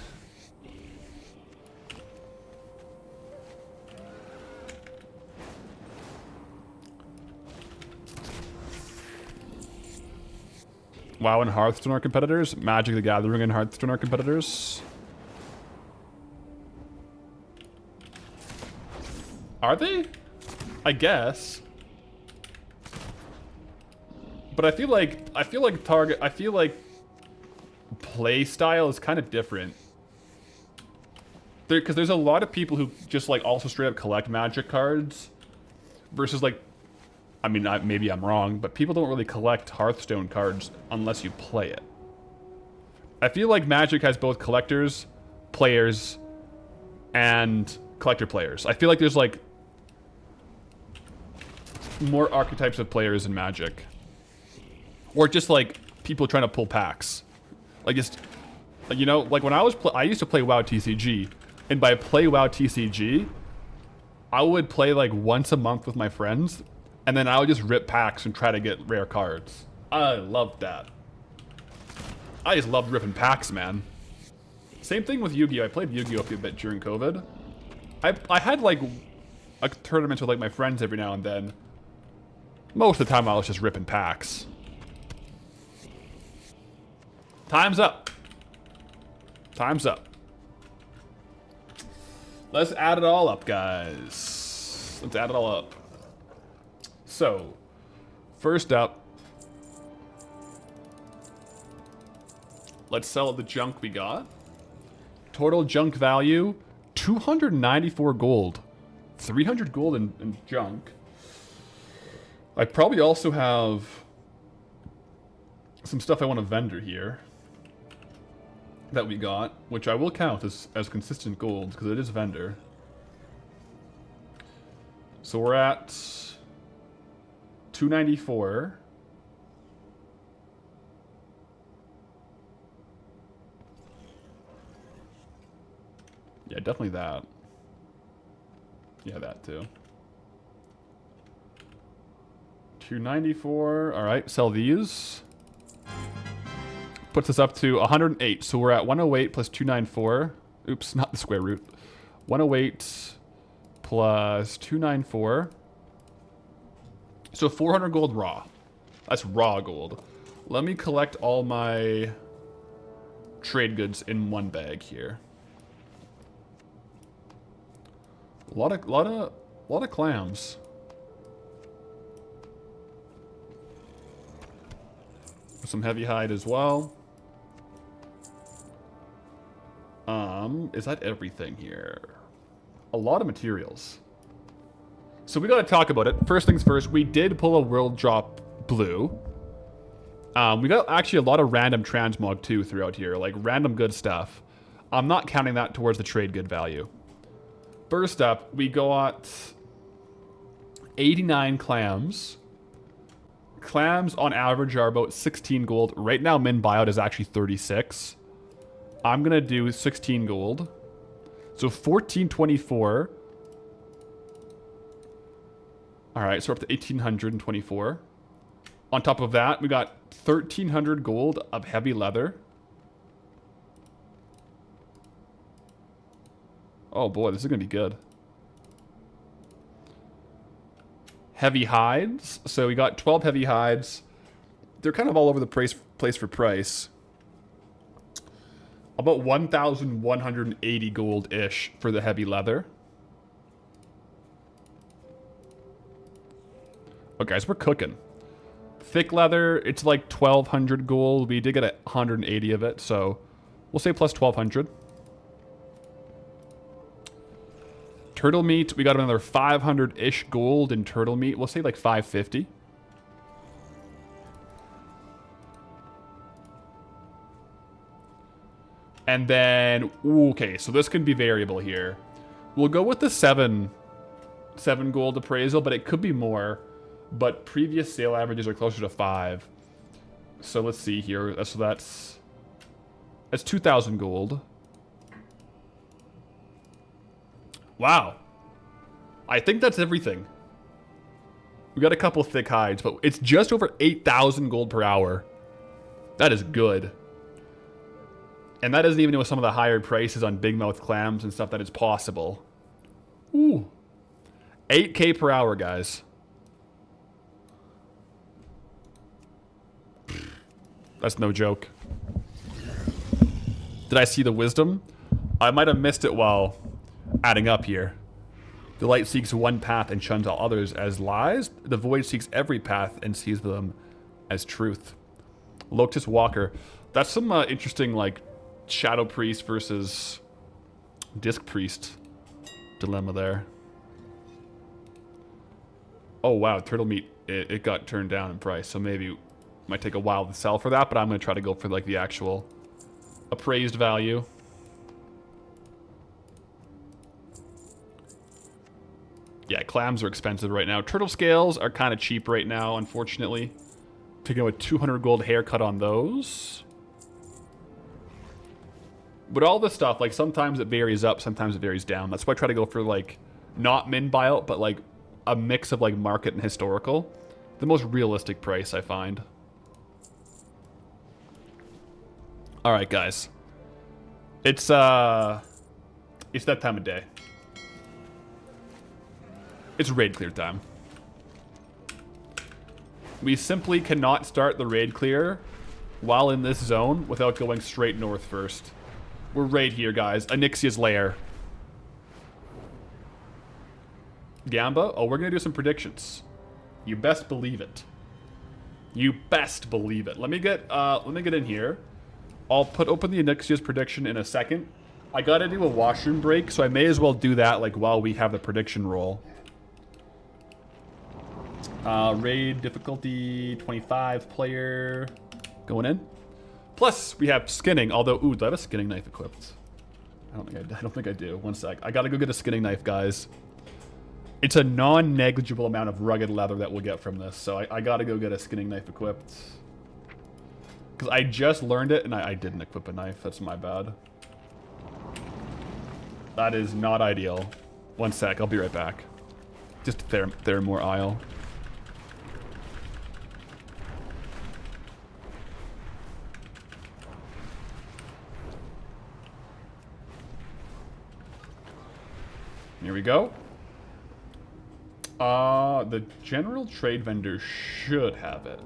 WoW and Hearthstone are competitors. Magic the Gathering and Hearthstone are competitors. Are they? I guess. But I feel like play style is kind of different. Because there's a lot of people who just like also straight up collect Magic cards, versus like, I mean, maybe I'm wrong, but people don't really collect Hearthstone cards unless you play it. I feel like Magic has both collectors, players, and collector players. I feel like there's like more archetypes of players in Magic. Or just like people trying to pull packs. Like just, you know, like when I used to play WoW TCG. And by play WoW TCG, I would play like once a month with my friends. And then I would just rip packs and try to get rare cards. I loved that. I just loved ripping packs, man. Same thing with Yu-Gi-Oh! I played Yu-Gi-Oh! A bit during COVID. I had like a tournament with like my friends every now and then. Most of the time I was just ripping packs. Time's up. Time's up. Let's add it all up, guys. Let's add it all up. So, first up, let's sell the junk we got. Total junk value, 294 gold. 300 gold in junk. I probably also have some stuff I want to vendor here that we got, which I will count as consistent gold because it is vendor. So we're at 294. Yeah, definitely that. Yeah, that too. 294. All right, sell these. Puts us up to 108. So we're at 108 plus 294. Oops, not the square root. 108 plus 294. So 400 gold raw. That's raw gold. Let me collect all my trade goods in one bag here. A lot of clams. Some heavy hide as well. Is that everything here? A lot of materials. So we gotta talk about it. First things first, we did pull a world drop blue. We got actually a lot of random transmog too throughout here, like random good stuff. I'm not counting that towards the trade good value. First up, we got 89 clams. Clams on average are about 16 gold. Right now, min buyout is actually 36. I'm gonna do 16 gold. So 1424. All right, so we're up to 1824. On top of that, we got 1300 gold of heavy leather. Oh boy, this is gonna be good. Heavy hides. So we got 12 heavy hides. They're kind of all over the place for price. About 1,180 gold-ish for the heavy leather. Okay, so we're cooking. Thick leather, it's like 1,200 gold. We did get 180 of it, so we'll say plus 1,200. Turtle meat, we got another 500-ish gold in turtle meat. We'll say like 550. And then, okay, so this can be variable here. We'll go with the 7 gold appraisal, but it could be more. But previous sale averages are closer to 5. So let's see here. So that's 2,000 gold. Wow. I think that's everything. We got a couple thick hides, but it's just over 8,000 gold per hour. That is good. And that isn't even with some of the higher prices on big mouth clams and stuff that is possible. Ooh. 8K per hour, guys. That's no joke. Did I see the wisdom? I might have missed it while adding up here. The light seeks one path and shuns all others as lies. The void seeks every path and sees them as truth. Lotus Walker. That's some interesting, like, Shadow Priest versus Disc Priest dilemma there. Oh, wow. Turtle meat, it got turned down in price, so maybe it might take a while to sell for that, but I'm going to try to go for, like, the actual appraised value. Yeah, clams are expensive right now. Turtle scales are kind of cheap right now, unfortunately. Taking a 200 gold haircut on those. But all this stuff, like, sometimes it varies up, sometimes it varies down. That's why I try to go for, like, not min buyout, but, like, a mix of, like, market and historical. The most realistic price, I find. Alright, guys. It's that time of day. It's raid clear time. We simply cannot start the raid clear while in this zone without going straight north first. We're right here, guys. Onyxia's lair. Gamba? Oh, we're gonna do some predictions. You best believe it. You best believe it. Let me get in here. I'll open the Onyxia's prediction in a second. I gotta do a washroom break, so I may as well do that like while we have the prediction roll. Raid difficulty 25 player going in. Plus we have skinning. Although, ooh, do I have a skinning knife equipped? I don't think I do. One sec. I gotta go get a skinning knife, guys. It's a non-negligible amount of rugged leather that we'll get from this, so I gotta go get a skinning knife equipped. Because I just learned it and I didn't equip a knife. That's my bad. That is not ideal. One sec. I'll be right back. Just Theramore Isle. Here we go. The general trade vendor should have it.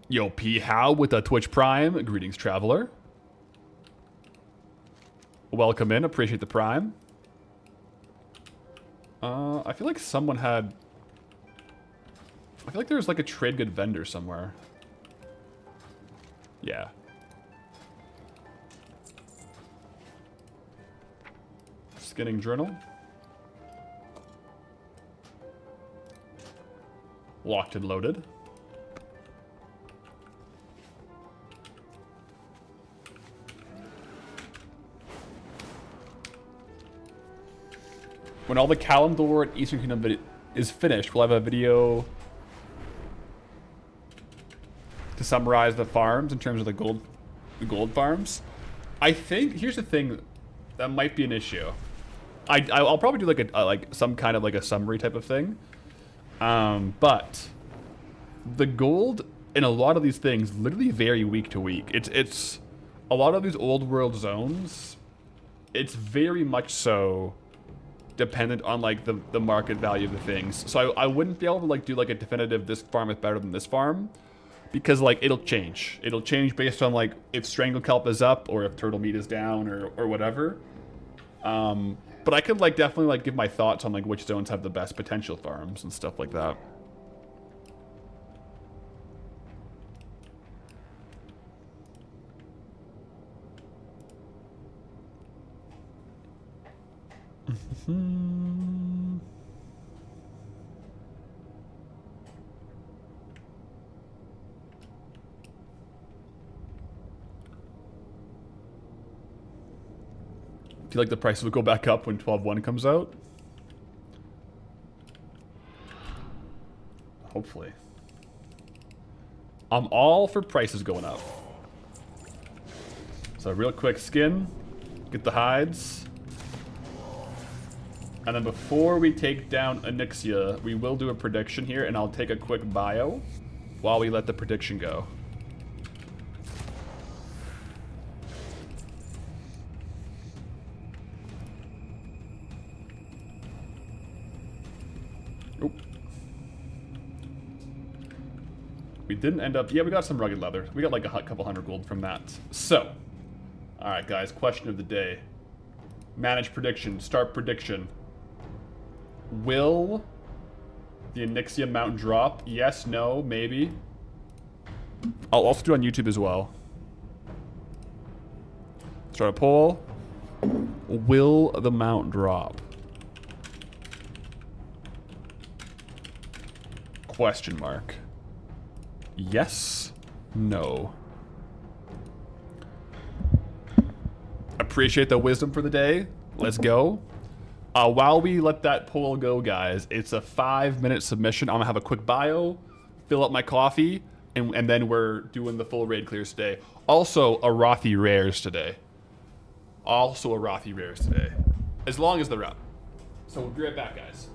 Yo, P. How with a Twitch Prime. Greetings, traveler. Welcome in. Appreciate the Prime. I feel like someone had... I feel like there was like a trade good vendor somewhere. Yeah. Skinning journal. Locked and loaded. When all the Kalimdor and Eastern Kingdom is finished, we'll have a video to summarize the farms in terms of the gold farms. I think here's the thing that might be an issue. I'll probably do like some kind of like a summary type of thing. But the gold in a lot of these things literally vary week to week. It's a lot of these old world zones. It's very much so dependent on like the market value of the things. So I wouldn't be able to like do like a definitive this farm is better than this farm, because like it'll change. It'll change based on like if Strangle Kelp is up or if Turtle Meat is down or whatever. But I could like definitely like give my thoughts on like which zones have the best potential farms and stuff like that. Do you like the prices will go back up when 12.1 comes out? Hopefully. I'm all for prices going up. So real quick skin, get the hides. And then before we take down Onyxia, we will do a prediction here, and I'll take a quick bio while we let the prediction go. Oop. We didn't end up... Yeah, we got some rugged leather. We got like a couple hundred gold from that. So, alright guys, question of the day. Manage prediction, start prediction. Will the Onyxia mount drop? Yes, no, maybe. I'll also do it on YouTube as well. Start a poll. Will the mount drop? Question mark. Yes, no. Appreciate the wisdom for the day. Let's go. While we let that poll go, guys, it's a 5-minute submission. I'm gonna have a quick bio, fill up my coffee, and then we're doing the full raid clears today. Also, a Rothi rares today. As long as they're up. So we'll be right back, guys.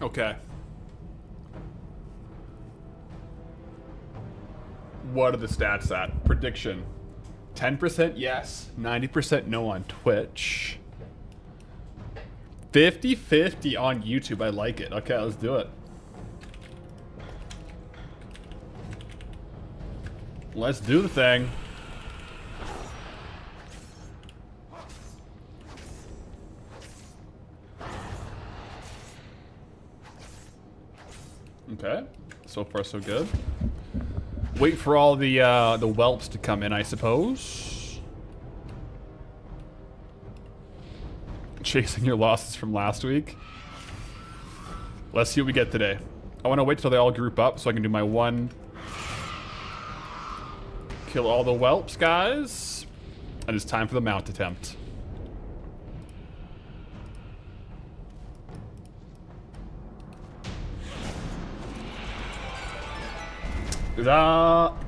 Okay. What are the stats at? Prediction. 10% yes, 90% no on Twitch. 50-50 on YouTube. I like it. Okay, let's do it. Let's do the thing. Okay, so far so good. Wait for all the whelps to come in, I suppose. Chasing your losses from last week. Let's see what we get today. I want to wait till they all group up so I can do my one. Kill all the whelps, guys. And it's time for the mount attempt.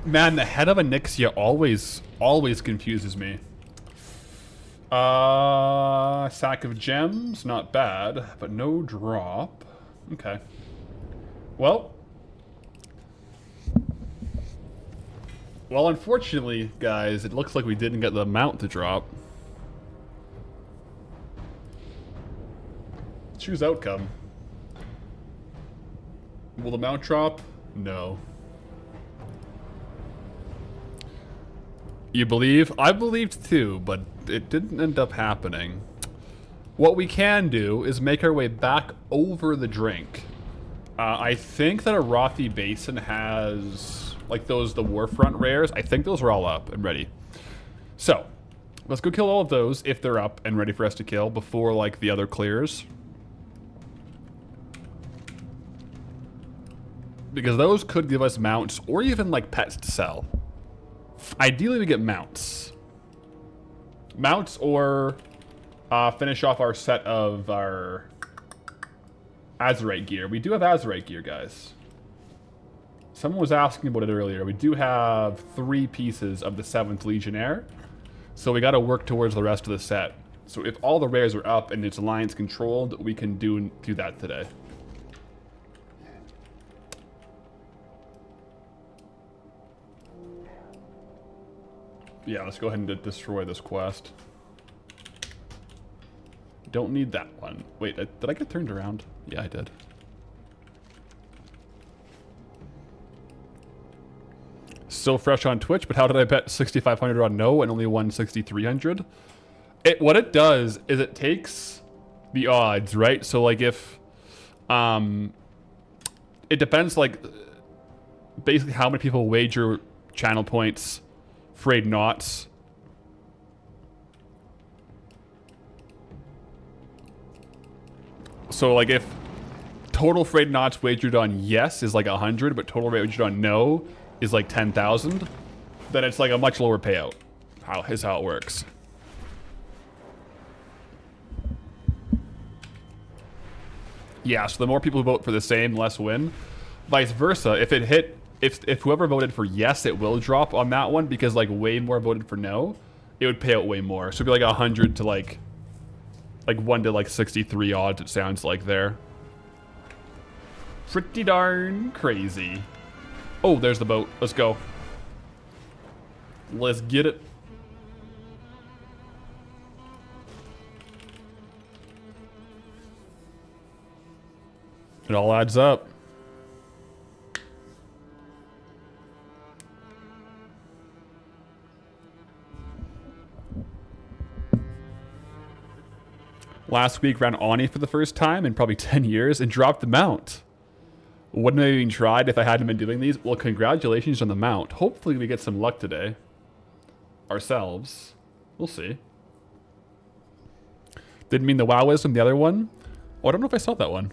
Man, the head of a Nixia always confuses me. Sack of gems, not bad, but no drop. Okay. Well, unfortunately, guys, it looks like we didn't get the mount to drop. Choose outcome. Will the mount drop? No. You believe? I believed too, but it didn't end up happening. What we can do is make our way back over the drink. I think that a Rothy Basin has, like the Warfront rares. I think those are all up and ready. So, let's go kill all of those if they're up and ready for us to kill before like the other clears. Because those could give us mounts or even like pets to sell. Ideally, we get mounts. Mounts or finish off our set of our Azerite gear. We do have Azerite gear, guys. Someone was asking about it earlier. We do have 3 pieces of the 7th Legionnaire. So we got to work towards the rest of the set. So if all the rares are up and it's alliance controlled, we can do that today. Yeah, let's go ahead and destroy this quest. Don't need that one. Wait, did I get turned around? Yeah, I did. Still fresh on Twitch, but how did I bet 6,500 on no and only won 6,300? What it does is it takes the odds, right? So like if, it depends like basically how many people wager channel points, frayed knots. So like if total frayed knots wagered on yes is like 100, but total wagered on no is like 10,000, then it's like a much lower payout. Is how it works. Yeah, so the more people who vote for the same, less win. Vice versa, if whoever voted for yes, it will drop on that one because like way more voted for no, it would pay out way more. So it'd be like 100 to like 1 to like 63 odds, it sounds like there. Pretty darn crazy. Oh, there's the boat. Let's go. Let's get it. It all adds up. Last week ran Ani for the first time in probably 10 years and dropped the mount. Wouldn't have even tried if I hadn't been doing these. Well, congratulations on the mount. Hopefully we get some luck today. Ourselves. We'll see. Didn't mean the Wowism, the other one. Oh, I don't know if I saw that one.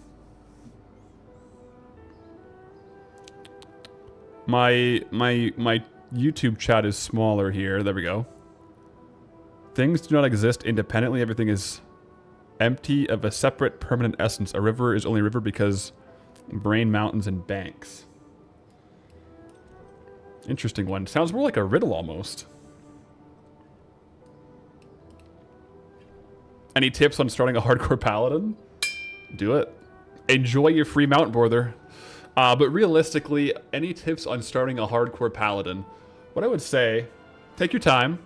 My YouTube chat is smaller here. There we go. Things do not exist independently. Everything is empty of a separate permanent essence. A river is only a river because brain, mountains, and banks. Interesting one. Sounds more like a riddle almost. Any tips on starting a hardcore paladin? Do it. Enjoy your free mount, brother. But realistically, any tips on starting a hardcore paladin? What I would say, take your time.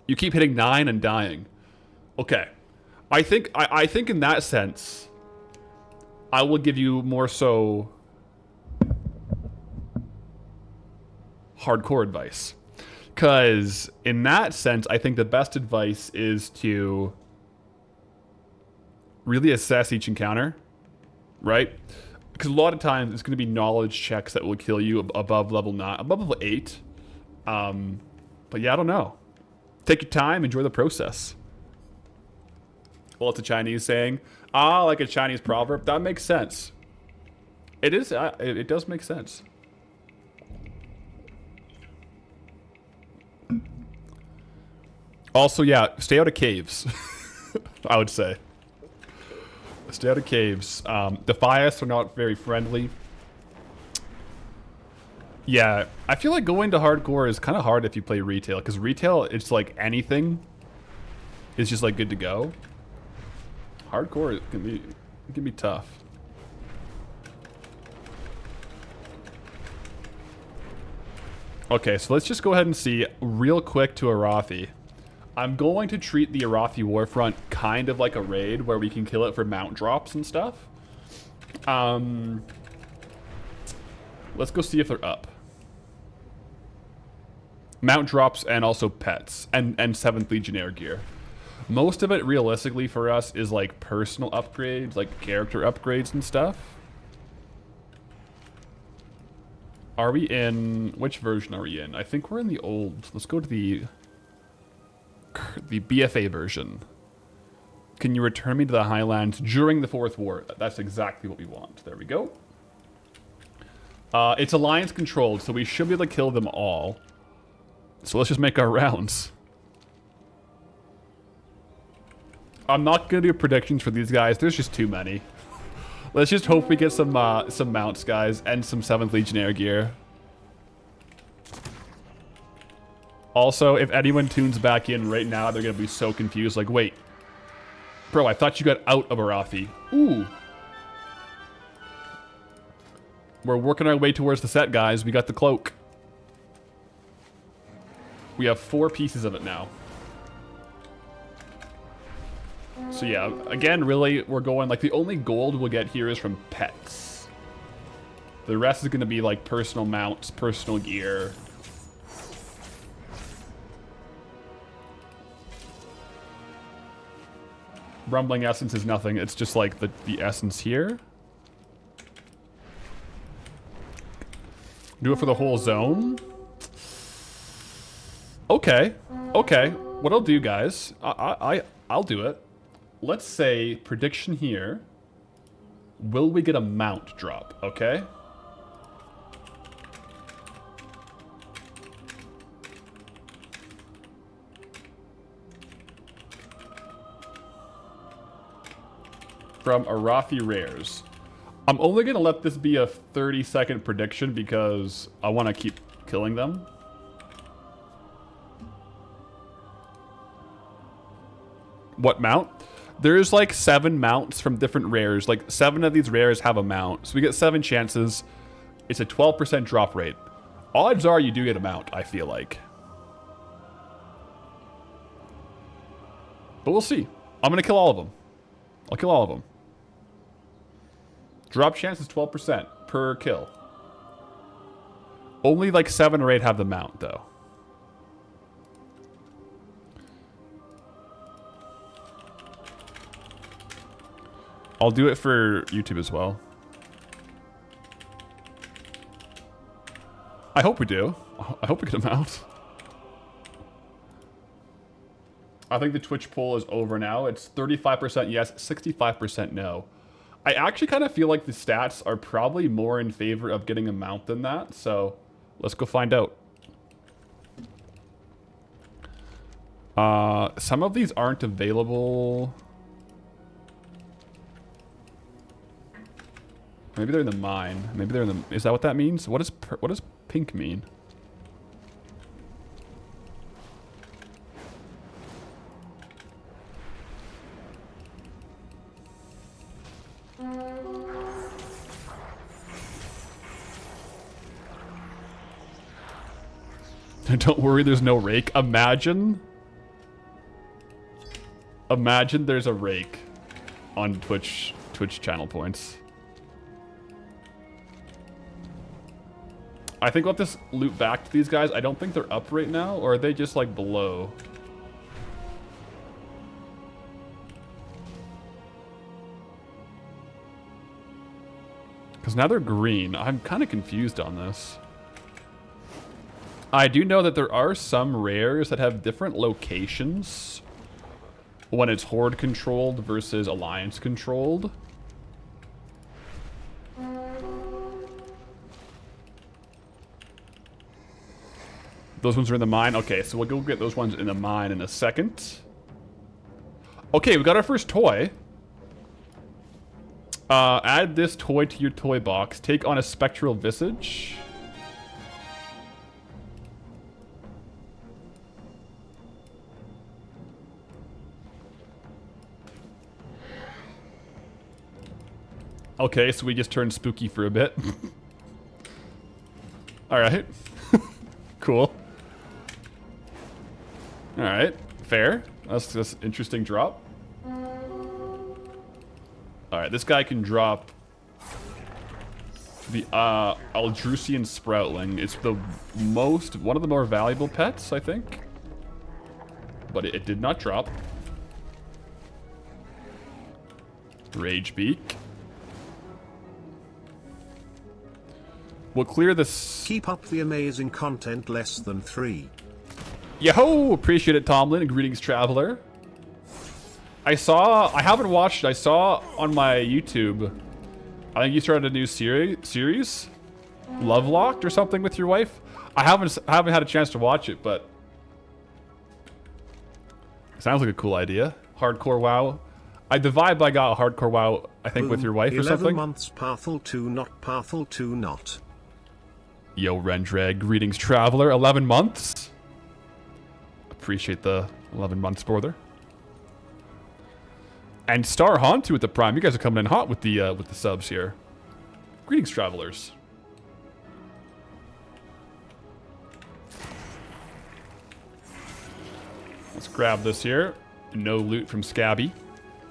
You keep hitting 9 and dying. Okay. I think in that sense, I will give you more so hardcore advice. Because in that sense, I think the best advice is to really assess each encounter, right? Because a lot of times it's going to be knowledge checks that will kill you above level 9, above level 8. But yeah, I don't know. Take your time, enjoy the process. Well, it's a Chinese saying. Like a Chinese proverb. That makes sense. It is. It does make sense. Also, yeah, stay out of caves. I would say. Stay out of caves. Defias are not very friendly. Yeah, I feel like going to hardcore is kind of hard if you play retail, because retail, it's like anything is just like good to go. Hardcore can be tough. Okay, so let's just go ahead and see real quick to Arathi. I'm going to treat the Arathi Warfront kind of like a raid where we can kill it for mount drops and stuff. Let's go see if they're up. Mount drops and also pets and 7th Legionnaire gear. Most of it, realistically, for us is like personal upgrades, like character upgrades and stuff. Are we in... which version are we in? I think we're in the old... let's go to the BFA version. Can you return me to the Highlands during the 4th War? That's exactly what we want. There we go. It's Alliance controlled, so we should be able to kill them all. So let's just make our rounds. I'm not going to do predictions for these guys. There's just too many. Let's just hope we get some mounts, guys, and some 7th Legionnaire gear. Also, if anyone tunes back in right now, they're going to be so confused. Like, wait. Bro, I thought you got out of Arathi. Ooh. We're working our way towards the set, guys. We got the cloak. We have 4 pieces of it now. So yeah, again, really, we're going, like, the only gold we'll get here is from pets. The rest is going to be, like, personal mounts, personal gear. Rumbling Essence is nothing. It's just, like, the essence here. Do it for the whole zone? Okay. Okay. What I'll do, guys, I'll do it. Let's say, prediction here. Will we get a mount drop? Okay. From Arathi Rares. I'm only going to let this be a 30-second prediction because I want to keep killing them. What mount? There's like 7 mounts from different rares. Like 7 of these rares have a mount. So we get 7 chances. It's a 12% drop rate. Odds are you do get a mount, I feel like. But we'll see. I'm going to kill all of them. I'll kill all of them. Drop chance is 12% per kill. Only like 7 or 8 have the mount, though. I'll do it for YouTube as well. I hope we do. I hope we get them out. I think the Twitch poll is over now. It's 35% yes, 65% no. I actually kind of feel like the stats are probably more in favor of getting a mount than that, so let's go find out. Some of these aren't available. Maybe they're in the mine. Maybe they're in the... Is that what that means? What does pink mean? Don't worry, there's no rake. Imagine there's a rake on Twitch channel points. I think we'll have to loot back to these guys. I don't think they're up right now, or are they just like below? Because now they're green. I'm kind of confused on this. I do know that there are some rares that have different locations when it's Horde controlled versus Alliance controlled. Those ones are in the mine? Okay, so we'll go get those ones in the mine in a second. Okay, we got our first toy. Add this toy to your toy box. Take on a spectral visage. Okay, so we just turned spooky for a bit. Alright. Cool. Alright, fair. That's just an interesting drop. Alright, this guy can drop the Aldrusian Sproutling. It's the one of the more valuable pets, I think. But it did not drop. Rage Beak. We'll clear this. Keep up the amazing content, less than 3. Yo, appreciate it, Tomlin. Greetings, traveler. I haven't watched it. I saw on my YouTube, I think you started a new series, Love Locked or something with your wife. I haven't had a chance to watch it, but it sounds like a cool idea. Hardcore WoW. The vibe I got hardcore WoW, I think, with your wife or something. 11 months, powerful 2 not, powerful 2 not. Yo, Rendrag, greetings, traveler. 11 months. Appreciate the 11 months, brother. And Star Hantu with the Prime. You guys are coming in hot with the subs here. Greetings, travelers. Let's grab this here. No loot from Scabby.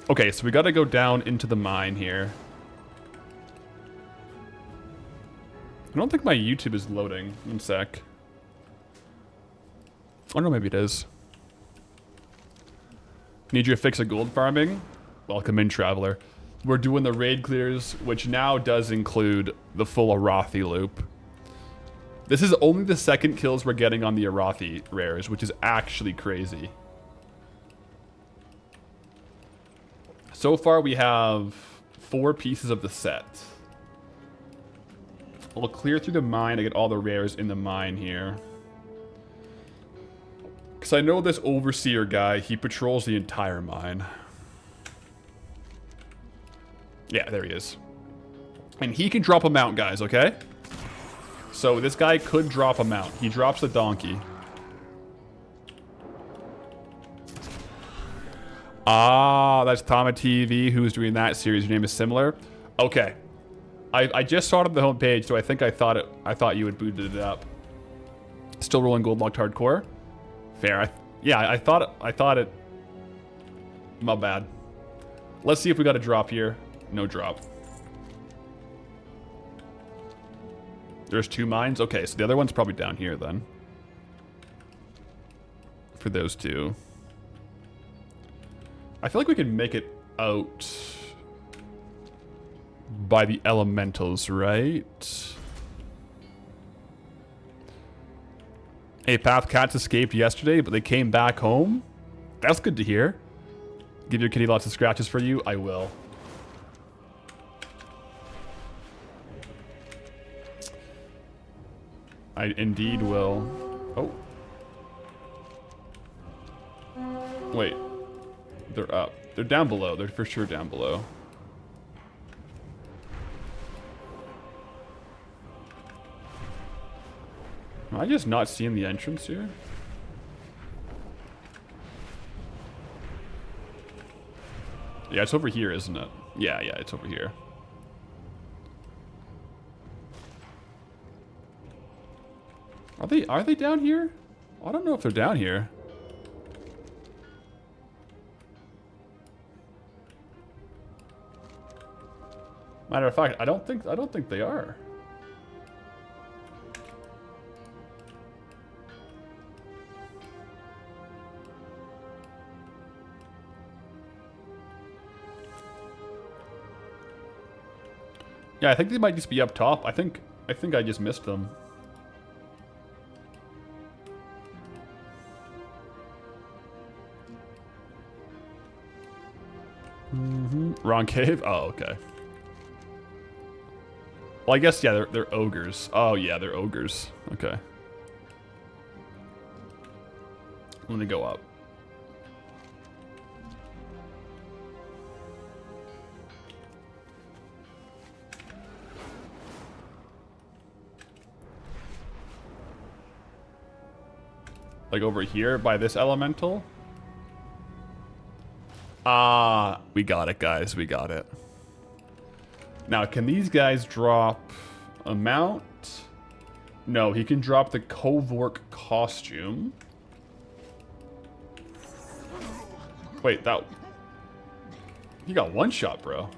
Okay, so we got to go down into the mine here. I don't think my YouTube is loading. 1 sec. Oh no, maybe it is. Need you to fix a gold farming? Welcome in, traveler. We're doing the raid clears, which now does include the full Arathi loop. This is only the second kills we're getting on the Arathi rares, which is actually crazy. So far we have 4 pieces of the set. We'll clear through the mine to get all the rares in the mine here. Because I know this Overseer guy, he patrols the entire mine. Yeah, there he is. And he can drop a mount, guys, okay? So this guy could drop a mount. He drops the donkey. Ah, that's Tama TV who's doing that series. Your name is similar. Okay. I just saw it on the homepage, so I think I thought you had booted it up. Still rolling gold locked hardcore. Fair. I thought it. My bad. Let's see if we got a drop here. No drop. There's 2 mines. Okay, so the other one's probably down here then. For those 2. I feel like we can make it out by the elementals, right? Hey, Path Cats escaped yesterday, but they came back home. That's good to hear. Give your kitty lots of scratches for you. I will. I indeed will. Oh. Wait. They're up. They're down below. They're for sure down below. Am I just not seeing the entrance here? Yeah, it's over here, isn't it? Yeah, it's over here. Are they down here? I don't know if they're down here. Matter of fact, I don't think they are. Yeah, I think they might just be up top. I think I just missed them. Wrong cave? Oh, okay. Well, I guess, yeah, they're ogres. Oh, yeah, they're ogres. Okay. Let me go up. Like over here by this elemental? Ah, we got it, guys. We got it. Now, can these guys drop a mount? No, he can drop the Kovork costume. Wait, that... He got one shot, bro.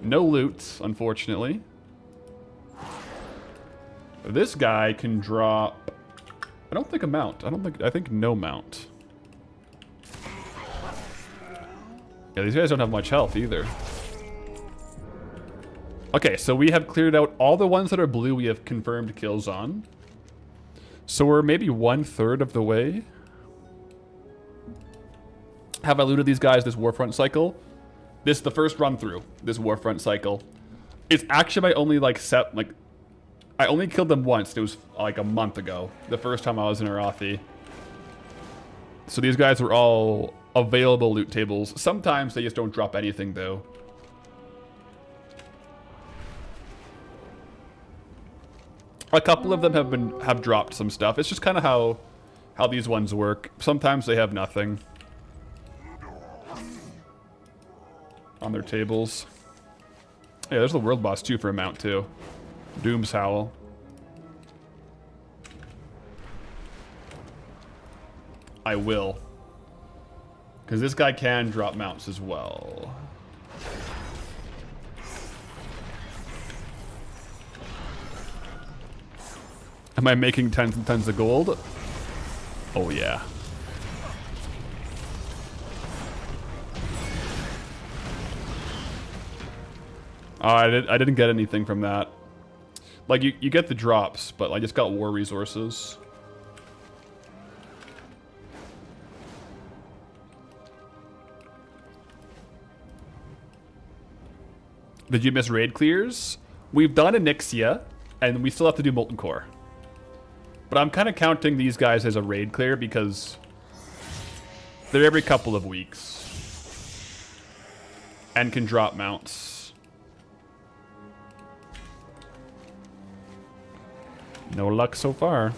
No loot, unfortunately. This guy can drop... I don't think a mount. I think no mount. Yeah, these guys don't have much health either. Okay, so we have cleared out all the ones that are blue. We have confirmed kills on. So we're maybe 1/3 of the way. Have I looted these guys this Warfront cycle? This is the first run through this Warfront cycle. It's actually my only I only killed them once. It was like a month ago. The first time I was in Arathi. So these guys were all available loot tables. Sometimes they just don't drop anything though. A couple of them have dropped some stuff. It's just kind of how these ones work. Sometimes they have nothing on their tables. Yeah, there's the world boss too for a mount too. Doom's Howl. I will. Because this guy can drop mounts as well. Am I making tons and tons of gold? Oh yeah. Oh, I didn't get anything from that. Like, you get the drops, but I just got war resources. Did you miss raid clears? We've done Onyxia, and we still have to do Molten Core. But I'm kind of counting these guys as a raid clear because they're every couple of weeks. And can drop mounts. No luck so far.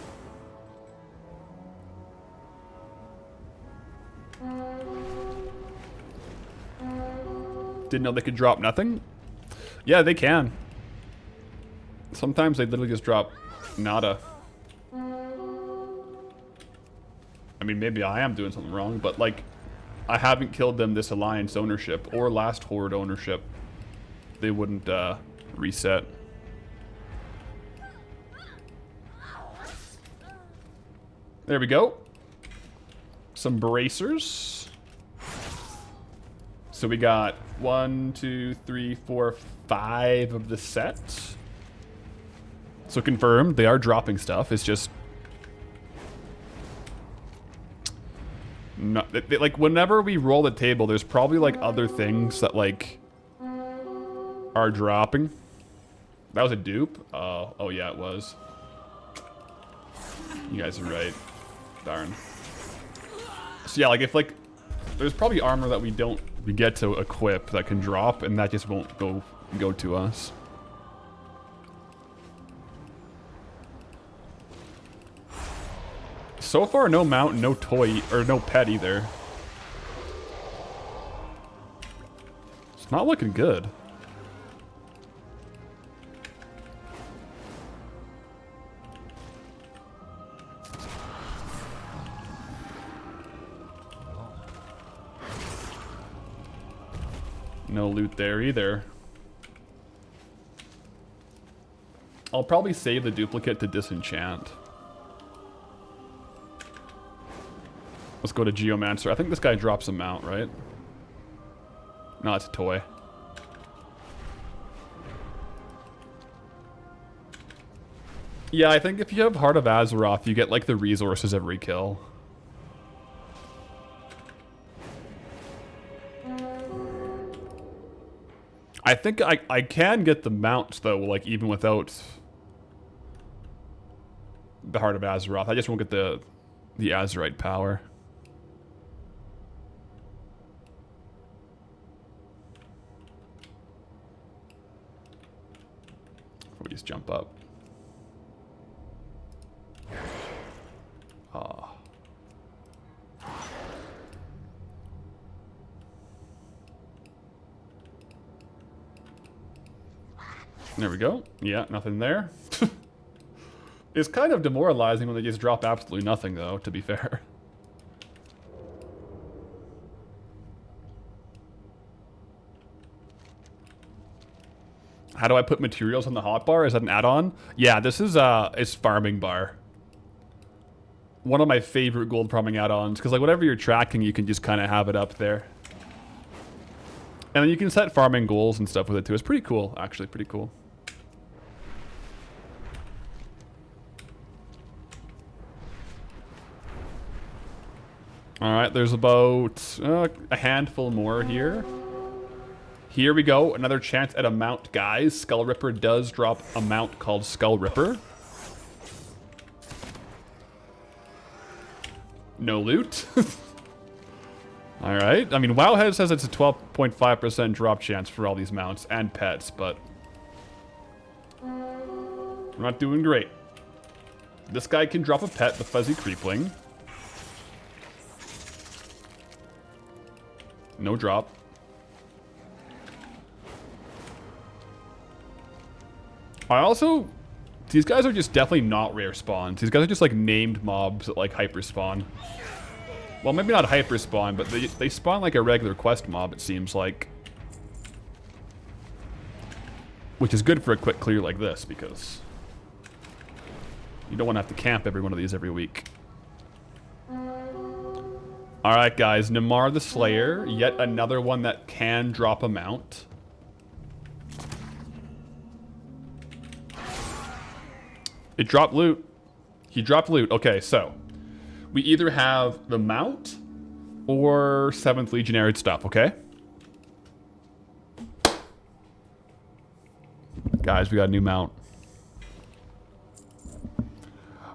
Didn't know they could drop nothing? Yeah, they can. Sometimes they literally just drop nada. I mean, maybe I am doing something wrong, but like, I haven't killed them this Alliance ownership or last Horde ownership. They wouldn't reset. There we go. Some bracers. So we got 1, 2, 3, 4, 5 of the set. So confirmed, they are dropping stuff. It's just... not, like, whenever we roll the table, there's probably, like, other things that, like, are dropping. That was a dupe? Oh, yeah, it was. You guys are right. Darn. So, yeah, like, if, like, there's probably armor that we get to equip that can drop, and that just won't go to us. So far, no mount, no toy, or no pet either. It's not looking good. No loot there either. I'll probably save the duplicate to disenchant. Let's go to Geomancer. I think this guy drops a mount, right? No, it's a toy. Yeah, I think if you have Heart of Azeroth, you get like the resources every kill. I think I can get the mounts though, like even without the Heart of Azeroth. I just won't get the Azerite power. We just jump up. Ah. There we go. Yeah, nothing there. It's kind of demoralizing when they just drop absolutely nothing, though, to be fair. How do I put materials on the hotbar? Is that an add-on? Yeah, this is it's farming bar. One of my favorite gold farming add-ons, because like whatever you're tracking, you can just kind of have it up there. And then you can set farming goals and stuff with it too. It's pretty cool, actually, pretty cool. All right, there's about a handful more here. Here we go, another chance at a mount, guys. Skull Ripper does drop a mount called Skull Ripper. No loot. All right, I mean, Wowhead says it's a 12.5% drop chance for all these mounts and pets, but we're not doing great. This guy can drop a pet, the Fuzzy Creepling. No drop. These guys are just definitely not rare spawns. These guys are just like named mobs that like hyper spawn. Well, maybe not hyper spawn, but they spawn like a regular quest mob, it seems like. Which is good for a quick clear like this, because you don't want to have to camp every one of these every week. Alright guys, Namar the Slayer, yet another one that can drop a mount. It dropped loot. He dropped loot. Okay, so we either have the mount or 7th Legionary stuff, okay? Guys, we got a new mount.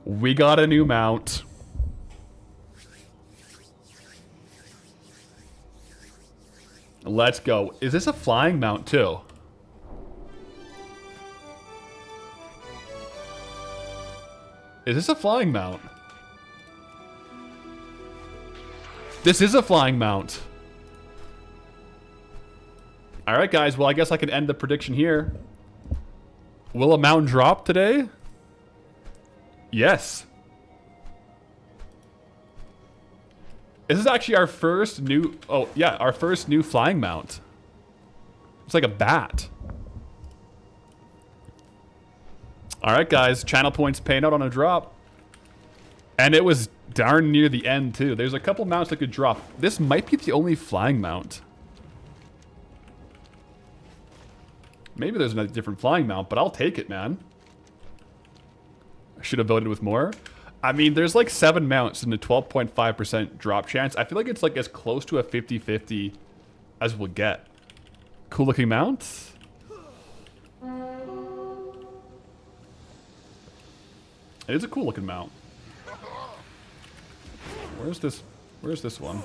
We got a new mount. Let's go. Is this a flying mount too? Is this a flying mount? This is a flying mount. Alright guys, well I guess I can end the prediction here. Will a mount drop today? Yes. This is actually our first new... Oh, yeah, our first new flying mount. It's like a bat. Alright, guys. Channel points paying out on a drop. And it was darn near the end, too. There's a couple mounts that could drop. This might be the only flying mount. Maybe there's a different flying mount, but I'll take it, man. I should have voted with more. I mean, there's like 7 mounts and a 12.5% drop chance. I feel like it's like as close to a 50-50 as we'll get. Cool looking mounts. It is a cool looking mount. Where's this? Where's this one?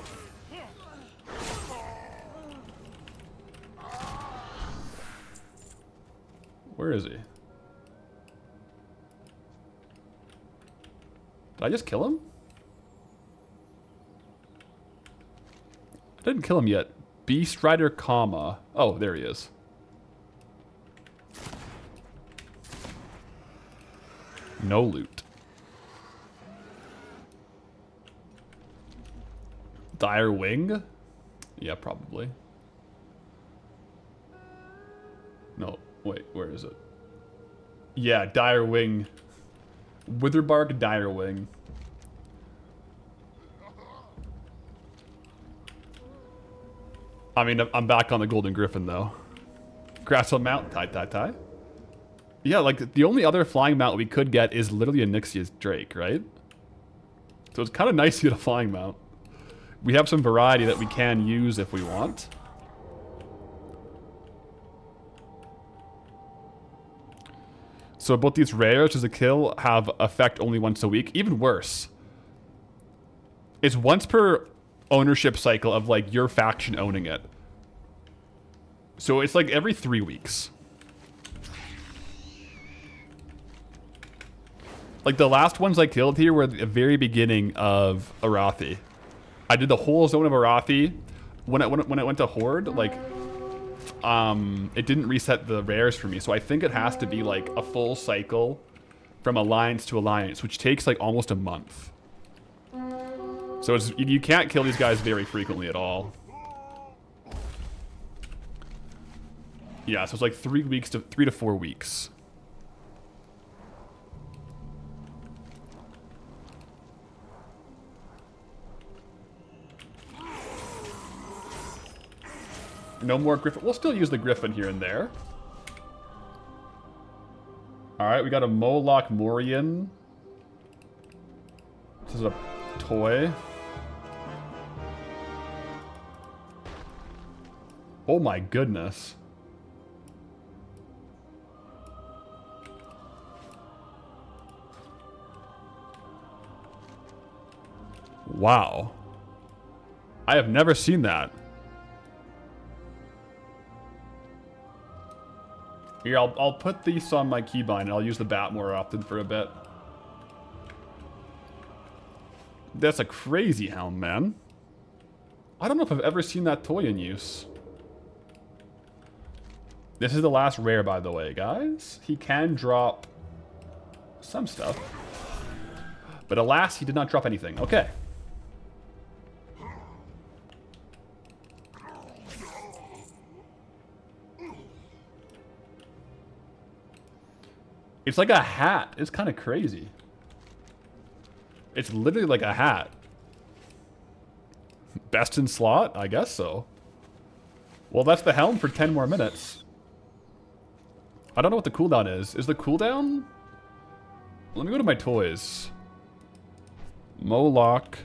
Where is he? Did I just kill him? I didn't kill him yet. Beast Rider, comma. Oh, there he is. No loot. Dire Wing? Yeah, probably. Wait, where is it? Yeah, dire wing. Witherbark dire wing. I mean, I'm back on the golden griffin though. Grass on mount, tie. Yeah, like the only other flying mount we could get is literally Onyxia's Drake, right? So it's kind of nice to get a flying mount. We have some variety that we can use if we want. So both these rares as a kill have effect only once a week. Even worse. It's once per ownership cycle of like your faction owning it. So it's like every 3 weeks. Like the last ones I killed here were at the very beginning of Arathi. I did the whole zone of Arathi. When it went to Horde, like it didn't reset the rares for me. So I think it has to be like a full cycle from Alliance to Alliance, which takes like almost a month. So it's, you can't kill these guys very frequently at all. Yeah, so it's like 3 to 4 weeks. No more Griffin. We'll still use the Griffin here and there. Alright, we got a Moloch Morian. This is a toy. Oh my goodness. Wow. I have never seen that. Here, I'll put these on my keybind and I'll use the bat more often for a bit. That's a crazy helm, man. I don't know if I've ever seen that toy in use. This is the last rare, by the way, guys. He can drop some stuff. But alas, he did not drop anything. Okay. It's like a hat. It's kind of crazy. It's literally like a hat. Best in slot? I guess so. Well, that's the helm for 10 more minutes. I don't know what the cooldown is. Is the cooldown? Let me go to my toys. Moloch.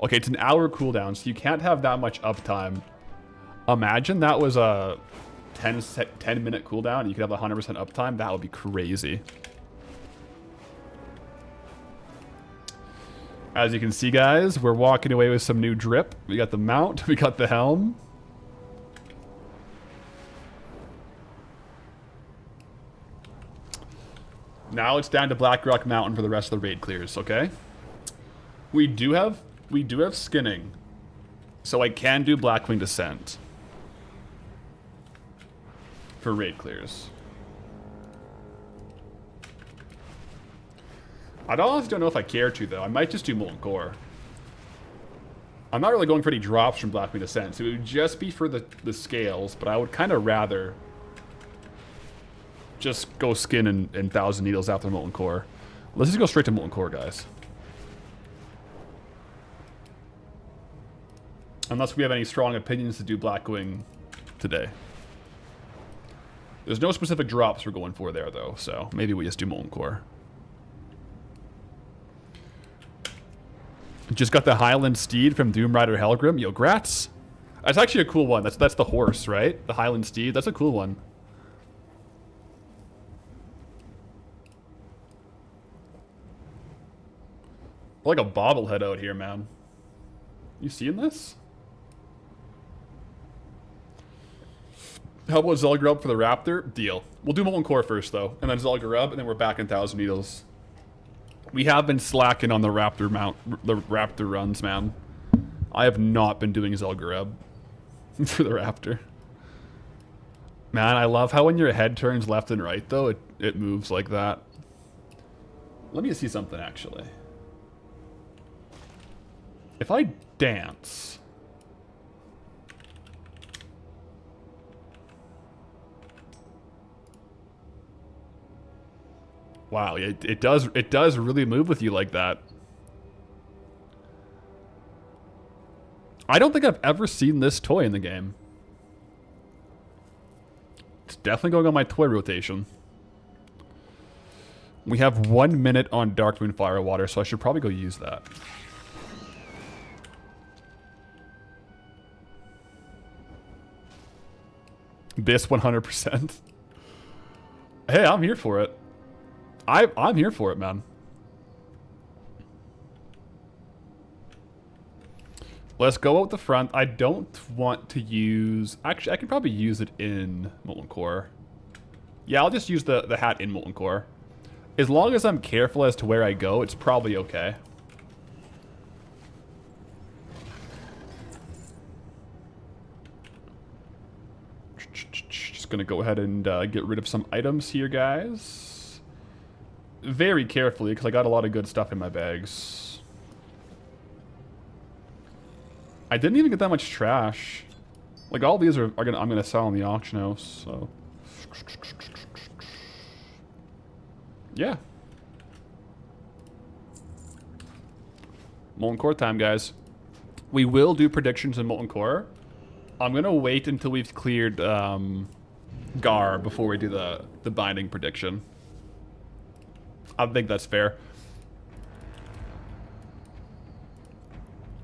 Okay, it's an hour cooldown, so you can't have that much uptime. Imagine that was a 10-minute cooldown and you could have 100% uptime. That would be crazy. As you can see, guys, we're walking away with some new drip. We got the mount, we got the helm. Now it's down to Blackrock Mountain for the rest of the raid clears, okay? We do have skinning. So I can do Blackwing Descent for raid clears. I honestly don't know if I care to, though. I might just do Molten Core. I'm not really going for any drops from Blackwing Descent, so it would just be for the scales, but I would kind of rather just go skin and 1,000 needles after Molten Core. Let's just go straight to Molten Core, guys. Unless we have any strong opinions to do Blackwing today. There's no specific drops we're going for there, though, so maybe we just do Molten Core. Just got the Highland Steed from Doom Rider Helgrim. Yo, grats. That's actually a cool one. That's the horse, right? The Highland Steed. That's a cool one. Like a bobblehead out here, man. You seeing this? How about Zelgrub for the Raptor? Deal. We'll do Molten Core first, though. And then Zelgrub, and then we're back in 1,000 Needles. We have been slacking on the Raptor runs, man. I have not been doing Zelgrub for the Raptor. Man, I love how when your head turns left and right, though, it moves like that. Let me see something, actually. If I dance... Wow, it does really move with you like that. I don't think I've ever seen this toy in the game. It's definitely going on my toy rotation. We have 1 minute on Darkmoon Firewater, so I should probably go use that. This 100%. Hey, I'm here for it. I'm here for it, man. Let's go out the front. I don't want to use... Actually, I can probably use it in Molten Core. Yeah, I'll just use the hat in Molten Core. As long as I'm careful as to where I go, it's probably okay. Just gonna go ahead and get rid of some items here, guys. Very carefully, because I got a lot of good stuff in my bags. I didn't even get that much trash. Like, all these I'm gonna sell in the auction house, so... Yeah. Molten Core time, guys. We will do predictions in Molten Core. I'm gonna wait until we've cleared Gar before we do the binding prediction. I think that's fair.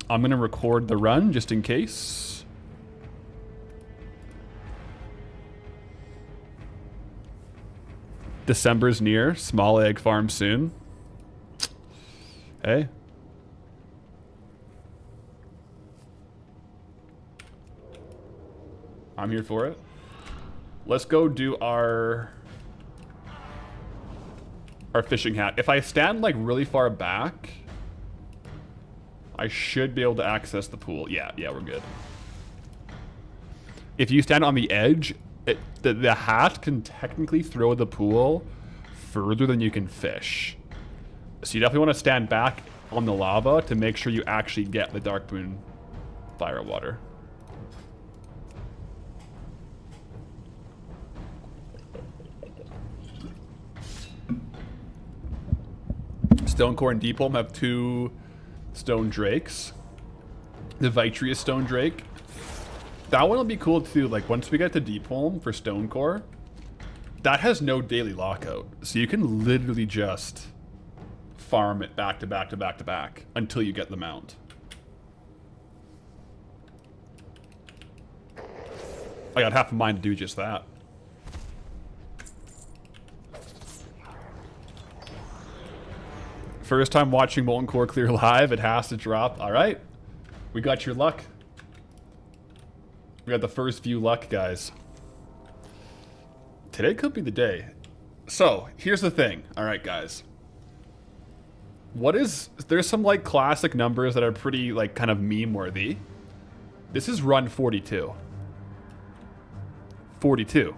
I'm gonna record the run just in case. December's near. Small egg farm soon. Hey. I'm here for it. Let's go do our fishing hat. If I stand like really far back, I should be able to access the pool. Yeah, we're good. If you stand on the edge, the hat can technically throw the pool further than you can fish. So you definitely want to stand back on the lava to make sure you actually get the Darkmoon Firewater. Stone Core and Deepholm have 2 stone drakes. The Vitreous stone drake. That one will be cool too. Like, once we get to Deepholm for Stone Core, that has no daily lockout. So you can literally just farm it back to back to back to back until you get the mount. I got half a mind to do just that. First time watching Molten Core clear live, it has to drop. All right, we got your luck. We got the first view luck, guys. Today could be the day. So, here's the thing. All right, guys. There's some like classic numbers that are pretty like kind of meme worthy. This is run 42. 42.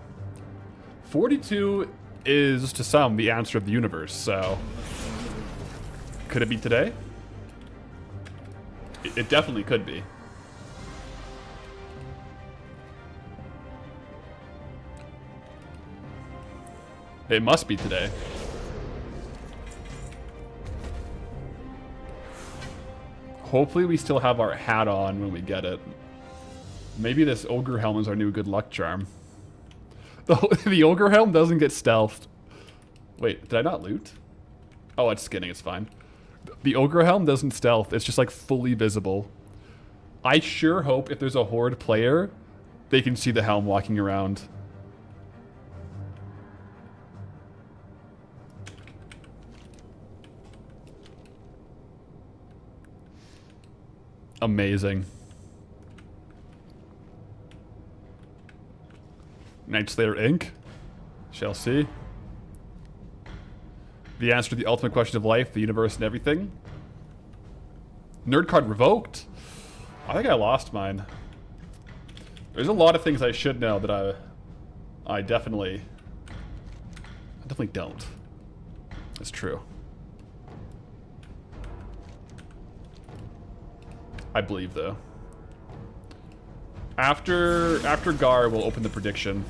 42 is to some the answer of the universe, so... Could it be today? It definitely could be. It must be today. Hopefully we still have our hat on when we get it. Maybe this Ogre Helm is our new good luck charm. The Ogre Helm doesn't get stealthed. Wait, did I not loot? Oh, it's skinning, it's fine. The Ogre Helm doesn't stealth, it's just like fully visible. I sure hope if there's a Horde player, they can see the Helm walking around. Amazing. Night Slayer Inc. Shall see. The answer to the ultimate question of life, the universe, and everything. Nerd card revoked. I think I lost mine. There's a lot of things I should know that I definitely don't. It's true. I believe though. After Gar, we'll open the prediction.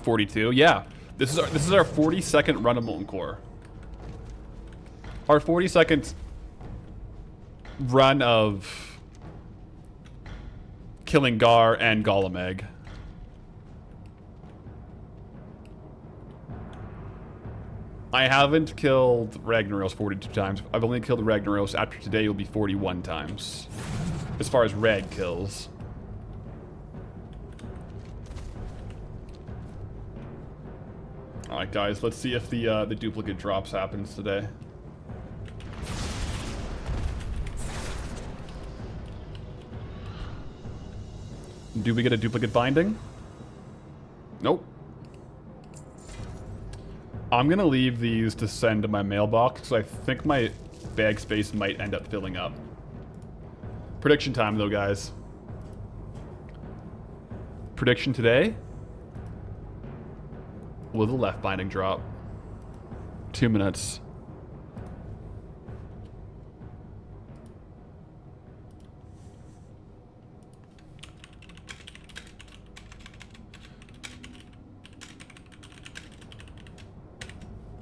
42. Yeah. This is our 42nd run of Molten Core. Our 42nd run of killing Gar and Golem Egg. I haven't killed Ragnaros 42 times. I've only killed Ragnaros. After today, it'll be 41 times. As far as rag kills. Alright guys, let's see if the duplicate drops happens today. Do we get a duplicate binding? Nope. I'm gonna leave these to send to my mailbox because I think my bag space might end up filling up. Prediction time though, guys. Prediction today. Will the left binding drop? 2 minutes.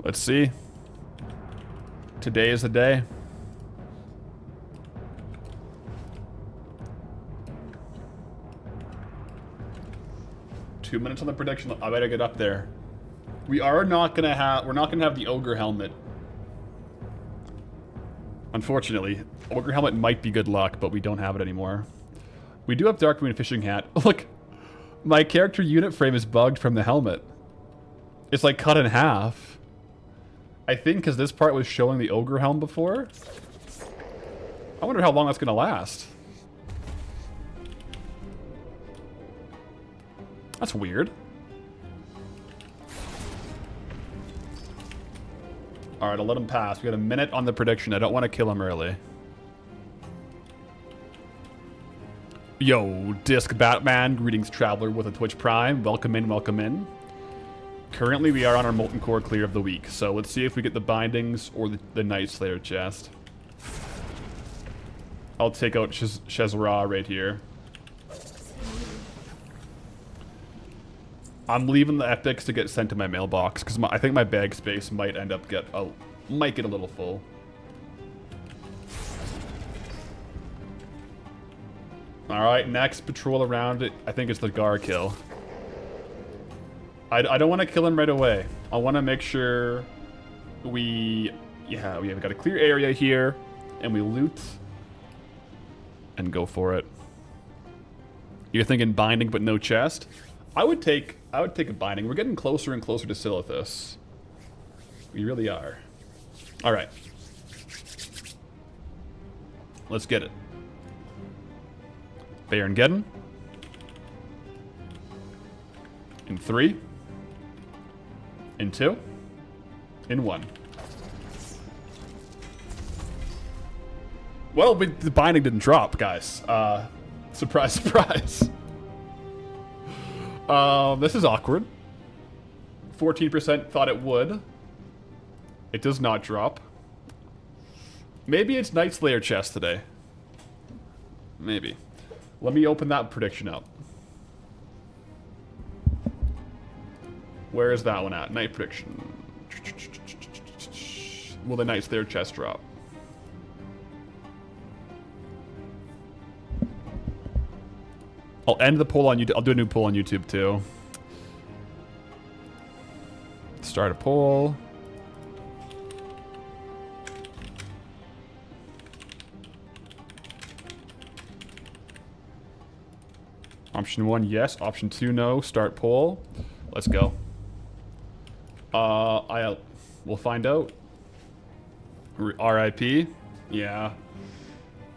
Let's see. Today is the day. Two minutes on the prediction. I better get up there. We're not gonna have the ogre helmet. Unfortunately, ogre helmet might be good luck, but we don't have it anymore. We do have Darkmoon fishing hat. Look, my character unit frame is bugged from the helmet. It's like cut in half. I think because this part was showing the ogre helm before. I wonder how long that's gonna last. That's weird. Alright, I'll let him pass. We got a minute on the prediction. I don't want to kill him early. Yo, Disc Batman. Greetings, Traveler with a Twitch Prime. Welcome in, welcome in. Currently, we are on our Molten Core clear of the week. So let's see if we get the bindings or the Night Slayer chest. I'll take out Shezra right here. I'm leaving the epics to get sent to my mailbox because I think my bag space might end up might get a little full. All right, next patrol around it. I think it's the Gar kill. I don't want to kill him right away. I want to make shave got a clear area here, and we loot and go for it. You're thinking binding but no chest? I would take a binding. We're getting closer and closer to Silithus. We really are. All right. Let's get it. Baron Geddon. In 3. In 2. In 1. Well, the binding didn't drop, guys. Surprise, surprise. This is awkward. 14% thought it would. It does not drop. Maybe it's Night Slayer chest today. Maybe. Let me open that prediction up. Where is that one at? Night prediction. Will the Night Slayer chest drop? I'll end the poll on YouTube. I'll do a new poll on YouTube too. Start a poll. Option 1, yes. Option 2, no. Start poll. Let's go. We'll find out. RIP. Yeah.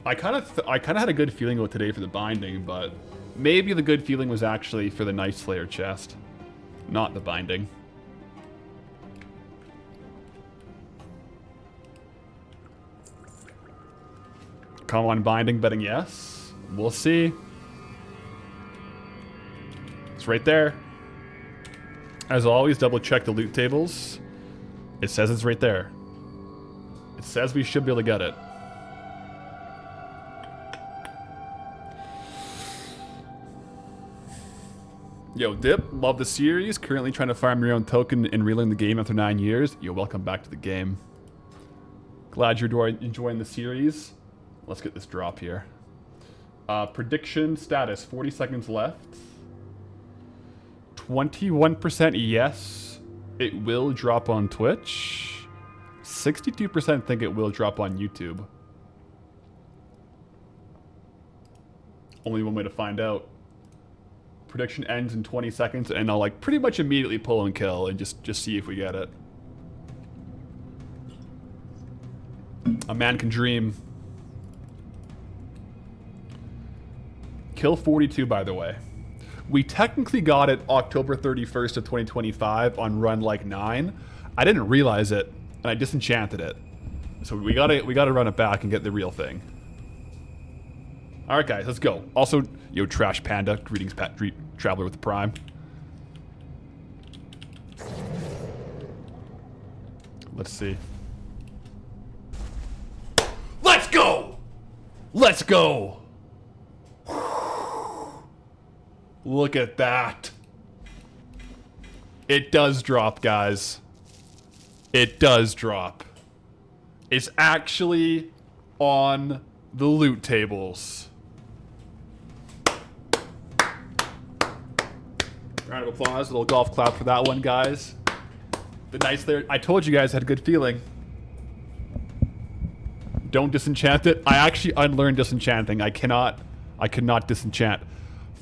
I kind of had a good feeling about today for the binding, but maybe the good feeling was actually for the Night Slayer chest, not the binding. Come on, binding, betting yes. We'll see. It's right there. As always, double check the loot tables. It says it's right there. It says we should be able to get it. Yo, Dip, love the series. Currently trying to farm your own token and relearn the game after 9 years. Yo, welcome back to the game. Glad you're enjoying the series. Let's get this drop here. Prediction status, 40 seconds left. 21% yes, it will drop on Twitch. 62% think it will drop on YouTube. Only one way to find out. Prediction ends in 20 seconds, and I'll like pretty much immediately pull and kill and just see if we get it. A man can dream. Kill 42, by the way. We technically got it October 31st of 2025 on run like 9. I didn't realize it, and I disenchanted it. So we gotta run it back and get the real thing. All right, guys, let's go. Also, yo, Trash Panda, greetings, Traveler with the Prime. Let's see. Let's go! Let's go! Look at that. It does drop, guys. It does drop. It's actually on the loot tables. Round of applause, a little golf clap for that one, guys. The Knights there, I told you guys I had a good feeling. Don't disenchant it. I actually unlearned disenchanting. I cannot disenchant.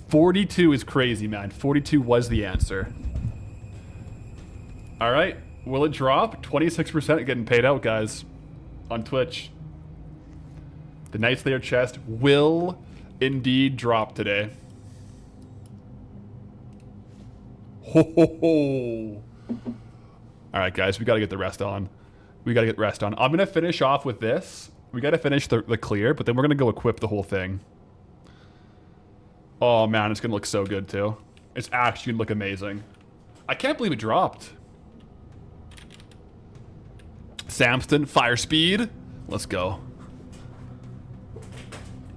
42 is crazy, man. 42 was the answer. All right, will it drop? 26% getting paid out, guys, on Twitch. The Knights Slayer chest will indeed drop today. Ho ho ho! All right, guys, we got to get the rest on. We got to get rest on. I'm gonna finish off with this. We got to finish the clear, but then we're gonna go equip the whole thing. Oh man, it's gonna look so good too. It's actually gonna look amazing. I can't believe it dropped. Samston, fire speed. Let's go.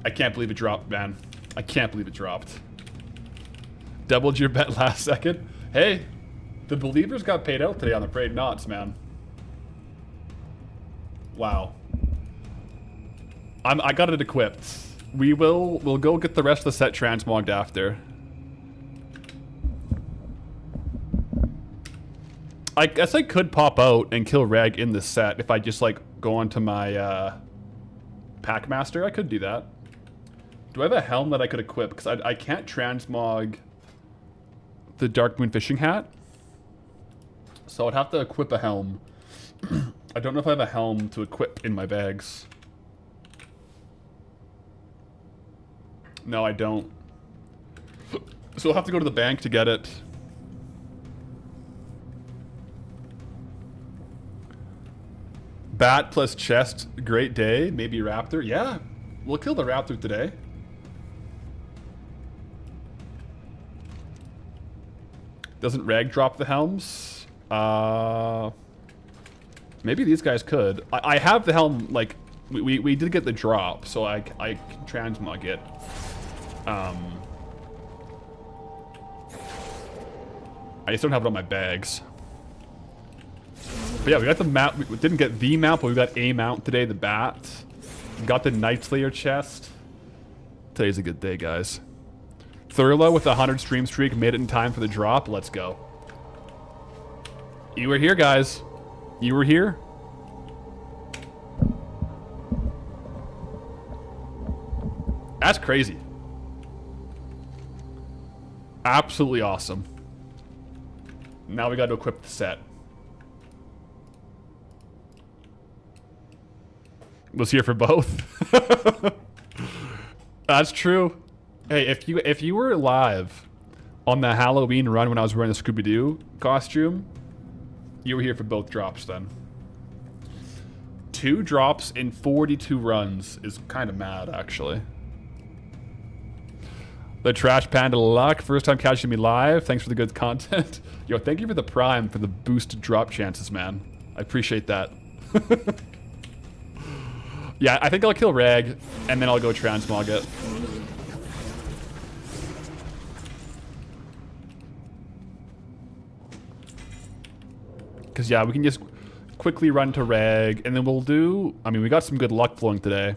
I can't believe it dropped, man. I can't believe it dropped. Doubled your bet last second. Hey, the believers got paid out today on the Parade Knots, man. Wow. I got it equipped. We'll go get the rest of the set transmogged after. I guess I could pop out and kill Reg in this set if I just like go onto my Packmaster. I could do that. Do I have a helm that I could equip? Because I can't transmog the Dark Moon fishing hat. So I'd have to equip a helm. I don't know if I have a helm to equip in my bags. No, I don't. So I'll have to go to the bank to get it. Bat plus chest, great day. Maybe Raptor. Yeah, we'll kill the Raptor today. Doesn't Rag drop the helms? Maybe these guys could. I have the helm, like, we did get the drop, so I can transmog it. I just don't have it on my bags. But yeah, we got the mount. We didn't get the mount, but we got a mount today, the bat. We got the Night Slayer chest. Today's a good day, guys. Thurlow with a 100 stream streak made it in time for the drop. Let's go. You were here, guys. You were here. That's crazy. Absolutely awesome. Now we got to equip the set. Was here for both. That's true. Hey, if you were live on the Halloween run when I was wearing the Scooby-Doo costume, you were here for both drops then. 2 drops in 42 runs is kind of mad, actually. The Trash Panda luck, first time catching me live. Thanks for the good content. Yo, thank you for the Prime for the boosted drop chances, man. I appreciate that. Yeah, I think I'll kill Rag, and then I'll go transmog it. Because, yeah, we can just quickly run to Reg, and then we'll do... I mean, we got some good luck flowing today.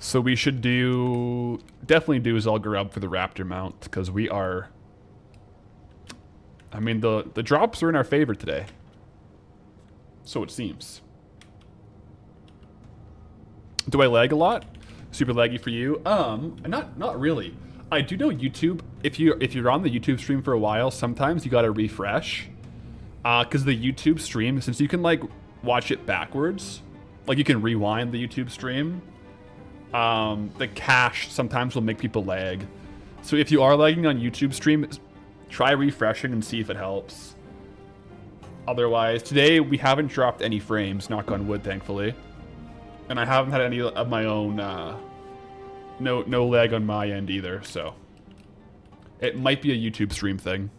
So we should definitely do Zul'Gurub for the Raptor mount, because we are... I mean, the drops are in our favor today. So it seems. Do I lag a lot? Super laggy for you? Not really. I do know YouTube, if you're on the YouTube stream for a while, sometimes you gotta refresh. Because the YouTube stream, since you can, like, watch it backwards, like, you can rewind the YouTube stream, the cache sometimes will make people lag. So if you are lagging on YouTube stream, try refreshing and see if it helps. Otherwise, today we haven't dropped any frames, knock on wood, thankfully. And I haven't had any of my own, no lag on my end either, so. It might be a YouTube stream thing.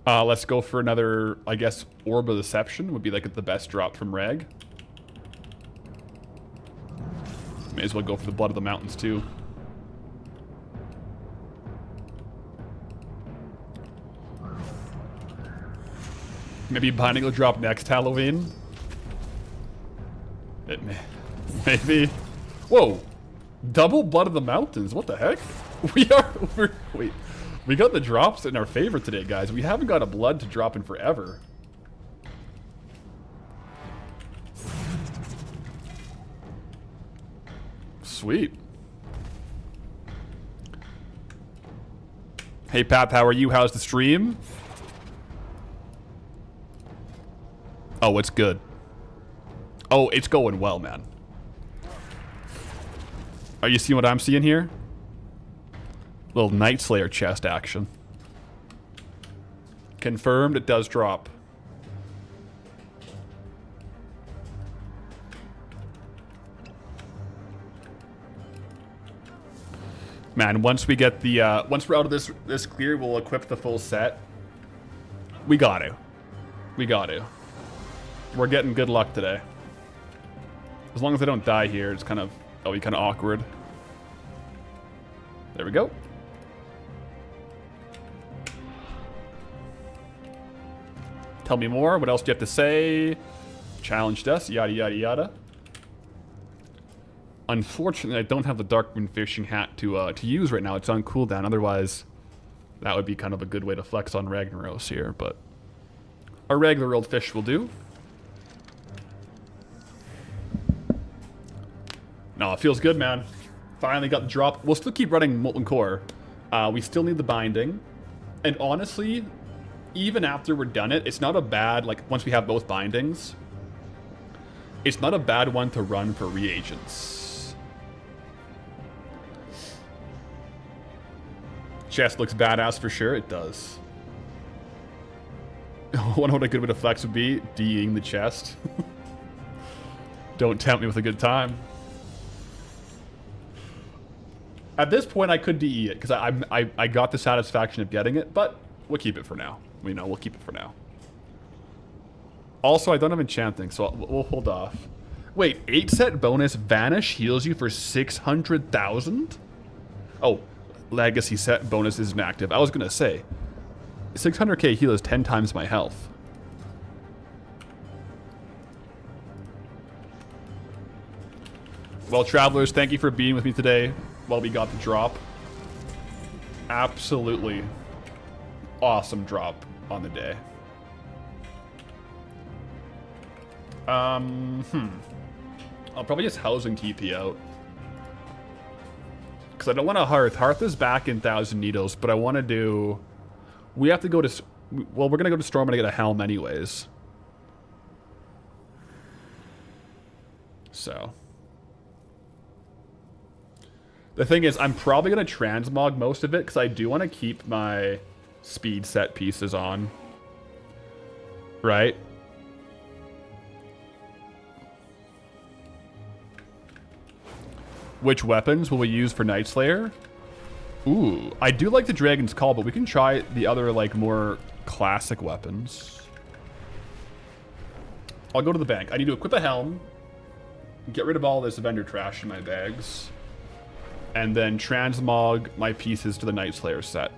Let's go for another, I guess, Orb of Deception would be like the best drop from Reg. May as well go for the Blood of the Mountains too. Maybe Binding will drop next Halloween. It may. Maybe. Whoa. Double Blood of the Mountains. What the heck? Wait. We got the drops in our favor today, guys. We haven't got a blood to drop in forever. Sweet. Hey, Pap, how are you? How's the stream? Oh, it's good. Oh, it's going well, man. Are you seeing what I'm seeing here? Little Night Slayer chest action. Confirmed, it does drop. Man, once we get the once we're out of this clear, we'll equip the full set. We got to. We got to. We're getting good luck today. As long as I don't die here, it's kind of awkward. There we go. Tell me more. What else do you have to say? Challenged us. Yada, yada, yada. Unfortunately, I don't have the Darkmoon Fishing Hat to use right now. It's on cooldown. Otherwise, that would be kind of a good way to flex on Ragnaros here. But our regular old fish will do. No, it feels good, man. Finally got the drop. We'll still keep running Molten Core. We still need the binding. And honestly, even after we're done it's not a bad, like, once we have both bindings, it's not a bad one to run for reagents. Chest looks badass for sure. It does. I wonder what a good way to flex would be. D'ing the chest. Don't tempt me with a good time. At this point, I could DE it, because I got the satisfaction of getting it, but we'll keep it for now. We'll keep it for now. Also, I don't have enchanting, so we'll hold off. Wait, 8 set bonus Vanish heals you for 600,000? Oh, Legacy set bonus isn't active. I was going to say, 600k heal is 10 times my health. Well, travelers, thank you for being with me today while we got the drop. Absolutely awesome drop on the day. I'll probably just housing TP out. Because I don't want to Hearth. Hearth is back in Thousand Needles, but I want to do... We have to go to... Well, we're going to go to Storm and get a Helm anyways. So... The thing is, I'm probably going to transmog most of it, because I do want to keep my speed set pieces on. Right? Which weapons will we use for Night Slayer? Ooh, I do like the Dragon's Call, but we can try the other, like, more classic weapons. I'll go to the bank. I need to equip a helm, get rid of all this vendor trash in my bags, and then transmog my pieces to the Night Slayer set.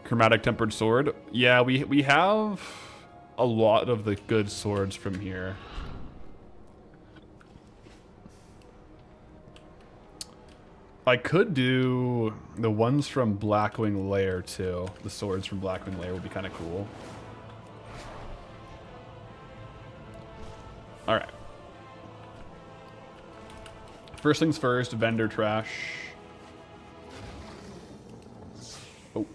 Chromatic tempered sword. Yeah, we have a lot of the good swords from here. I could do the ones from Blackwing Lair too. The swords from Blackwing Lair would be kind of cool. All right. First things first, vendor trash. Oh.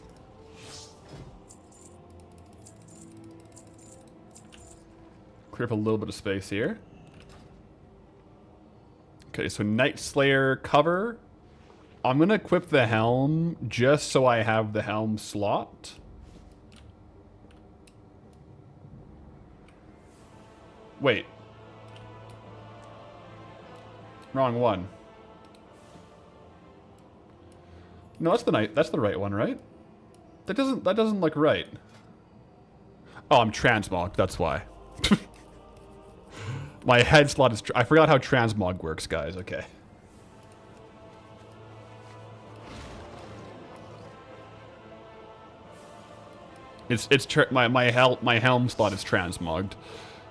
Clear up a little bit of space here. Okay, so Night Slayer cover. I'm gonna equip the helm just so I have the helm slot. Wait. Wrong one. No, that's the right one, right? That doesn't look right. Oh, I'm transmogged, that's why. My head slot is I forgot how transmog works, guys. Okay. My helm slot is transmogged.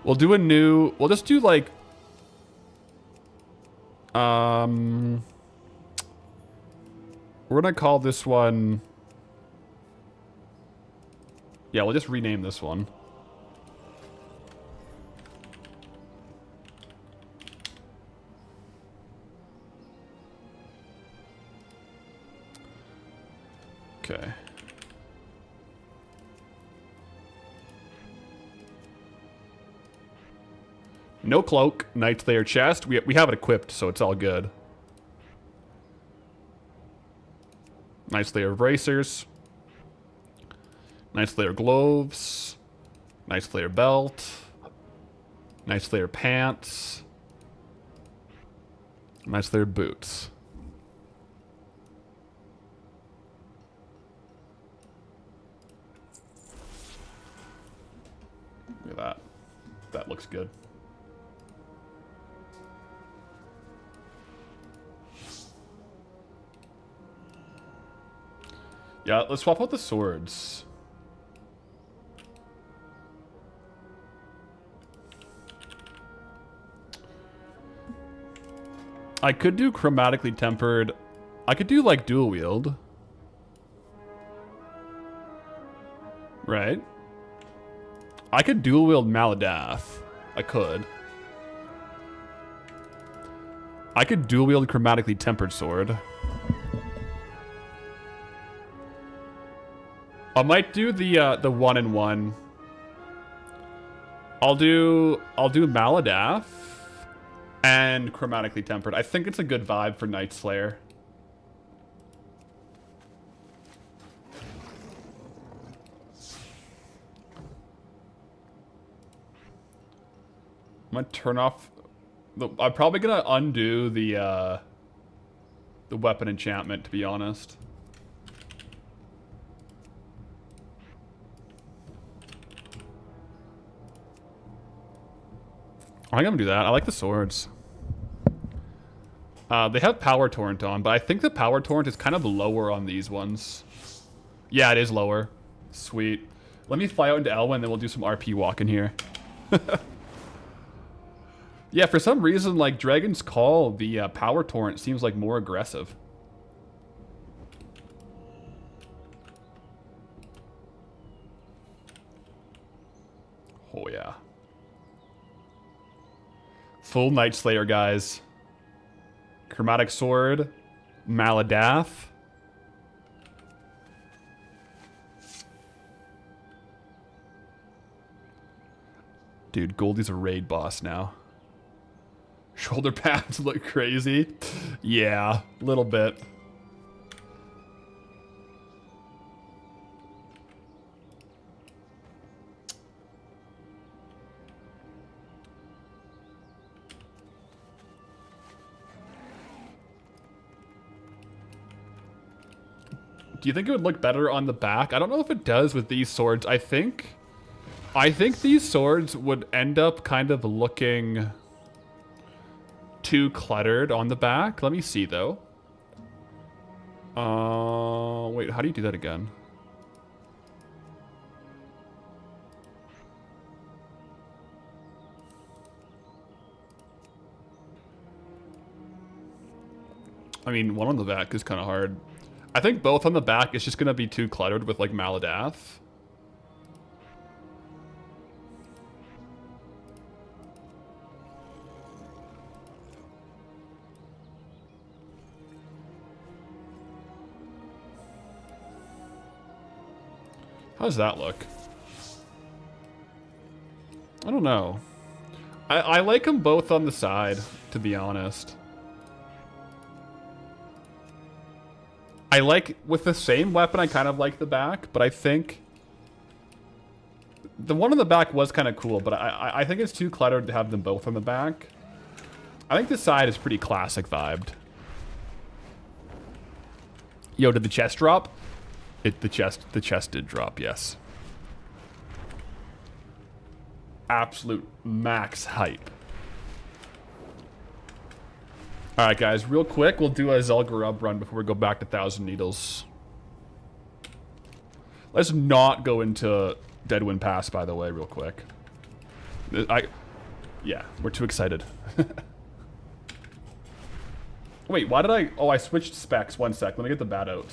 We'll do a new. We'll just do like. We're gonna call this one. Yeah, we'll just rename this one. Okay. No cloak, Night Slayer chest. We have it equipped, so it's all good. Night Slayer bracers. Night Slayer gloves. Night Slayer belt. Night Slayer pants. Night Slayer boots. Look at that. That looks good. Yeah, let's swap out the swords. I could do chromatically tempered. I could do like dual wield. Right? I could dual wield Maladath. I could. I could dual wield chromatically tempered sword. I might do the 1-in-1. I'll do Maladath and chromatically tempered. I think it's a good vibe for Night Slayer. I'm gonna turn off. I'm probably gonna undo the weapon enchantment, to be honest. I think I'm gonna do that. I like the swords. They have Power Torrent on, but I think the Power Torrent is kind of lower on these ones. Yeah, it is lower. Sweet. Let me fly out into Elwyn, then we'll do some RP walking here. Yeah, for some reason, like, Dragon's Call, the Power Torrent seems like more aggressive. Oh, yeah. Full Night Slayer, guys. Chromatic Sword. Maladath. Dude, Goldie's a raid boss now. Shoulder pads look crazy. Yeah, a little bit. Do you think it would look better on the back? I don't know if it does with these swords. I think these swords would end up kind of looking too cluttered on the back. Let me see, though. Wait, how do you do that again? I mean, one on the back is kind of hard. I think both on the back is just going to be too cluttered with, like, Maladath. How does that look? I don't know. I like them both on the side, to be honest. I like, with the same weapon, I kind of like the back, but I think the one on the back was kind of cool, but I think it's too cluttered to have them both on the back. I think the side is pretty classic vibed. Yo, did the chest drop? The chest did drop, yes. Absolute max hype. Alright guys, real quick, we'll do a Zul'Gurub run before we go back to Thousand Needles. Let's not go into Deadwind Pass, by the way, real quick. Yeah, we're too excited. Wait, why did I... Oh, I switched specs. One sec, let me get the bat out.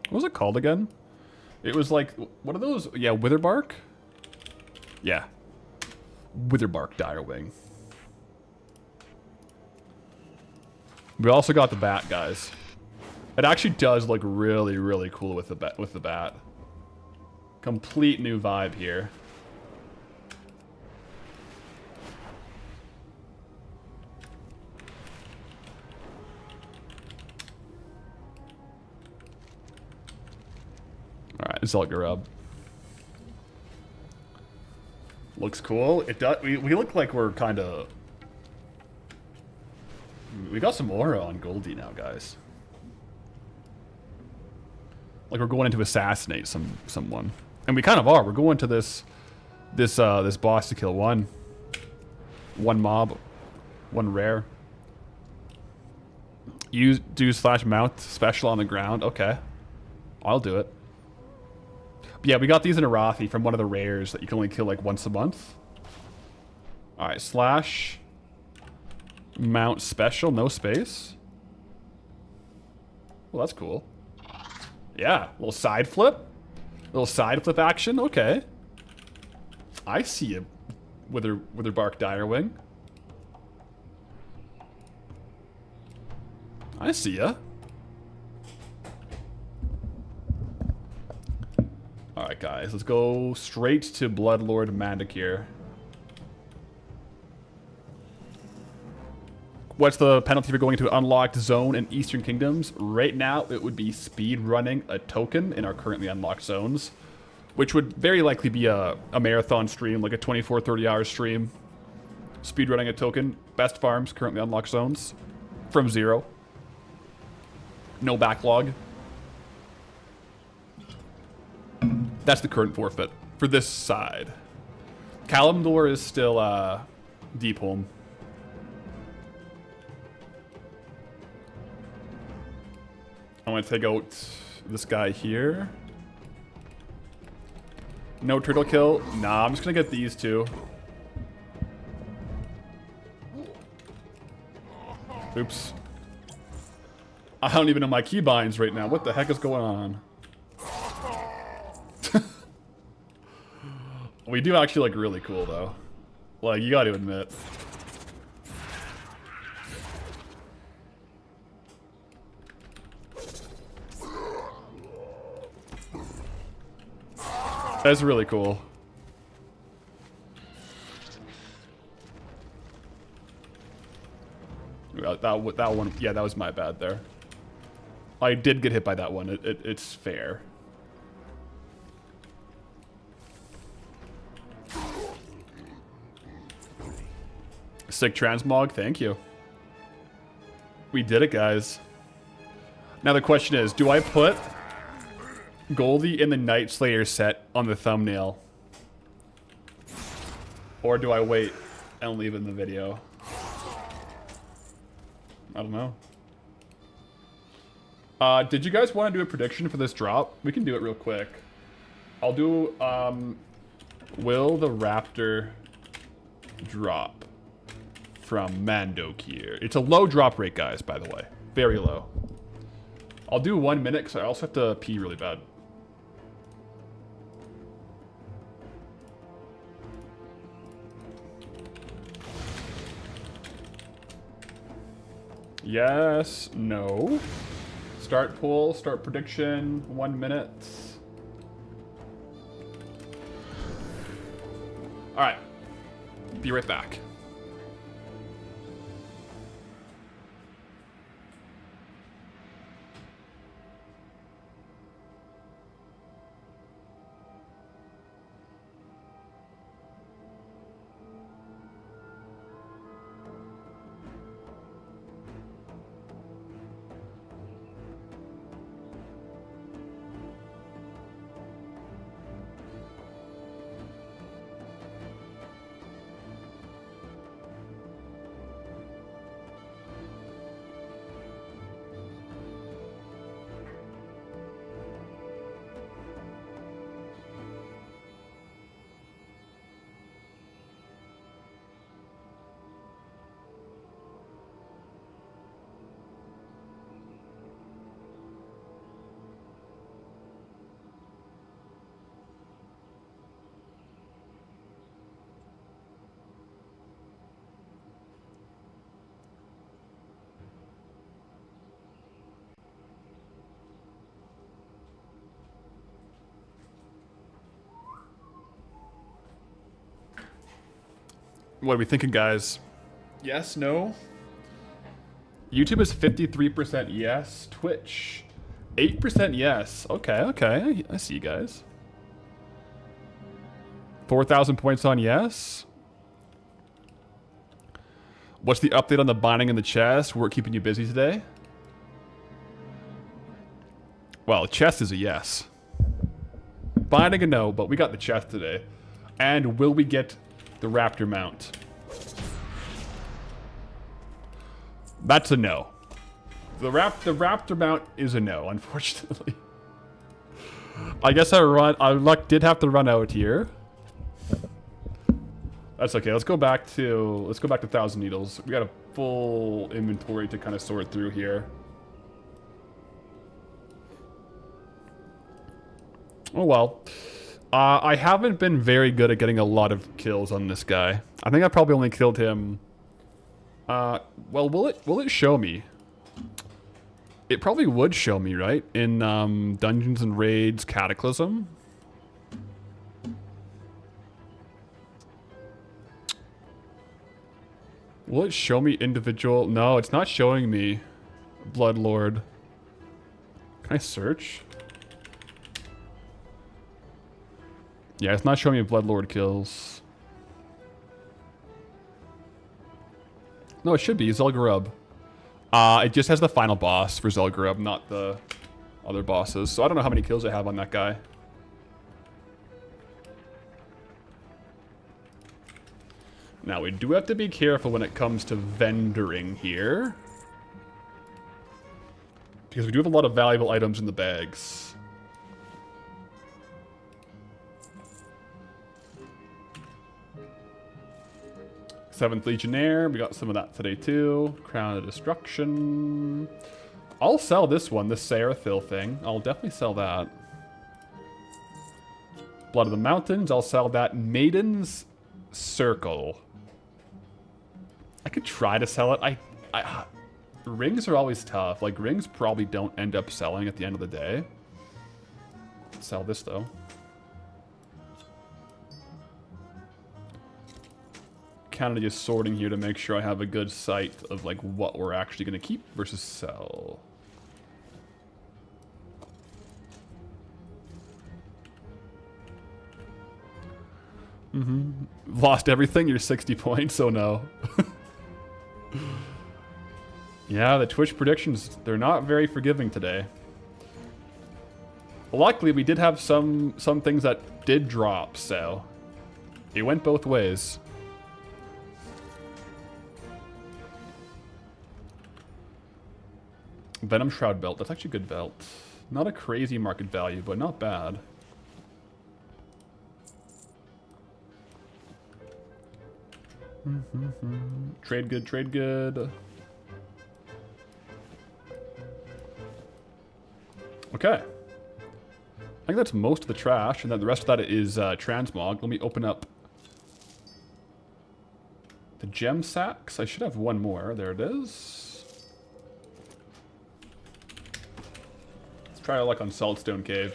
What was it called again? It was like, what are those? Yeah, Witherbark? Yeah. Witherbark Direwing. We also got the bat, guys. It actually does look really, really cool with the bat. Complete new vibe here. Alright, Zul'Gurub. Looks cool. It does. We look like we're kind of... We got some aura on Goldie now, guys. Like we're going in to assassinate someone. And we kind of are. We're going to this boss to kill one mob, one rare. Use do / mount special on the ground. Okay. I'll do it. Yeah, we got these in Arathi from one of the rares that you can only kill like once a month. Alright, / mount special, no space. Well, that's cool. Yeah, little side flip. Little side flip action, okay. I see you, Witherbark Direwing. I see ya. Alright guys, let's go straight to Bloodlord Mandakir. What's the penalty for going to an unlocked zone in Eastern Kingdoms? Right now, it would be speed running a token in our currently unlocked zones, which would very likely be a marathon stream, like a 24, 30-hour stream. Speed running a token, best farms, currently unlocked zones, from 0. No backlog. That's the current forfeit for this side. Kalimdor is still deep home. I'm gonna take out this guy here. No turtle kill. Nah, I'm just gonna get these two. Oops. I don't even know my keybinds right now. What the heck is going on? We do actually look really cool though. Like, you gotta admit. That's really cool. That one, yeah, that was my bad there. I did get hit by that one. It's fair. Sick transmog, thank you. We did it, guys. Now the question is, do I put Goldie in the Night Slayer set on the thumbnail? Or do I wait and leave it in the video? I don't know. Did you guys want to do a prediction for this drop? We can do it real quick. I'll do, Will the raptor drop from Mandokir? It's a low drop rate, guys, by the way. Very low. I'll do 1 minute because I also have to pee really bad. Yes, no. Start poll, start prediction, 1 minute. All right, be right back. What are we thinking, guys? Yes, no? YouTube is 53% yes. Twitch, 8% yes. Okay, okay. I see you guys. 4,000 points on yes. What's the update on the binding in the chest? We're keeping you busy today? Well, the chest is a yes. Binding a no, but we got the chest today. And will we get the raptor mount? That's a no. The raptor mount is a no, unfortunately. I guess our luck did have to run out here. That's okay. Let's go back to 1,000 needles. We got a full inventory to kind of sort through here. Oh well. I haven't been very good at getting a lot of kills on this guy. I think I probably only killed him. Well, will it show me? It probably would show me, right? In Dungeons and Raids Cataclysm. Will it show me individual? No, it's not showing me Bloodlord. Can I search? Yeah, it's not showing me Bloodlord kills. No, it should be Zel'Garub. It just has the final boss for Zel'Garub, not the other bosses. So I don't know how many kills I have on that guy. Now, we do have to be careful when it comes to vendoring here. Because we do have a lot of valuable items in the bags. Seventh Legionnaire, we got some of that today too. Crown of Destruction. I'll sell this one, the Seraphil thing. I'll definitely sell that. Blood of the Mountains, I'll sell that. Maiden's Circle. I could try to sell it. Rings are always tough. Like, rings probably don't end up selling at the end of the day. Sell this though. Kind of just sorting here to make sure I have a good sight of like what we're actually going to keep versus sell. Lost everything? You're 60 points? Oh no. Yeah, the Twitch predictions, they're not very forgiving today. Luckily, we did have some things that did drop, so it went both ways. Venom Shroud belt. That's actually a good belt. Not a crazy market value, but not bad. Trade good, trade good. Okay. I think that's most of the trash, and then the rest of that is transmog. Let me open up the gem sacks. I should have one more. There it is. Let's try our luck on Saltstone Cave.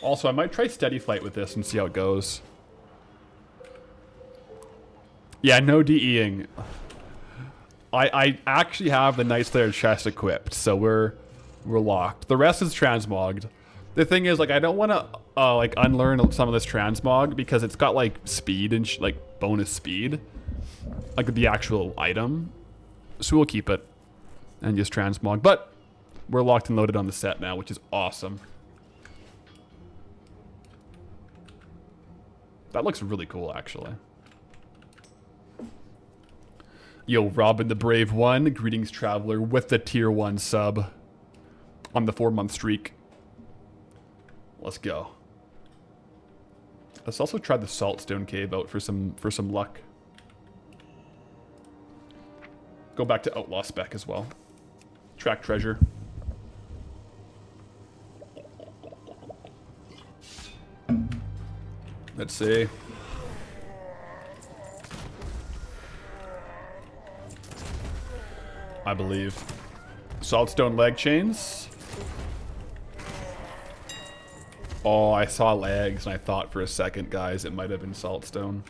Also, I might try Steady Flight with this and see how it goes. Yeah, no DEing. I actually have the Night Slayer chest equipped, so we're locked. The rest is transmogged. The thing is, like, I don't want to like unlearn some of this transmog because it's got like speed and like bonus speed, like the actual item. So we'll keep it and just transmog. But we're locked and loaded on the set now, which is awesome. That looks really cool, actually. Yo, Robin the Brave One. Greetings, Traveler, with the tier 1 sub on the 4-month streak. Let's go. Let's also try the Saltstone Cave out for some luck. Go back to Outlaw Spec as well. Track treasure. Let's see. I believe. Saltstone leg chains. Oh, I saw legs and I thought for a second, guys, it might have been Saltstone.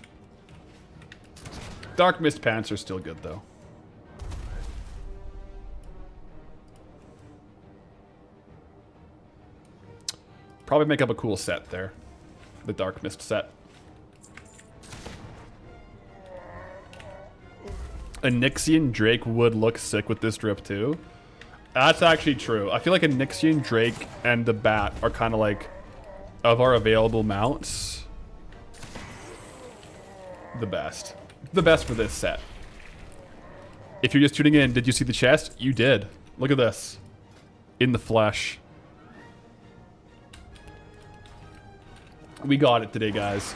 Dark Mist pants are still good, though. Probably make up a cool set there. The Dark Mist set. A Nixian Drake would look sick with this drip, too. That's actually true. I feel like a Nixian Drake and the Bat are kind of like, of our available mounts, the best. The best for this set. If you're just tuning in, did you see the chest? You did. Look at this. In the flesh. We got it today, guys.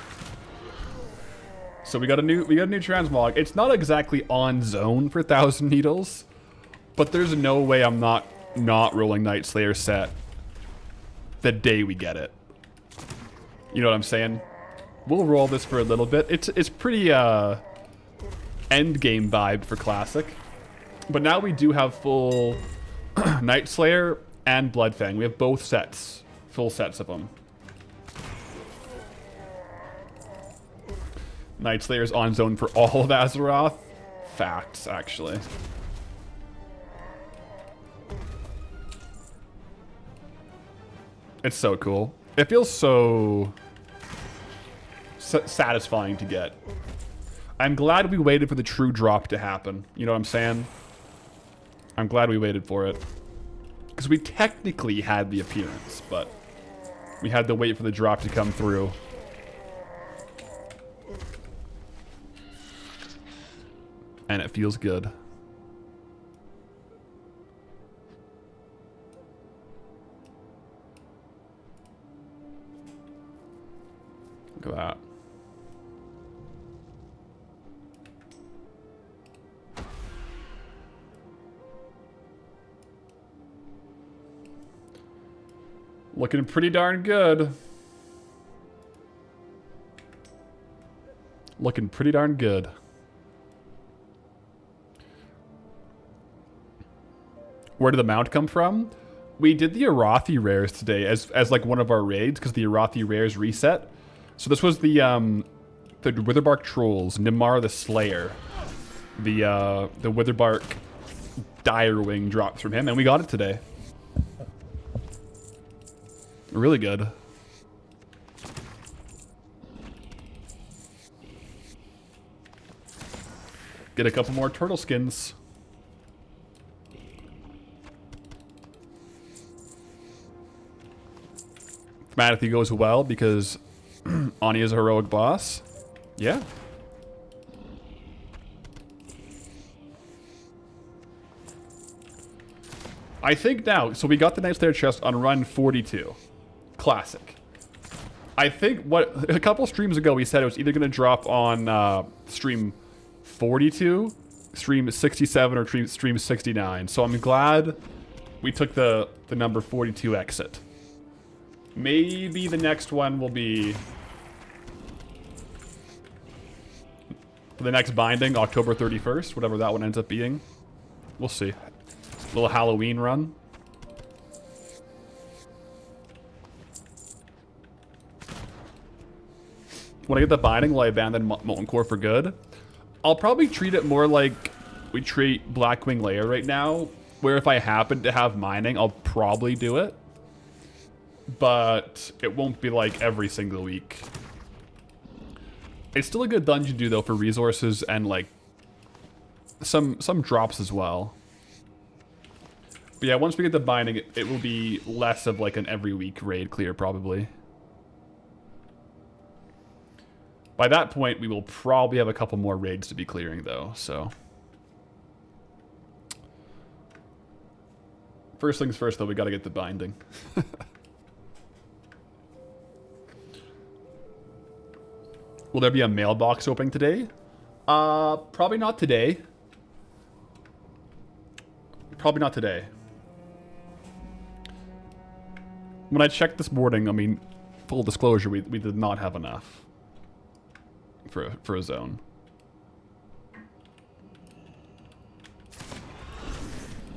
So we got a new transmog. It's not exactly on zone for 1,000 needles, but there's no way I'm not rolling Night Slayer set the day we get it. You know what I'm saying? We'll roll this for a little bit. It's pretty end game vibe for Classic. But now we do have full Night Slayer and Bloodfang. We have both sets. Full sets of them. Night Slayer's on zone for all of Azeroth. Facts, actually. It's so cool. It feels so satisfying to get. I'm glad we waited for the true drop to happen. You know what I'm saying? I'm glad we waited for it. Because we technically had the appearance, but we had to wait for the drop to come through. And it feels good. Look at that. Looking pretty darn good. Looking pretty darn good. Where did the mount come from? We did the Arathi rares today as like one of our raids because the Arathi rares reset. So this was the Witherbark Trolls, Nimar the Slayer, the Witherbark Direwing dropped from him, and we got it today. Really good. Get a couple more turtle skins. Thematically goes well because Ani is a heroic boss. Yeah. I think now, so we got the Night Slayer chest on run 42. Classic. I think a couple streams ago we said it was either going to drop on stream 42, stream 67, or stream 69. So I'm glad we took the number 42 exit. Maybe the next one will be the next binding, October 31st, whatever that one ends up being. We'll see. Little Halloween run. When I get the binding, will I abandon Molten Core for good? I'll probably treat it more like we treat Blackwing Lair right now, where if I happen to have mining, I'll probably do it. But it won't be like every single week. It's still a good dungeon to do though for resources and like some drops as well. But yeah, once we get the binding, it will be less of like an every week raid clear probably. By that point, we will probably have a couple more raids to be clearing though, so. First things first though, we gotta get the binding. Will there be a mailbox opening today? Probably not today. Probably not today. When I checked this morning, I mean, full disclosure, we did not have enough for a zone.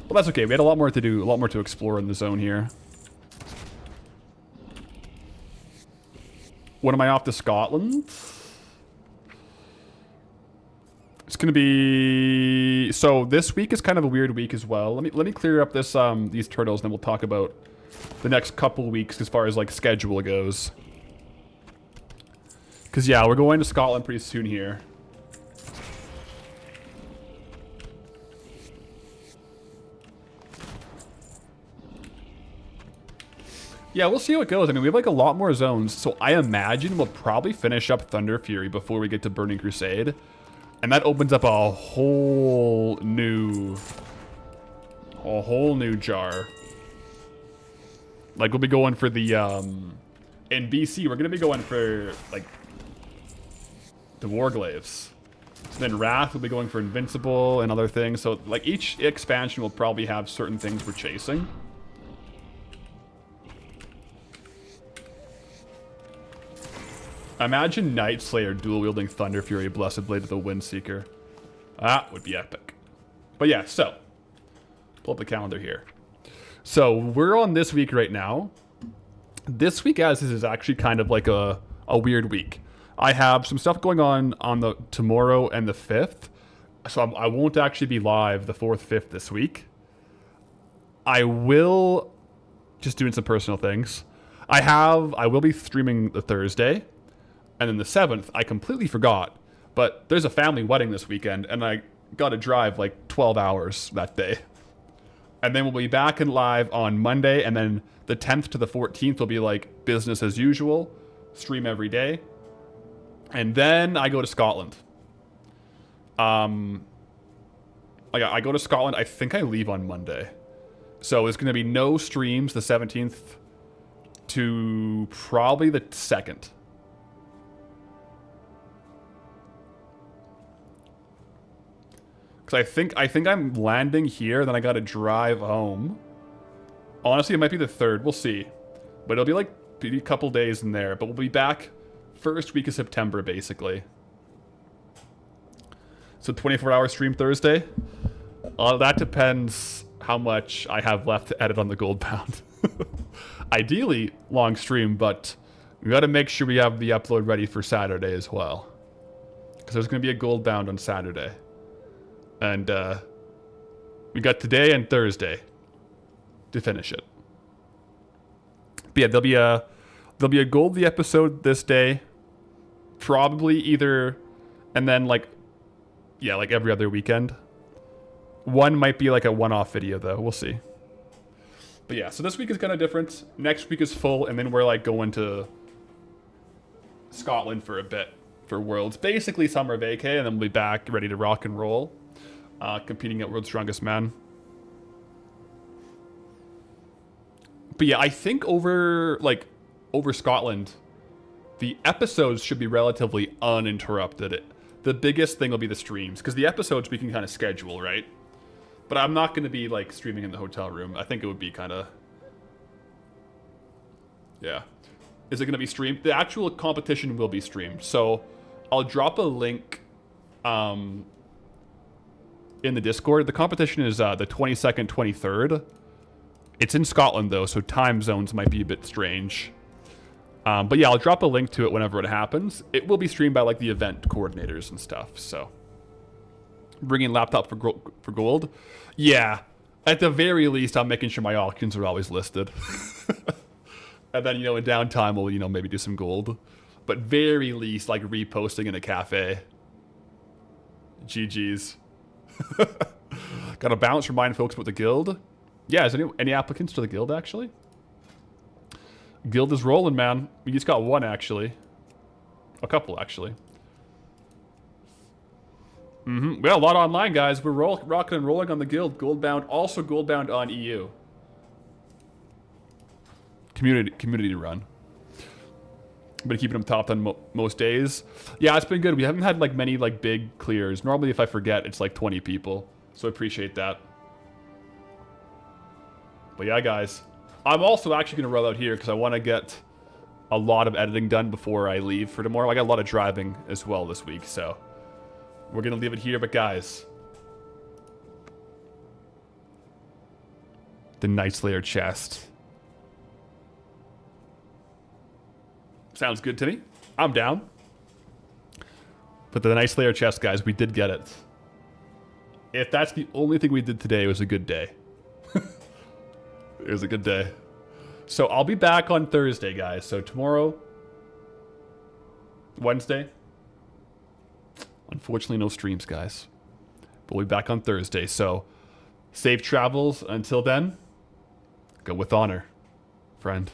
Well, that's okay. We had a lot more to do, a lot more to explore in the zone here. When am I off to Scotland? It's gonna be, so this week is kind of a weird week as well. Let me clear up this these turtles, and then we'll talk about the next couple weeks as far as like schedule goes. Cause yeah, we're going to Scotland pretty soon here. Yeah, we'll see how it goes. I mean, we have like a lot more zones, so I imagine we'll probably finish up Thunder Fury before we get to Burning Crusade. And that opens up a whole new jar. Like we'll be going for the in BC, we're gonna be going for like the Warglaves. Then Wrath will be going for Invincible and other things. So like each expansion will probably have certain things we're chasing. Imagine Night Slayer dual-wielding Thunder Fury, Blessed Blade of the Windseeker. That would be epic. But yeah, so. Pull up the calendar here. So, we're on this week right now. This week as is actually kind of like a weird week. I have some stuff going on the tomorrow and the 5th. So I won't actually be live the 4th, 5th this week. I will... Just doing some personal things. I will be streaming the Thursday. And then the 7th, I completely forgot. But there's a family wedding this weekend, and I got to drive like 12 hours that day. And then we'll be back in live on Monday, and then the 10th to the 14th will be like business as usual, stream every day. And then I go to Scotland. I go to Scotland, I think I leave on Monday. So it's going to be no streams the 17th to probably the 2nd. Because I think I'm landing here, then I gotta drive home. Honestly, it might be the 3rd. We'll see. But it'll be like a couple days in there. But we'll be back first week of September, basically. So 24-hour stream Thursday. That depends how much I have left to edit on the Goldbound. Ideally, long stream, but we gotta make sure we have the upload ready for Saturday as well. Because there's gonna be a Goldbound on Saturday. And we got today and Thursday to finish it. But yeah, there'll be a Goldie episode this day, probably either, and then like every other weekend. One might be like a one-off video though. We'll see. But yeah, so this week is kind of different. Next week is full, and then we're like going to Scotland for a bit for Worlds, basically summer vacay, and then we'll be back ready to rock and roll. Competing at World's Strongest Man. But yeah, I think over Scotland, the episodes should be relatively uninterrupted. The biggest thing will be the streams, because the episodes we can kind of schedule, right? But I'm not going to be like streaming in the hotel room. I think it would be kind of... Yeah. Is it going to be streamed? The actual competition will be streamed. So I'll drop a link in the Discord. The competition is the 22nd, 23rd. It's in Scotland, though, so time zones might be a bit strange. But yeah, I'll drop a link to it whenever it happens. It will be streamed by like the event coordinators and stuff. So, bringing laptop for gold. Yeah, at the very least, I'm making sure my auctions are always listed. And then, you know, in downtime, we'll, you know, maybe do some gold. But very least, like reposting in a cafe. GG's. Got a balance, remind folks about the guild. Yeah, is any applicants to the guild, actually? Guild is rolling, man. We just got one, actually. A couple, actually. We got a lot online, guys. We're rocking and rolling on the guild. Goldbound, also Goldbound on EU. Community run. Been keeping them topped on most days. Yeah, it's been good. We haven't had like many like big clears. Normally, if I forget, it's like 20 people. So I appreciate that. But yeah, guys. I'm also actually going to roll out here because I want to get a lot of editing done before I leave for tomorrow. I got a lot of driving as well this week, so we're going to leave it here. But guys, the Night Slayer chest. Sounds good to me. I'm down. But the Night Slayer chest, guys, we did get it. If that's the only thing we did today, it was a good day. It was a good day. So I'll be back on Thursday, guys. So tomorrow, Wednesday. Unfortunately, no streams, guys. But we'll be back on Thursday. So safe travels. Until then, go with honor, friend.